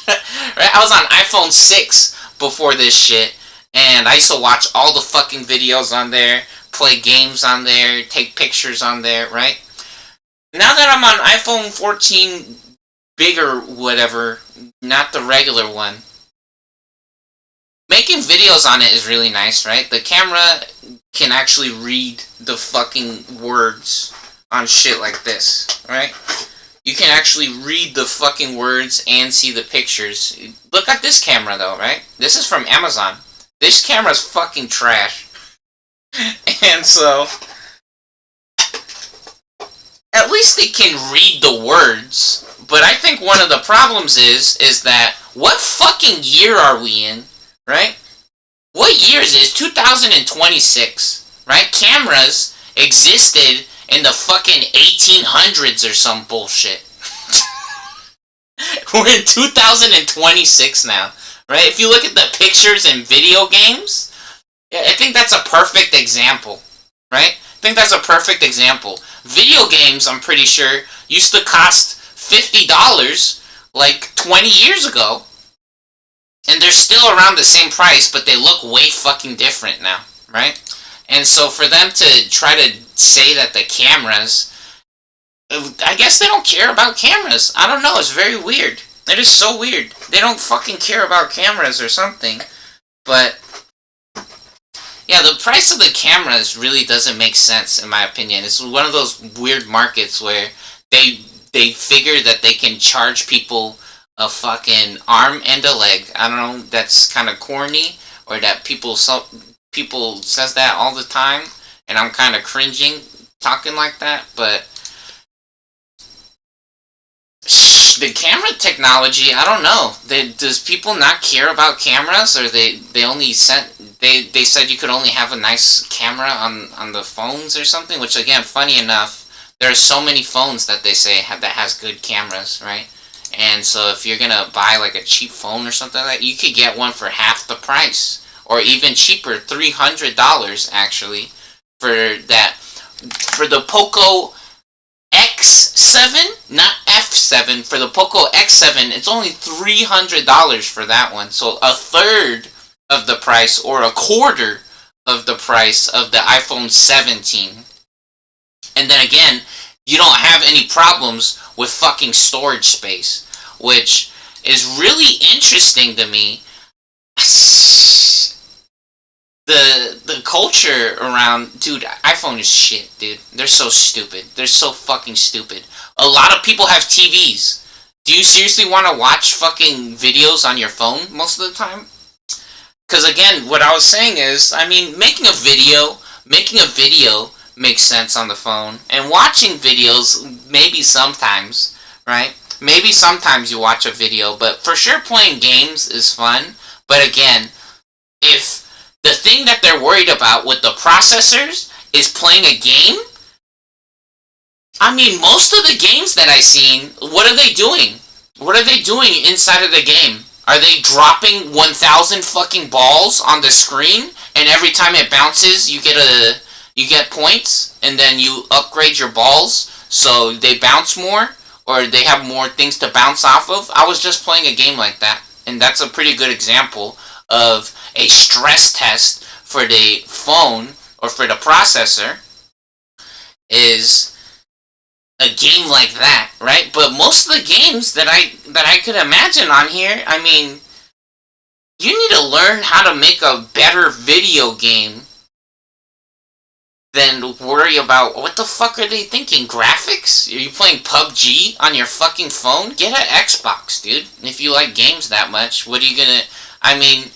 Right? I was on iPhone 6 before this shit. And I used to watch all the fucking videos on there. Play games on there. Take pictures on there, right? Now that I'm on iPhone 14 bigger whatever, not the regular one, making videos on it is really nice, right? The camera can actually read the fucking words on shit like this, right? You can actually read the fucking words and see the pictures. Look at this camera though, right? This is from Amazon. This camera's fucking trash. And so, at least it can read the words. But I think one of the problems is that what fucking year are we in, right? What year is it? 2026, right? Cameras existed in the fucking 1800s or some bullshit. We're in 2026 now, right? If you look at the pictures in video games, I think that's a perfect example, right? I think that's a perfect example. Video games, I'm pretty sure, used to cost $50 like 20 years ago. And they're still around the same price, but they look way fucking different now, right? And so for them to try to say that the cameras, I guess they don't care about cameras. I don't know, it's very weird. It is so weird. They don't fucking care about cameras or something. But yeah, the price of the cameras really doesn't make sense in my opinion. It's one of those weird markets where they figure that they can charge people a fucking arm and a leg. I don't know, that's kind of corny, or that people says that all the time, and I'm kind of cringing talking like that, but the camera technology, I don't know. Does people not care about cameras, or they only they said you could only have a nice camera on the phones or something? Which again, funny enough, there are so many phones that they say that has good cameras, right? And so if you're gonna buy like a cheap phone or something like that, you could get one for half the price, or even cheaper, $300 actually, for that, for the Poco X7, not F7, for the Poco X7, it's only $300 for that one. So a third of the price, or a quarter of the price of the iPhone 17. And then again, you don't have any problems with fucking storage space, which is really interesting to me. The culture around, dude, iPhone is shit, dude. They're so stupid. They're so fucking stupid. A lot of people have TVs. Do you seriously want to watch fucking videos on your phone most of the time? Because again, what I was saying is, I mean, making a video makes sense on the phone, and watching videos maybe sometimes, right? Maybe sometimes you watch a video, but for sure playing games is fun. But again, if the thing that they're worried about with the processors is playing a game, I mean, most of the games that I've seen, what are they doing? What are they doing inside of the game? Are they dropping 1,000 fucking balls on the screen, and every time it bounces, you get points, and then you upgrade your balls so they bounce more, or they have more things to bounce off of? I was just playing a game like that, and that's a pretty good example of a stress test for the phone, or for the processor, is a game like that, right? But most of the games that I could imagine on here, I mean, you need to learn how to make a better video game than worry about, what the fuck are they thinking? Graphics? Are you playing PUBG on your fucking phone? Get an Xbox, dude. If you like games that much, what are you gonna... I mean,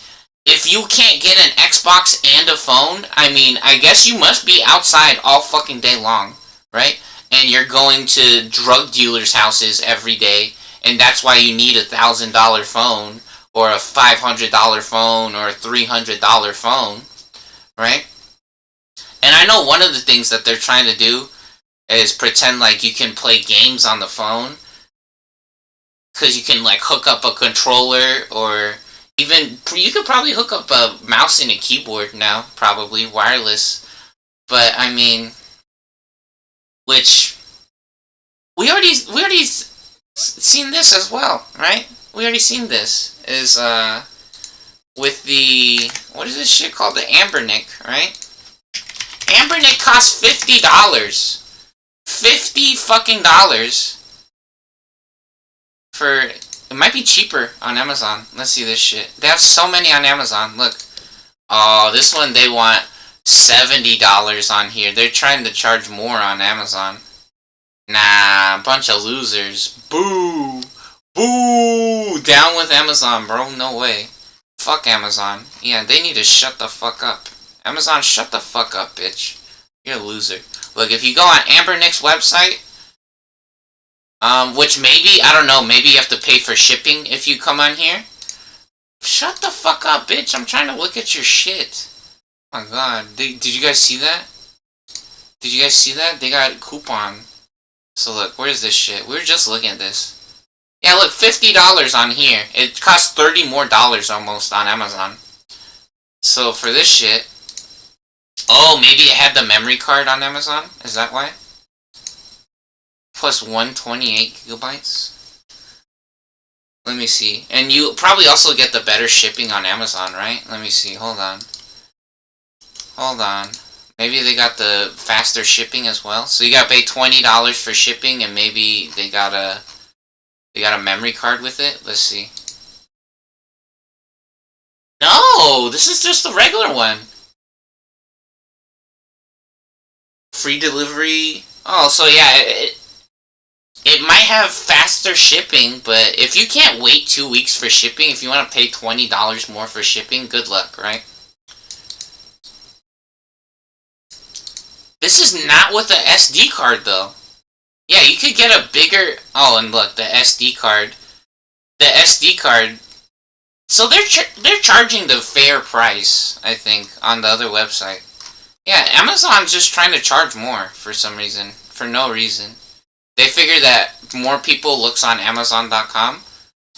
if you can't get an Xbox and a phone, I mean, I guess you must be outside all fucking day long, right? And you're going to drug dealers' houses every day, and that's why you need $1,000 phone, or a $500 phone, or a $300 phone, right? And I know one of the things that they're trying to do is pretend like you can play games on the phone, because you can like hook up a controller, or even you could probably hook up a mouse and a keyboard now, probably wireless. But I mean, which we already seen this as well, right? We already seen this is with the, what is this shit called, the Ambernick, right? Ambernick costs $50. $50 fucking dollars for, it might be cheaper on Amazon. Let's see this shit. They have so many on Amazon. Look. Oh, this one they want $70 on here. They're trying to charge more on Amazon. Nah, bunch of losers. Boo! Boo! Down with Amazon, bro. No way. Fuck Amazon. Yeah, they need to shut the fuck up. Amazon, shut the fuck up, bitch. You're a loser. Look, if you go on Ambernick's website, which maybe, I don't know, maybe you have to pay for shipping if you come on here. Shut the fuck up, bitch. I'm trying to look at your shit. Oh my god. Did you guys see that? Did you guys see that? They got a coupon. So look, where's this shit? We were just looking at this. Yeah, look, $50 on here. It costs $30 more almost on Amazon. So for this shit... Oh, maybe it had the memory card on Amazon? Is that why? Plus 128 gigabytes? Let me see. And you probably also get the better shipping on Amazon, right? Let me see. Hold on. Hold on. Maybe they got the faster shipping as well. So you gotta pay $20 for shipping, and maybe they got a memory card with it. Let's see. No, this is just the regular one. Free delivery. Oh, so yeah, it might have faster shipping, but if you can't wait 2 weeks for shipping, if you want to pay $20 more for shipping, good luck, right? This is not with the SD card, though. Yeah, you could get a bigger... Oh, and look, the SD card. The SD card... So they're charging the fair price, I think, on the other website. Yeah, Amazon's just trying to charge more for some reason. For no reason. They figure that more people looks on Amazon.com.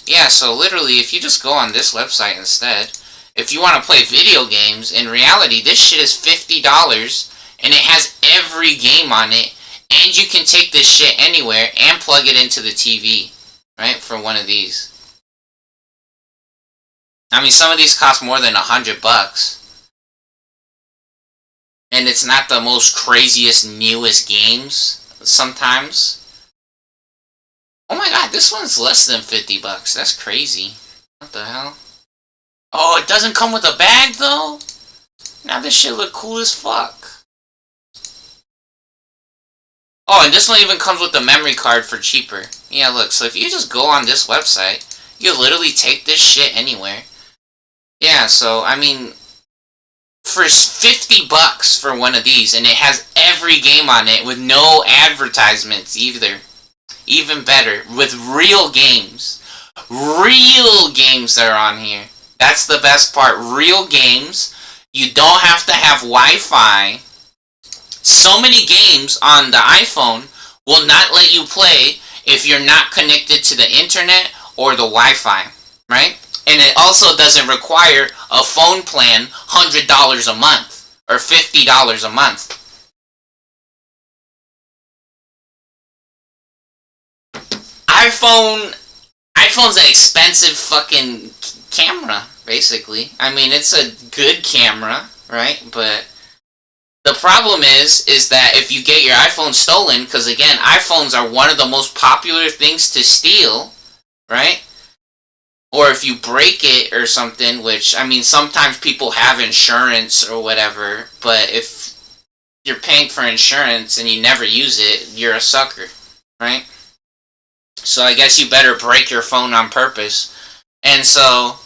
Yeah, so literally, if you just go on this website instead, if you want to play video games, in reality, this shit is $50, and it has every game on it, and you can take this shit anywhere and plug it into the TV, right, for one of these. I mean, some of these cost more than $100. And it's not the most craziest, newest games, sometimes. Oh my god, this one's less than $50. That's crazy. What the hell? Oh, it doesn't come with a bag, though? Now this shit look cool as fuck. Oh, and this one even comes with a memory card for cheaper. Yeah, look, so if you just go on this website, you can literally take this shit anywhere. Yeah, so, I mean, for $50 for one of these, and it has every game on it with no advertisements either. Even better, with real games. Real games that are on here. That's the best part. Real games. You don't have to have Wi-Fi. So many games on the iPhone will not let you play if you're not connected to the internet or the Wi-Fi, right? And it also doesn't require a phone plan $100 a month or $50 a month. iPhone's an expensive fucking camera, basically. I mean, it's a good camera, right? But the problem is that if you get your iPhone stolen, because again, iPhones are one of the most popular things to steal, right? Or if you break it or something, which, I mean, sometimes people have insurance or whatever, but if you're paying for insurance and you never use it, you're a sucker, right? So I guess you better break your phone on purpose. And so,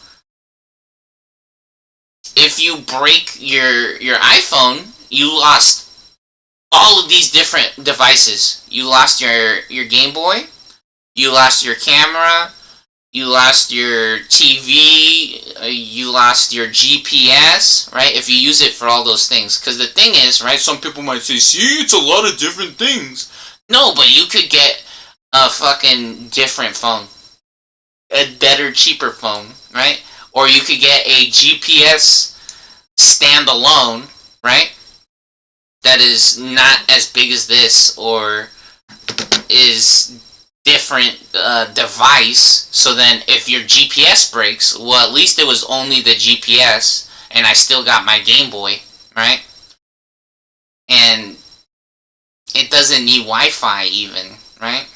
if you break your iPhone, you lost all of these different devices. You lost your Game Boy, you lost your camera, you lost your TV, you lost your GPS, right? If you use it for all those things. Because the thing is, right, some people might say, see, it's a lot of different things. No, but you could get a fucking different phone. A better, cheaper phone, right? Or you could get a GPS standalone, right? That is not as big as this, or is different device. So then if your GPS breaks, well, at least it was only the GPS, and I still got my Game Boy, right? And it doesn't need Wi-Fi even, right?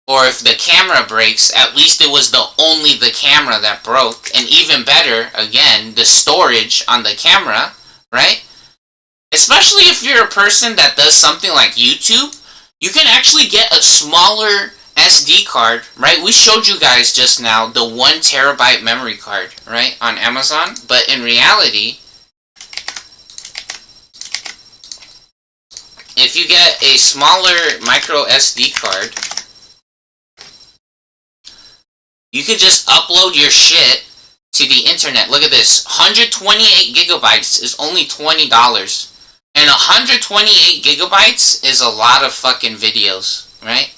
Or if the camera breaks, at least it was only the camera that broke. And even better, again, the storage on the camera, right? Especially if you're a person that does something like YouTube, you can actually get a smaller SD card, right? We showed you guys just now the 1 terabyte memory card, right, on Amazon. But in reality, if you get a smaller micro SD card, you could just upload your shit to the internet. Look at this. 128 gigabytes is only $20. And 128 gigabytes is a lot of fucking videos, right?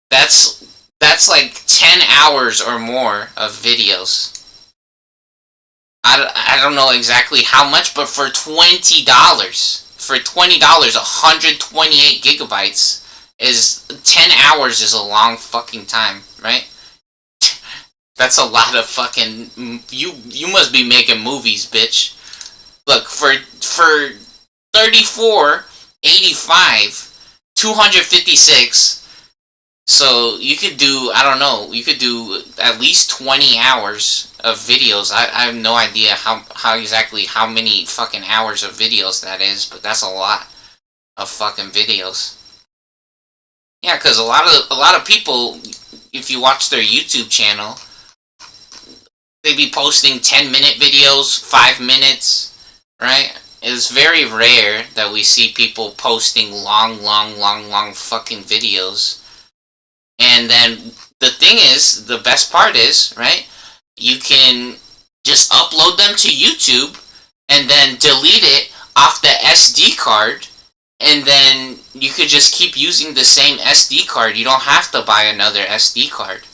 That's like 10 hours or more of videos. I don't know exactly how much, but for $20, 128 gigabytes is 10 hours is a long fucking time, right? That's a lot of fucking... You must be making movies, bitch. Look, for 34, 85, 256... So you could do, I don't know, you could do at least 20 hours of videos. I have no idea how exactly how many fucking hours of videos that is, but that's a lot of fucking videos. Yeah, because a lot of people, if you watch their YouTube channel, they be posting 10-minute videos, 5 minutes, right? It's very rare that we see people posting long fucking videos. And then the thing is, the best part is, right, you can just upload them to YouTube and then delete it off the SD card, and then you could just keep using the same SD card. You don't have to buy another SD card.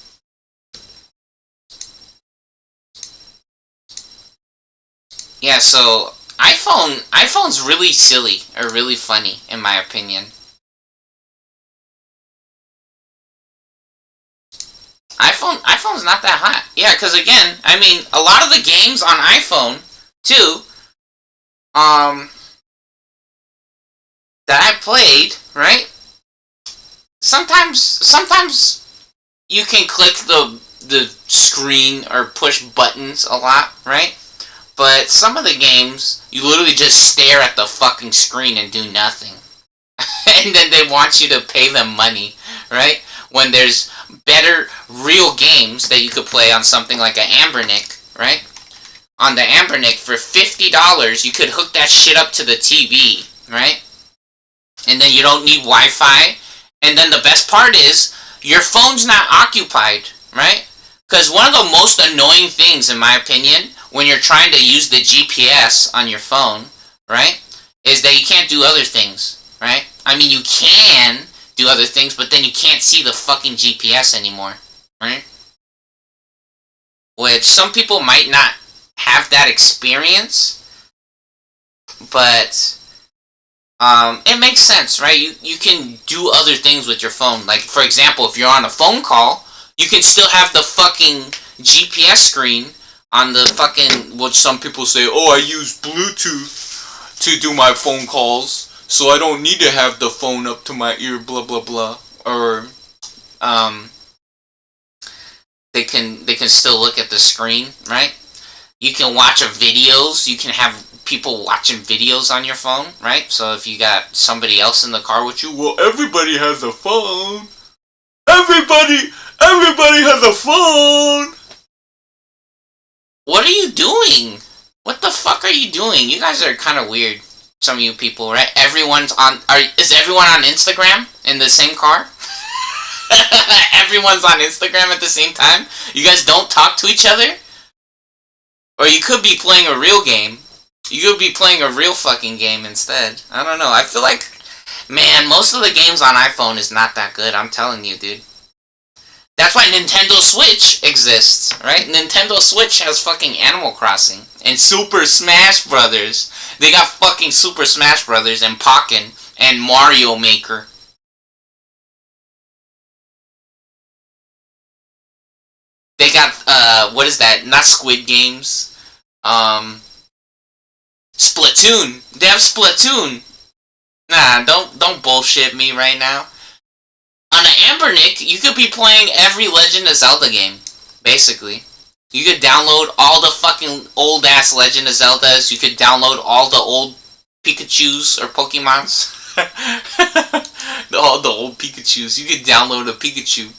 Yeah, so iPhone's really silly or really funny, in my opinion. iPhone's not that hot. Yeah, because again, I mean, a lot of the games on iPhone, too, that I played, right? Sometimes you can click the screen or push buttons a lot, right? But some of the games, you literally just stare at the fucking screen and do nothing. And then they want you to pay them money, right? When there's better real games that you could play on something like an Ambernick, right? On the Ambernick, for $50, you could hook that shit up to the TV, right? And then you don't need Wi-Fi. And then the best part is, your phone's not occupied, right? Because one of the most annoying things, in my opinion, when you're trying to use the GPS on your phone, right, is that you can't do other things, right? I mean, you can do other things, but then you can't see the fucking GPS anymore, right? Which some people might not have that experience, but it makes sense, right? You can do other things with your phone. Like, for example, if you're on a phone call, you can still have the fucking GPS screen on the fucking, what some people say, oh, I use Bluetooth to do my phone calls, so I don't need to have the phone up to my ear, blah, blah, blah. Or, they can still look at the screen, right? You can watch videos, you can have people watching videos on your phone, right? So if you got somebody else in the car with you, well, everybody has a phone. Everybody has a phone. What are you doing? What the fuck are you doing? You guys are kind of weird. Some of you people, right? Is everyone on Instagram in the same car? Everyone's on Instagram at the same time? You guys don't talk to each other? Or you could be playing a real game. You could be playing a real fucking game instead. I don't know. I feel like, man, most of the games on iPhone is not that good. I'm telling you, dude. That's why Nintendo Switch exists, right? Nintendo Switch has fucking Animal Crossing and Super Smash Brothers. They got fucking Super Smash Brothers and Pokken and Mario Maker. They got, what is that? Not Squid Games. Splatoon. They have Splatoon. Nah, don't bullshit me right now. On the Ambernick, you could be playing every Legend of Zelda game, basically. You could download all the fucking old-ass Legend of Zeldas. You could download all the old Pikachus or Pokemons. All the old Pikachus. You could download a Pikachu.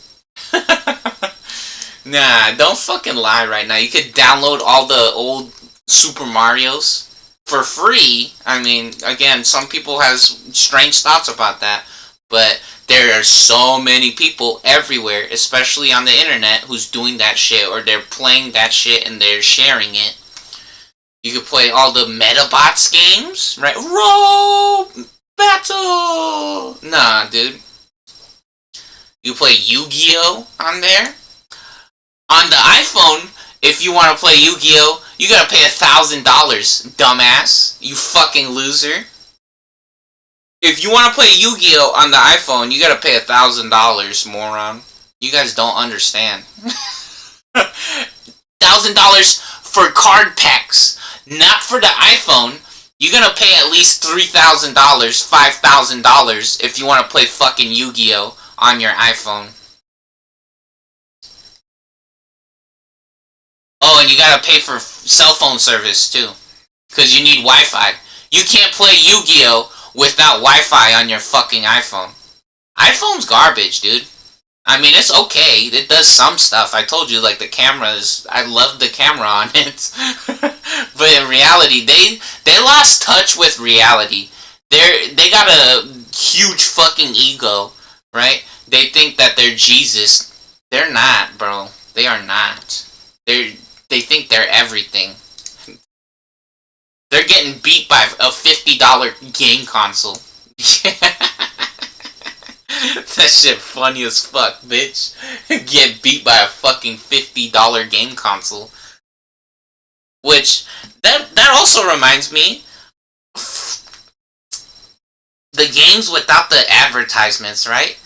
Nah, don't fucking lie right now. You could download all the old Super Marios for free. I mean, again, some people has strange thoughts about that, but there are so many people everywhere, especially on the internet, who's doing that shit, or they're playing that shit and they're sharing it. You could play all the Metabots games, right? Roll Battle! Nah, dude. You play Yu-Gi-Oh! On there. On the iPhone, if you want to play Yu-Gi-Oh!, you gotta pay $1,000, dumbass. You fucking loser. If you want to play Yu-Gi-Oh on the iPhone, you gotta pay $1,000, moron. You guys don't understand. $1,000 for card packs, not for the iPhone. You're gonna pay at least $3,000, $5,000 if you want to play fucking Yu-Gi-Oh on your iPhone. Oh, and you gotta pay for cell phone service too, because you need Wi-Fi. You can't play Yu-Gi-Oh without Wi-Fi on your fucking iPhone. iPhone's garbage, dude. I mean, it's okay. It does some stuff. I told you, like, the cameras, I love the camera on it. But in reality, they lost touch with reality. They got a huge fucking ego, right? They think that they're Jesus. They're not, bro. They are not. They think they're everything. They're getting beat by a $50 game console. That shit funny as fuck, bitch. Get beat by a fucking $50 game console. Which, that also reminds me, the games without the advertisements, right?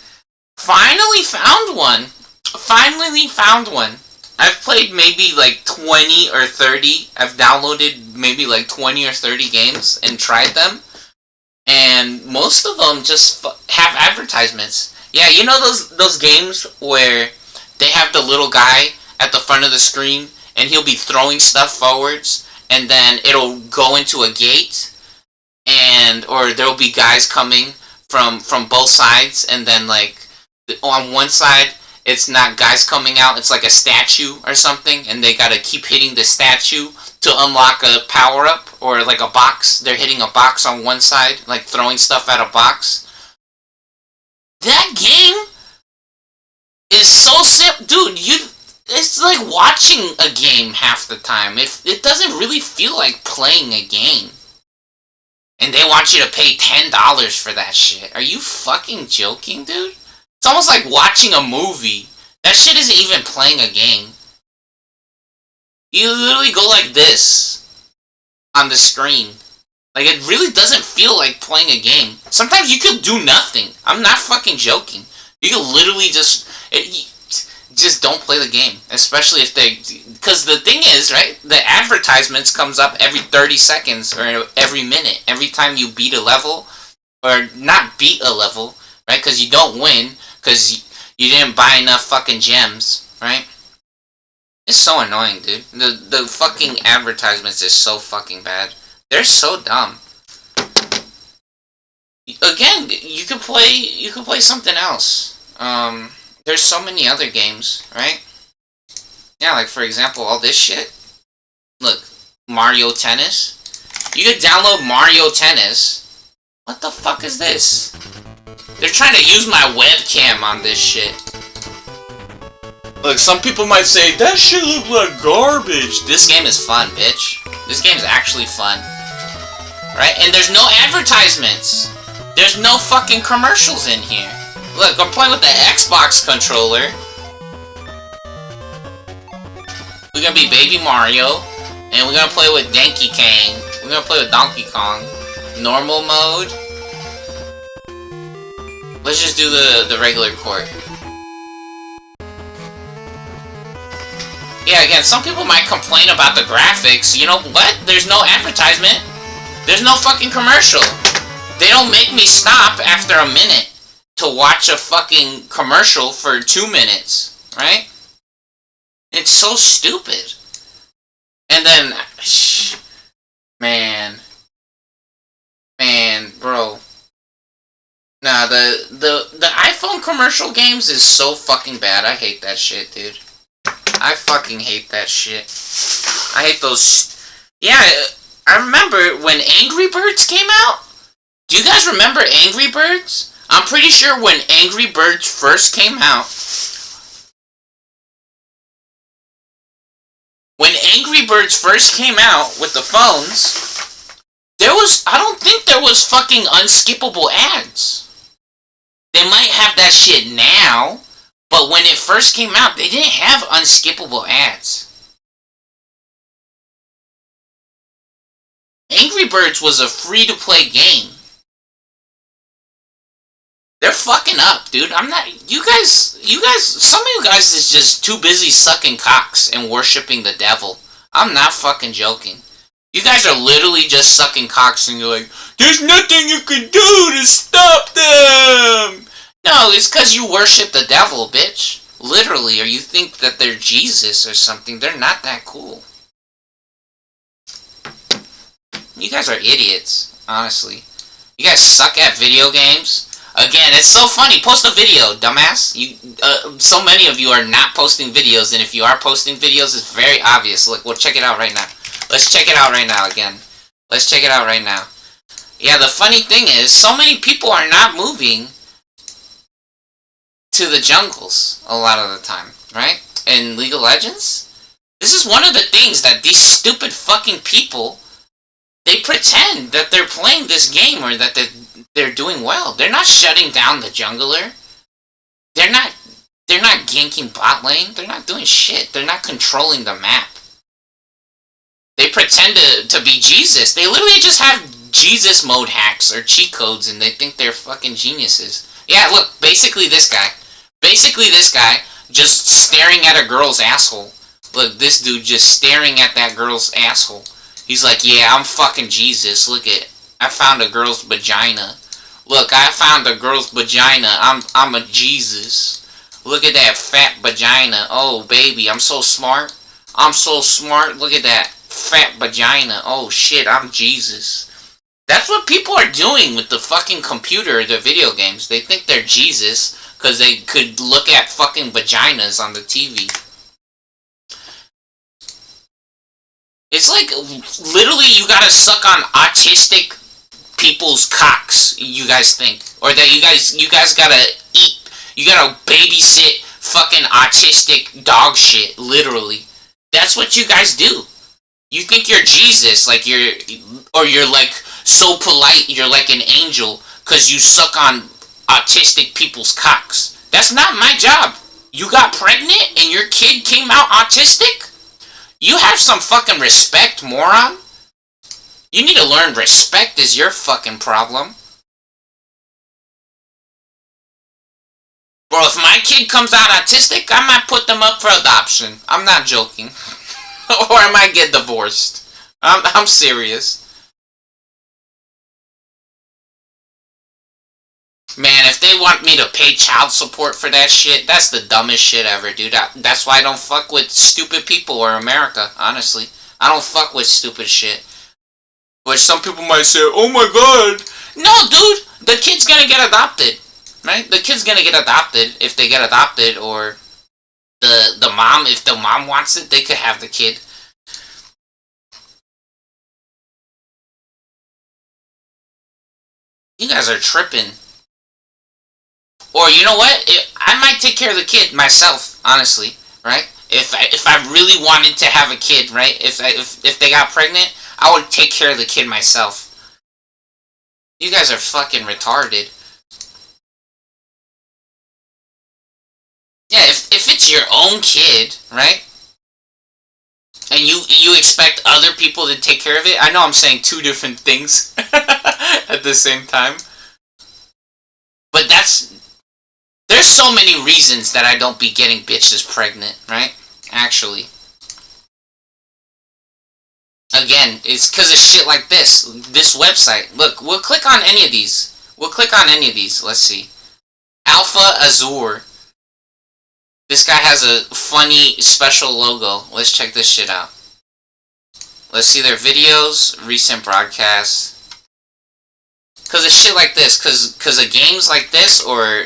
Finally found one. Finally found one. I've played maybe like 20 or 30. I've downloaded maybe like 20 or 30 games and tried them. And most of them just have advertisements. Yeah, you know those games where they have the little guy at the front of the screen and he'll be throwing stuff forwards and then it'll go into a gate, and or there'll be guys coming from both sides, and then like on one side it's not guys coming out, it's like a statue or something, and they gotta keep hitting the statue to unlock a power-up, or like a box. They're hitting a box on one side, like throwing stuff at a box. That game is so simple. Dude, it's like watching a game half the time. It doesn't really feel like playing a game. And they want you to pay $10 for that shit. Are you fucking joking, dude? It's almost like watching a movie. That shit isn't even playing a game. You literally go like this on the screen. Like, it really doesn't feel like playing a game. Sometimes you could do nothing. I'm not fucking joking. You could literally just don't play the game. Especially if they... Because the thing is, right? The advertisements comes up every 30 seconds or every minute. Every time you beat a level. Or not beat a level, right? Because you don't win. Because you didn't buy enough fucking gems, right? It's so annoying, dude. The fucking advertisements is so fucking bad. They're so dumb. Again, you could play something else. There's so many other games, right? Yeah, like for example, all this shit. Look, Mario Tennis. You could download Mario Tennis. What the fuck is this? They're trying to use my webcam on this shit. Look, some people might say, that shit look like garbage. This game is fun, bitch. This game is actually fun. Right? And there's no advertisements. There's no fucking commercials in here. Look, I'm playing with the Xbox controller. We're gonna be Baby Mario. And we're gonna play with Donkey Kong. We're gonna play with Donkey Kong. Normal mode. Let's just do the regular court. Yeah, again, some people might complain about the graphics. You know what? There's no advertisement. There's no fucking commercial. They don't make me stop after a minute to watch a fucking commercial for 2 minutes, right? It's so stupid. And then, man, bro. Nah, the iPhone commercial games is so fucking bad. I hate that shit, dude. I fucking hate that shit. I hate those... Yeah, I remember when Angry Birds came out. Do you guys remember Angry Birds? I'm pretty sure when Angry Birds first came out... When Angry Birds first came out with the phones, there was... I don't think there was fucking unskippable ads. They might have that shit now, but when it first came out, they didn't have unskippable ads. Angry Birds was a free-to-play game. They're fucking up, dude. I'm not. You guys. Some of you guys is just too busy sucking cocks and worshiping the devil. I'm not fucking joking. You guys are literally just sucking cocks and you're like, there's nothing you can do to stop them. No, it's because you worship the devil, bitch. Literally, or you think that they're Jesus or something. They're not that cool. You guys are idiots, honestly. You guys suck at video games. Again, it's so funny. Post a video, dumbass. So many of you are not posting videos, and if you are posting videos, it's very obvious. Look, we'll check it out right now. Let's check it out right now again. Let's check it out right now. Yeah, the funny thing is, so many people are not moving to the jungles a lot of the time, right? In League of Legends, this is one of the things that these stupid fucking people, they pretend that they're playing this game or that they're doing well. They're not shutting down the jungler. They're not ganking bot lane. They're not doing shit. They're not controlling the map. They pretend to be Jesus. They literally just have Jesus mode hacks or cheat codes and they think they're fucking geniuses. Yeah, look, basically this guy just staring at a girl's asshole. Look, this dude just staring at that girl's asshole. He's like, yeah, I'm fucking Jesus. Look at, I found a girl's vagina. Look, I found a girl's vagina. I'm a Jesus. Look at that fat vagina. Oh, baby, I'm so smart. I'm so smart. Look at that fat vagina. Oh, shit, I'm Jesus. That's what people are doing with the fucking computer, the video games. They think they're Jesus because they could look at fucking vaginas on the TV. It's like, literally, you gotta suck on autistic people's cocks, you guys think. Or that you guys gotta eat, you gotta babysit fucking autistic dog shit, literally. That's what you guys do. You think you're Jesus, like you're like so polite, you're like an angel, cause you suck on autistic people's cocks. That's not my job. You got pregnant and your kid came out autistic? You have some fucking respect, moron. You need to learn respect is your fucking problem. Bro, if my kid comes out autistic, I might put them up for adoption. I'm not joking. Or I might get divorced. I'm serious. Man, if they want me to pay child support for that shit, that's the dumbest shit ever, dude. That's why I don't fuck with stupid people or America, honestly. I don't fuck with stupid shit. Which some people might say, oh my god. No, dude, the kid's gonna get adopted, right? The kid's gonna get adopted if they get adopted, or the mom, if the mom wants it, they could have the kid. You guys are tripping. Or you know what? I might take care of the kid myself, honestly, right? If I really wanted to have a kid, right? If they got pregnant, I would take care of the kid myself. You guys are fucking retarded. Yeah, if it's your own kid, right? And you expect other people to take care of it? I know I'm saying two different things at the same time. But there's so many reasons that I don't be getting bitches pregnant, right? Actually. Again, it's because of shit like this. This website. Look, we'll click on any of these. Let's see. Alpha Azure. This guy has a funny special logo. Let's check this shit out. Let's see their videos, recent broadcasts. Because of shit like this. Because of games like this, or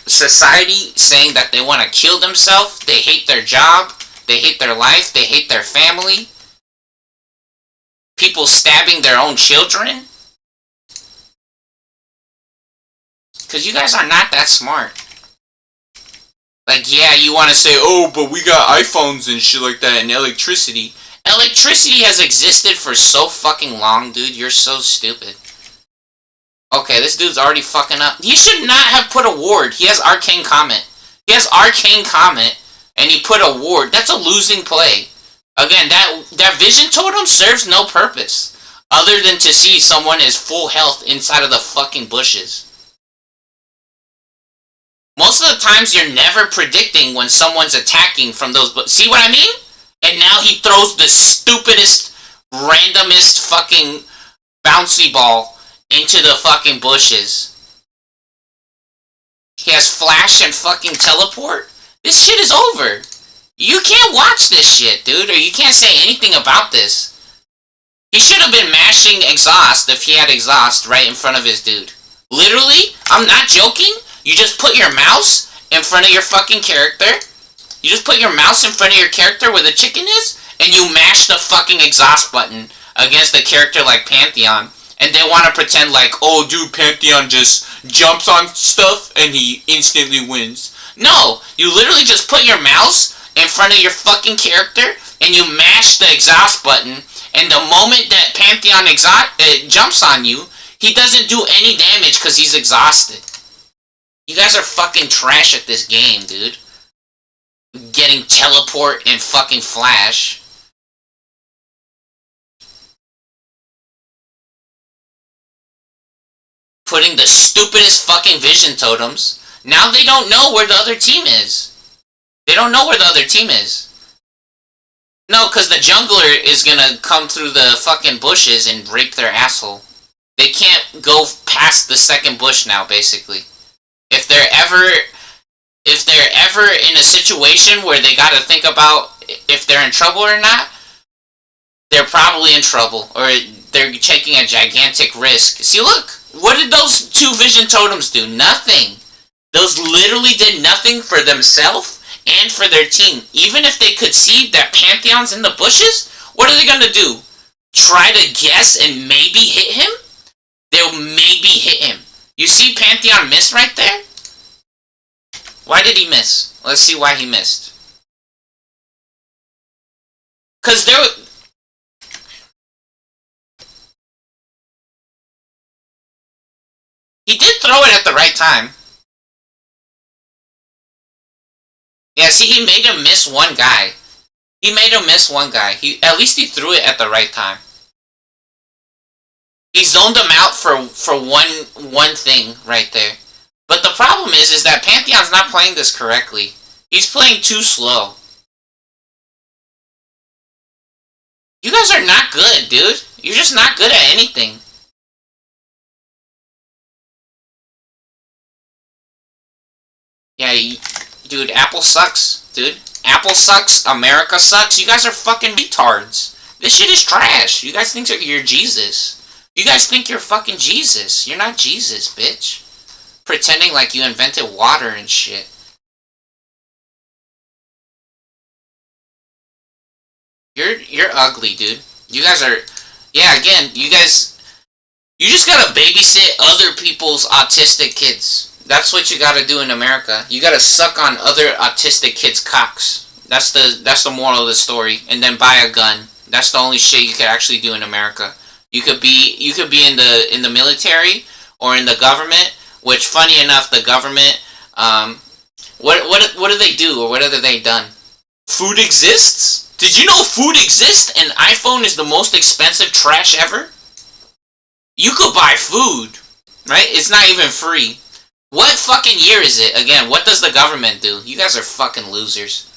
society saying that they want to kill themselves, they hate their job, they hate their life, they hate their family. People stabbing their own children. Because you guys are not that smart. Like, yeah, you want to say, oh, but we got iPhones and shit like that and electricity. Electricity has existed for so fucking long, dude. You're so stupid. Okay, this dude's already fucking up. He should not have put a ward. He has Arcane Comet. He has Arcane Comet, and he put a ward. That's a losing play. Again, that vision totem serves no purpose, other than to see someone is full health inside of the fucking bushes. Most of the times you're never predicting when someone's attacking from those. But see what I mean? And now he throws the stupidest, randomest fucking bouncy ball into the fucking bushes. He has flash and fucking teleport. This shit is over. You can't watch this shit, dude, or you can't say anything about this. He should have been mashing exhaust if he had exhaust right in front of his dude. Literally, I'm not joking. You just put your mouse in front of your fucking character. You just put your mouse in front of your character where the chicken is, and you mash the fucking exhaust button against a character like Pantheon. And they want to pretend like, oh, dude, Pantheon just jumps on stuff and he instantly wins. No, you literally just put your mouse in front of your fucking character and you mash the exhaust button, and the moment that Pantheon jumps on you, he doesn't do any damage because he's exhausted. You guys are fucking trash at this game, dude. Getting teleport and fucking flash. Putting the stupidest fucking vision totems. Now they don't know where the other team is. They don't know where the other team is. No, because the jungler is gonna come through the fucking bushes and rape their asshole. They can't go past the second bush now, basically. If they're ever in a situation where they gotta think about if they're in trouble or not, they're probably in trouble, or they're taking a gigantic risk. See, look! What did those two vision totems do? Nothing. Those literally did nothing for themselves and for their team. Even if they could see that Pantheon's in the bushes, what are they gonna do? Try to guess and maybe hit him? They'll maybe hit him. You see Pantheon miss right there? Why did he miss? Let's see why he missed. Because he did throw it at the right time. Yeah, see, he made him miss one guy. At least he threw it at the right time. He zoned him out for one thing right there. But the problem is that Pantheon's not playing this correctly. He's playing too slow. You guys are not good, dude. You're just not good at anything. Yeah, dude, Apple sucks, dude. Apple sucks, America sucks. You guys are fucking retards. This shit is trash. You guys think you're Jesus. You guys think you're fucking Jesus. You're not Jesus, bitch. Pretending like you invented water and shit. You're ugly, dude. You guys are... Yeah, again, you just gotta babysit other people's autistic kids. That's what you gotta do in America. You gotta suck on other autistic kids' cocks. That's the moral of the story. And then buy a gun. That's the only shit you could actually do in America. You could be in the military or in the government. Which, funny enough, the government, what do they do, or what have they done? Food exists? Did you know food exists and iPhone is the most expensive trash ever? You could buy food, right? It's not even free. What fucking year is it? Again, what does the government do? You guys are fucking losers.